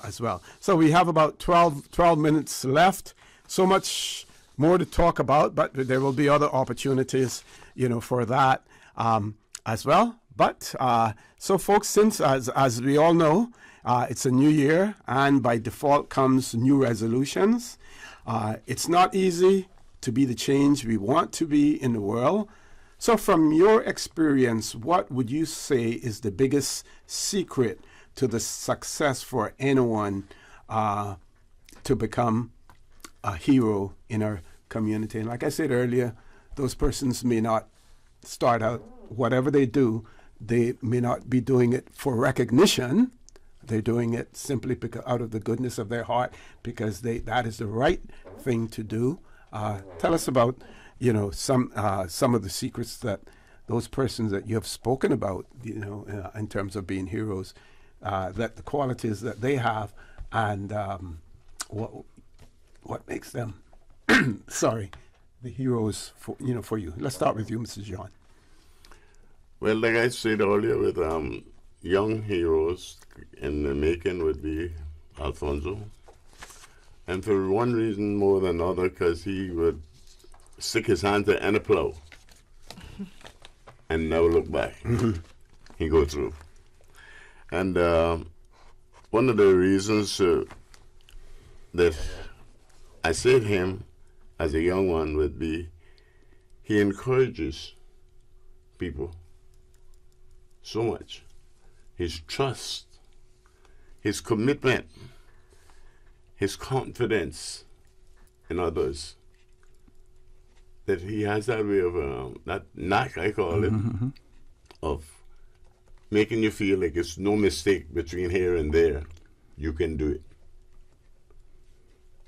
as well. So we have about 12 minutes left. So much more to talk about, but there will be other opportunities, for that as well. But so folks, since as we all know, it's a new year, and by default comes new resolutions. It's not easy to be the change we want to be in the world. So from your experience, what would you say is the biggest secret to the success for anyone to become a hero in our community? And like I said earlier, those persons may not start out, whatever they do, they may not be doing it for recognition. They're doing it simply because out of the goodness of their heart, because that is the right thing to do. Tell us about, some of the secrets that those persons that you have spoken about, in terms of being heroes, that the qualities that they have, and what makes them, the heroes for you. Let's start with you, Mrs. John. Well, like I said earlier, with young heroes in the making would be Alfonso. And for one reason more than another, because he would stick his hand to any plow and never look back. He go through. And one of the reasons that I said him as a young one would be he encourages people so much. His trust, his commitment, his confidence in others, that he has that way of, that knack, I call it, of making you feel like it's no mistake between here and there. You can do it.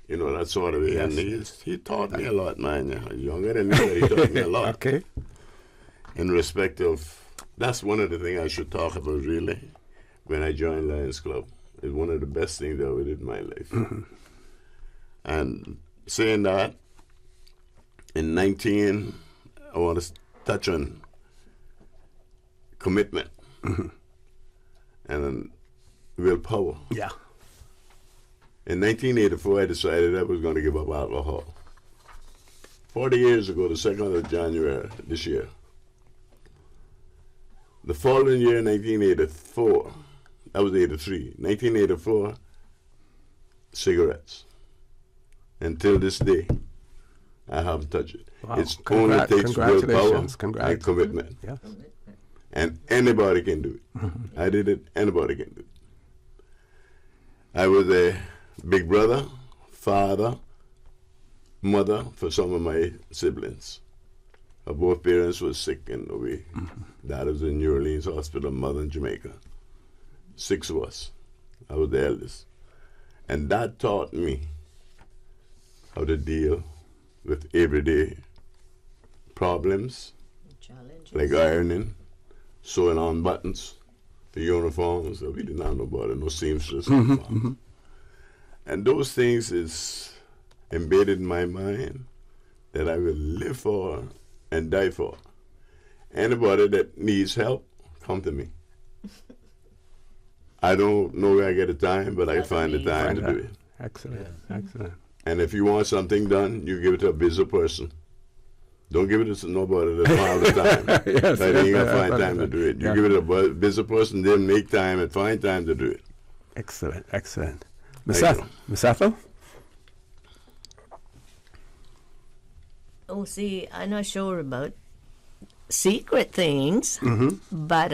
That sort of way. Yes. And he taught me a lot, man. Younger than me, but he taught me a lot. Okay. In respect of, that's one of the things I should talk about, really, when I joined Lions Club. It's one of the best things I ever did in my life. And saying that, in 19, I want to touch on commitment and willpower. Yeah. In 1984, I decided I was going to give up alcohol. 40 years ago, the 2nd of January this year. The following year, 1984, that was 83. 1984, cigarettes. Until this day, I haven't touched it. Wow. It only takes willpower and commitment. Yes. And anybody can do it. I did it, anybody can do it. I was a big brother, father, mother for some of my siblings. Both parents were sick and away. Dad was in New Orleans Hospital, mother in Jamaica. 6 of us. I was the eldest. And that taught me how to deal with everyday problems, challenges, like ironing, sewing on buttons, the uniforms that we did not know about, no seamstress. And those things is embedded in my mind that I will live for and die for. Anybody that needs help, come to me. I don't know where I get the time, but I find the time to do it. Excellent, excellent. And if you want something done, you give it to a busy person. Don't give it to nobody that's all the time. Yes, they ain't yes, gonna find time to do it. You yeah. give it to a busy person, they'll make time and find time to do it. Excellent, excellent. Miss Ethel? Oh, see, I'm not sure about secret things, but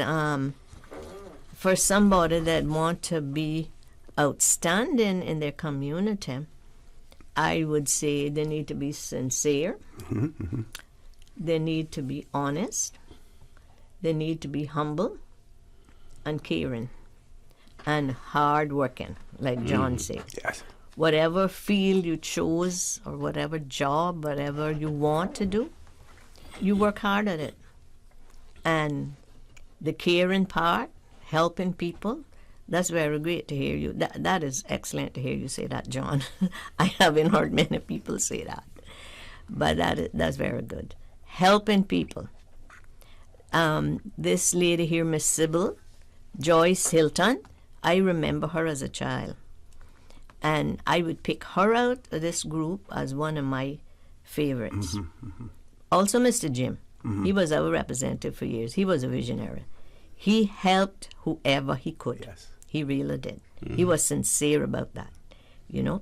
for somebody that want to be outstanding in their community, I would say they need to be sincere. They need to be honest. They need to be humble and caring and hard-working, like John said. Yes. Whatever field you chose or whatever job, whatever you want to do, you work hard at it. And the caring part, helping people, that's very great to hear you. That is excellent to hear you say that, John. I haven't heard many people say that. But that's very good. Helping people. This lady here, Miss Sybil Joyce Hilton, I remember her as a child. And I would pick her out of this group as one of my favorites. Also, Mr. Jim. He was our representative for years. He was a visionary. He helped whoever he could. Yes. He really did. He was sincere about that, you know.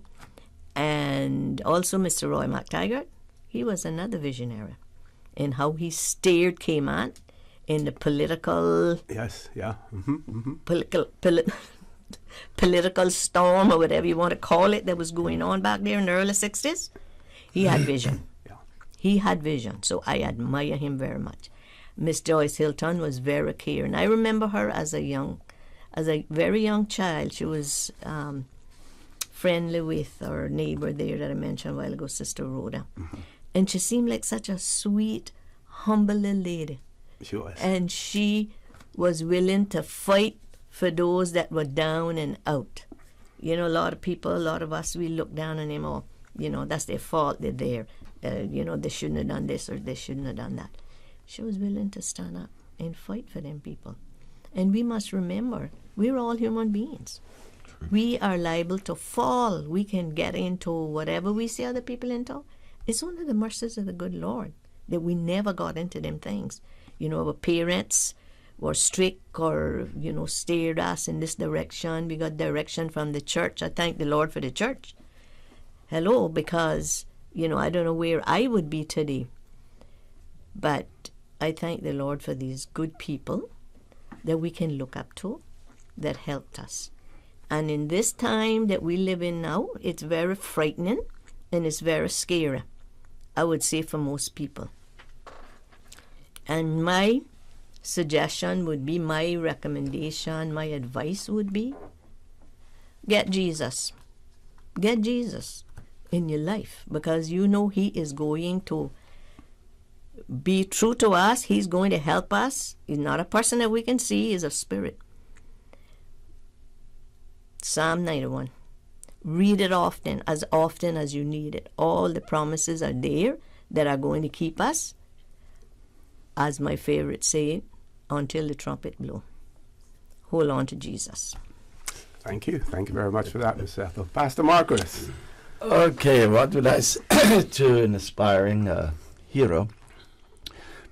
And also Mr. Roy McTaggart, he was another visionary in how he steered Cayman in the political... Yes, yeah. Political storm or whatever you want to call it that was going on back there in the early 60s. He had vision. He had vision, so I admire him very much. Miss Joyce Hilton was very caring. I remember her as a very young child. She was friendly with our neighbor there that I mentioned a while ago, Sister Rhoda. And she seemed like such a sweet, humble little lady. She was. And she was willing to fight for those that were down and out. You know, a lot of people, a lot of us, we look down on them, oh, you know, that's their fault, they're there. You know, they shouldn't have done this or they shouldn't have done that. She was willing to stand up and fight for them people. And we must remember, we're all human beings. True. We are liable to fall. We can get into whatever we see other people into. It's only the mercies of the good Lord that we never got into them things. You know, our parents were strict or, you know, steered us in this direction. We got direction from the church. I thank the Lord for the church. Hello, because, you know, I don't know where I would be today. But I thank the Lord for these good people that we can look up to that helped us. And in this time that we live in now, it's very frightening and it's very scary, I would say, for most people. And my suggestion would be, my recommendation, my advice would be, get Jesus. Get Jesus in your life, because you know he is going to be true to us. He's going to help us. He's not a person that we can see. He's a spirit. Psalm 91. Read it often as you need it. All the promises are there that are going to keep us, as my favorite saying, until the trumpet blow. Hold on to Jesus. Thank you. Thank you very much for that, Miss Ethel. Pastor Marcus. Okay, what would I say to an aspiring hero?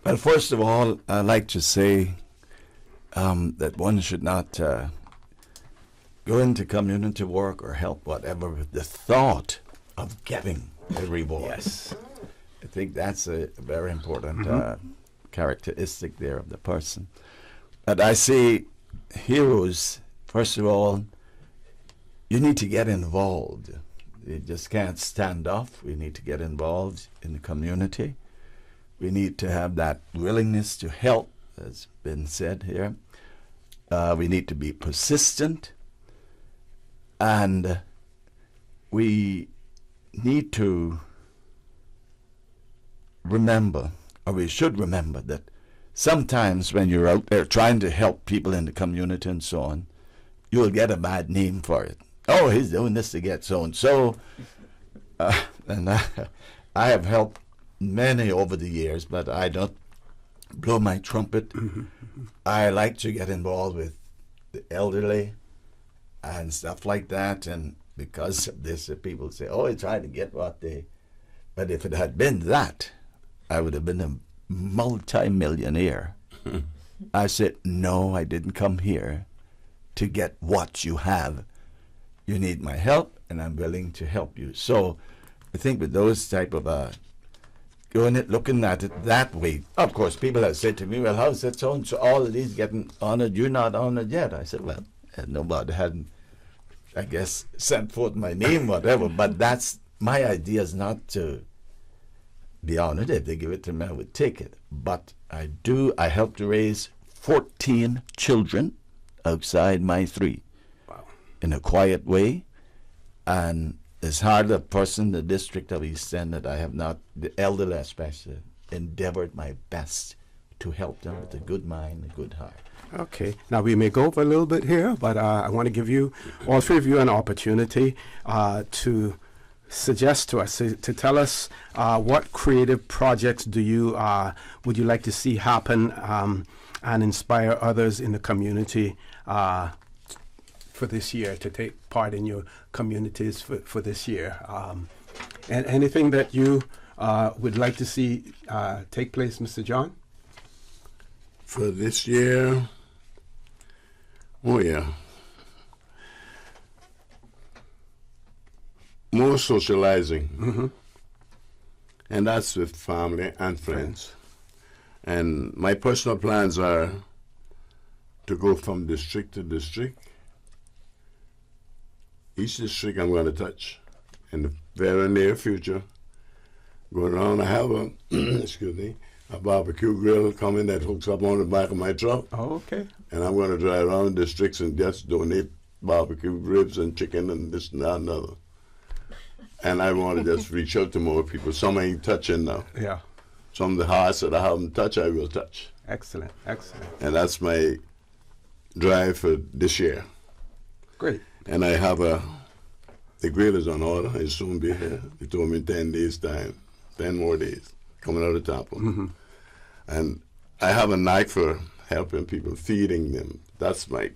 Well, first of all, I'd like to say that one should not go into community work or help whatever with the thought of getting a reward. Yes. I think that's a very important characteristic there of the person. But I see heroes, first of all, you need to get involved. You just can't stand off. We need to get involved in the community. We need to have that willingness to help, as been said here. We need to be persistent. And we need to remember, or we should remember, that sometimes when you're out there trying to help people in the community and so on, you'll get a bad name for it. Oh, he's doing this to get so-and-so. And I have helped many over the years, but I don't blow my trumpet. I like to get involved with the elderly, and stuff like that. And because of this, people say, oh, he's trying to get what they... But if it had been that, I would have been a multi-millionaire. I said, no, I didn't come here to get what you have. You need my help, and I'm willing to help you. So I think with those type of looking at it that way, of course, people have said to me, well, how's it so all of these getting honored? You're not honored yet. I said, well, nobody hadn't, I guess, sent forth my name, whatever. But that's my idea, is not to be honored. If they give it to me, I would take it. But I helped to raise 14 children outside my 3 in a quiet way. And it's hard a person in the district of East End that I have not, the elderly especially, endeavored my best to help them with a good mind, a good heart. Okay. Now, we may go over a little bit here, but I want to give you, all 3 of you, an opportunity to suggest to us, to tell us what creative projects would you like to see happen and inspire others in the community for this year, to take part in your communities for this year. And anything that you would like to see take place, Mr. John? For this year, oh yeah. More socializing. And that's with family and friends. And my personal plans are to go from district to district. Each district I'm going to touch in the very near future. Going around, I have a, a barbecue grill coming that hooks up on the back of my truck. Oh, okay. And I'm going to drive around districts and just donate barbecue ribs and chicken and this and that and other. And I want to just reach out to more people. Some I ain't touching now. Yeah. Some of the hearts that I haven't touched, I will touch. Excellent, excellent. And that's my drive for this year. Great. And I have the grill is on order. It'll soon be here. They told me 10 days' time, 10 more days, coming out of Tampa. And I have a knack for helping people, feeding them. That's my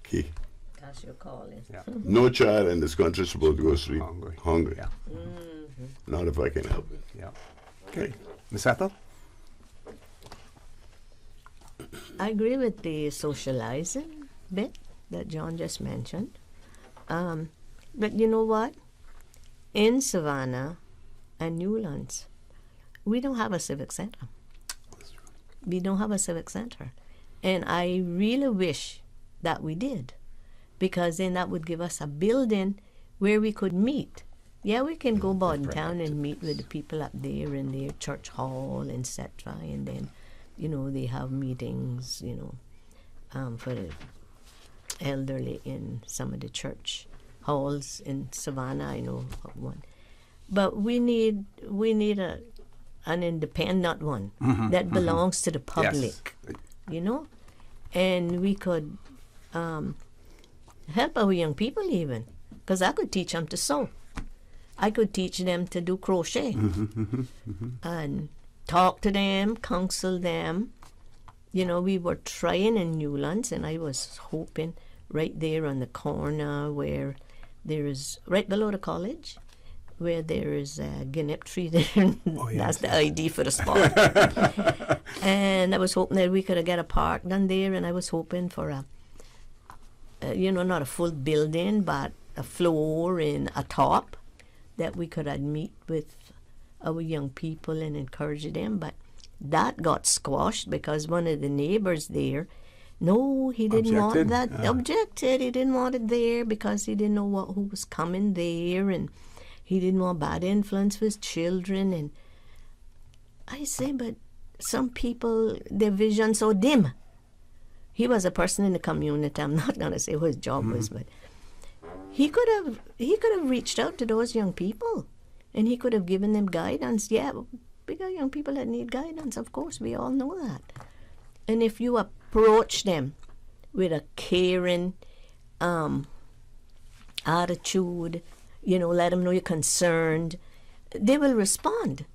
key. That's your calling. Yeah. No child in this country is supposed to go to sleep hungry. Yeah. Not if I can help it. Yeah. Okay. Ms. Ethel? I agree with the socializing bit that John just mentioned. But you know what? In Savannah and Newlands, we don't have a civic center. We don't have a civic center. And I really wish that we did, because then that would give us a building where we could meet. Yeah, we can go about town and meet with the people up there in their church hall, etc. And then, they have meetings, for the elderly in some of the church halls in Savannah. I know of one. But we need an independent one that belongs to the public, and we could help our young people even, because I could teach them to sew. I could teach them to do crochet and talk to them, counsel them. We were trying in Newlands, and I was hoping right there on the corner where there is, right below the college, where there is a guinea tree there. That's the ID for the spot. And I was hoping that we could get a park down there, and I was hoping for not a full building, but a floor and a top that we could meet with our young people and encourage them. But that got squashed because one of the neighbors there, he didn't want that. Objected. He didn't want it there because he didn't know who was coming there, and he didn't want bad influence for his children. And I say, but some people, their vision so dim. He was a person in the community. I'm not going to say what his job was, but he could have reached out to those young people, and he could have given them guidance. Yeah, we got young people that need guidance. Of course, we all know that. And if you approach them with a caring attitude, let them know you're concerned, they will respond.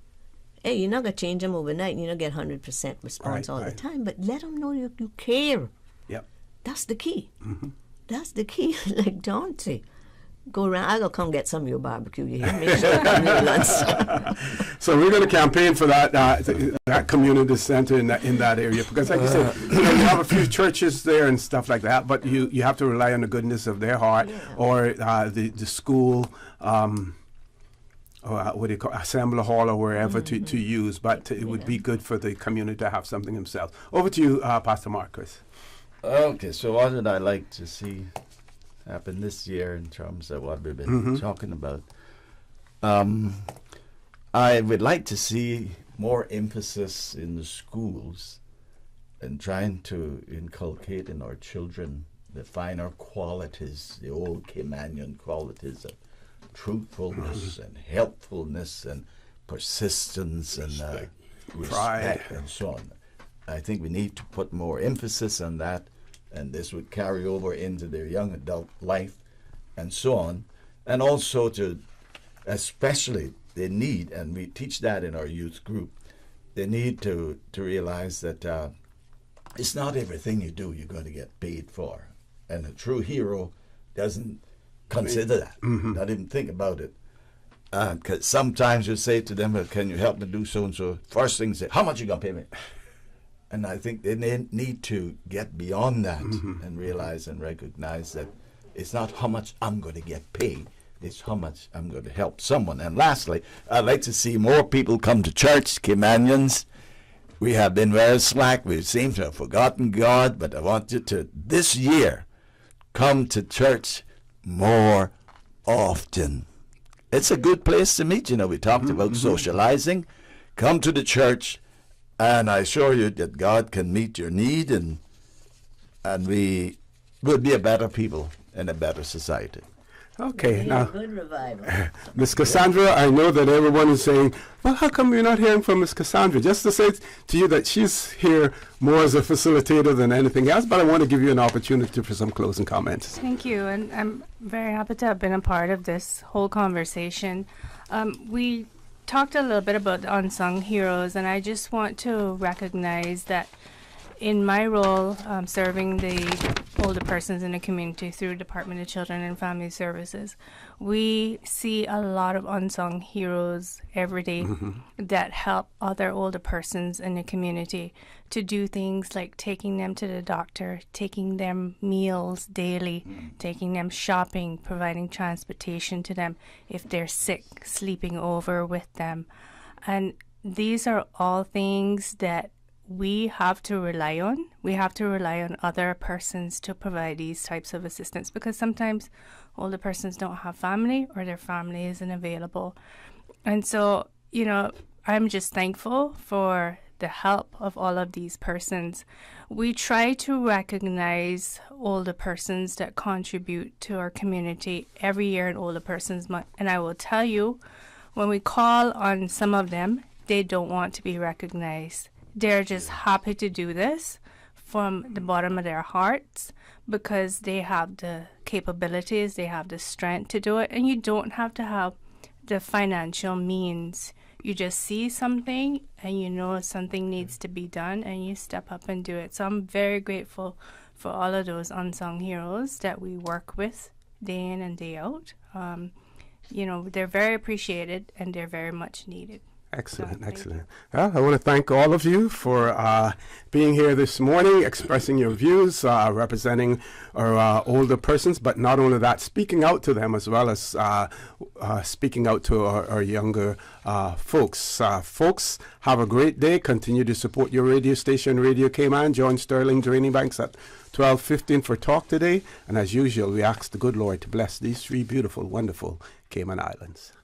Hey, you're not going to change them overnight. You're not going to get 100% response all the time, but let them know you care. Yep. That's the key. That's the key, like Dante. Go around. I'll come get some of your barbecue. You hear me? So we're going to campaign for that community center in that area, because, like you said, you have a few churches there and stuff like that, but you have to rely on the goodness of their heart, or the school. Or what do you call assembly hall or wherever to use, but it would be good for the community to have something themselves. Over to you, Pastor Marcus. Okay, so what would I like to see happen this year in terms of what we've been talking about? I would like to see more emphasis in the schools and trying to inculcate in our children the finer qualities, the old Caymanian qualities of truthfulness and helpfulness and persistence and respect and so on. I think we need to put more emphasis on that, and this would carry over into their young adult life and so on. And also to, especially, they need, and we teach that in our youth group, they need to realize that it's not everything you do you're going to get paid for. And a true hero doesn't consider that, not even think about it. Because sometimes you say to them, well, can you help me do so and so? First thing, say, how much you going to pay me? And I think they need to get beyond that and realize and recognize that it's not how much I'm going to get paid, it's how much I'm going to help someone. And lastly, I'd like to see more people come to church, Caymanians. We have been very slack. We seem to have forgotten God, but I want you to, this year, come to church more often. It's a good place to meet. You know, we talked about socializing. Come to the church, and I assure you that God can meet your need, and we will be a better people and a better society. Okay, now, good revival. Miss Cassandra, I know that everyone is saying, well, how come you're not hearing from Miss Cassandra? Just to say to you that she's here more as a facilitator than anything else, but I want to give you an opportunity for some closing comments. Thank you, and I'm very happy to have been a part of this whole conversation. We talked a little bit about the unsung heroes, and I just want to recognize that in my role, serving the older persons in the community through Department of Children and Family Services, we see a lot of unsung heroes every day that help other older persons in the community to do things like taking them to the doctor, taking them meals daily, taking them shopping, providing transportation to them if they're sick, sleeping over with them. And these are all things that we have to rely on. We have to rely on other persons to provide these types of assistance, because sometimes older persons don't have family or their family isn't available. And so, you know, I'm just thankful for the help of all of these persons. We try to recognize older persons that contribute to our community every year in Older Persons Month. And I will tell you, when we call on some of them, they don't want to be recognized. They're just happy to do this from the bottom of their hearts because they have the capabilities, they have the strength to do it, and you don't have to have the financial means. You just see something and you know something needs to be done and you step up and do it. So I'm very grateful for all of those unsung heroes that we work with day in and day out. You know, they're very appreciated and they're very much needed. Excellent, excellent. Well, I want to thank all of you for being here this morning, expressing your views, representing our older persons, but not only that, speaking out to them as well as speaking out to our younger folks. Folks, have a great day. Continue to support your radio station, Radio Cayman. Join Sterling Draining Banks at 12:15 for Talk today. And as usual, we ask the good Lord to bless these three beautiful, wonderful Cayman Islands.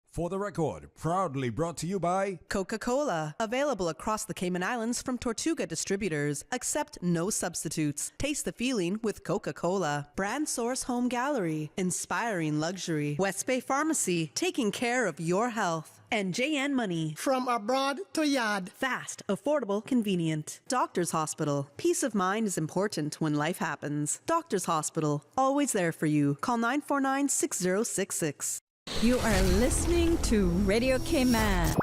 For the record, proudly brought to you by Coca-Cola. Available across the Cayman Islands from Tortuga Distributors. Accept no substitutes. Taste the feeling with Coca-Cola. Brand Source Home Gallery. Inspiring luxury. West Bay Pharmacy. Taking care of your health. And JN Money. From abroad to yard. Fast, affordable, convenient. Doctor's Hospital. Peace of mind is important when life happens. Doctor's Hospital. Always there for you. Call 949-6066. You are listening to Radio Cayman.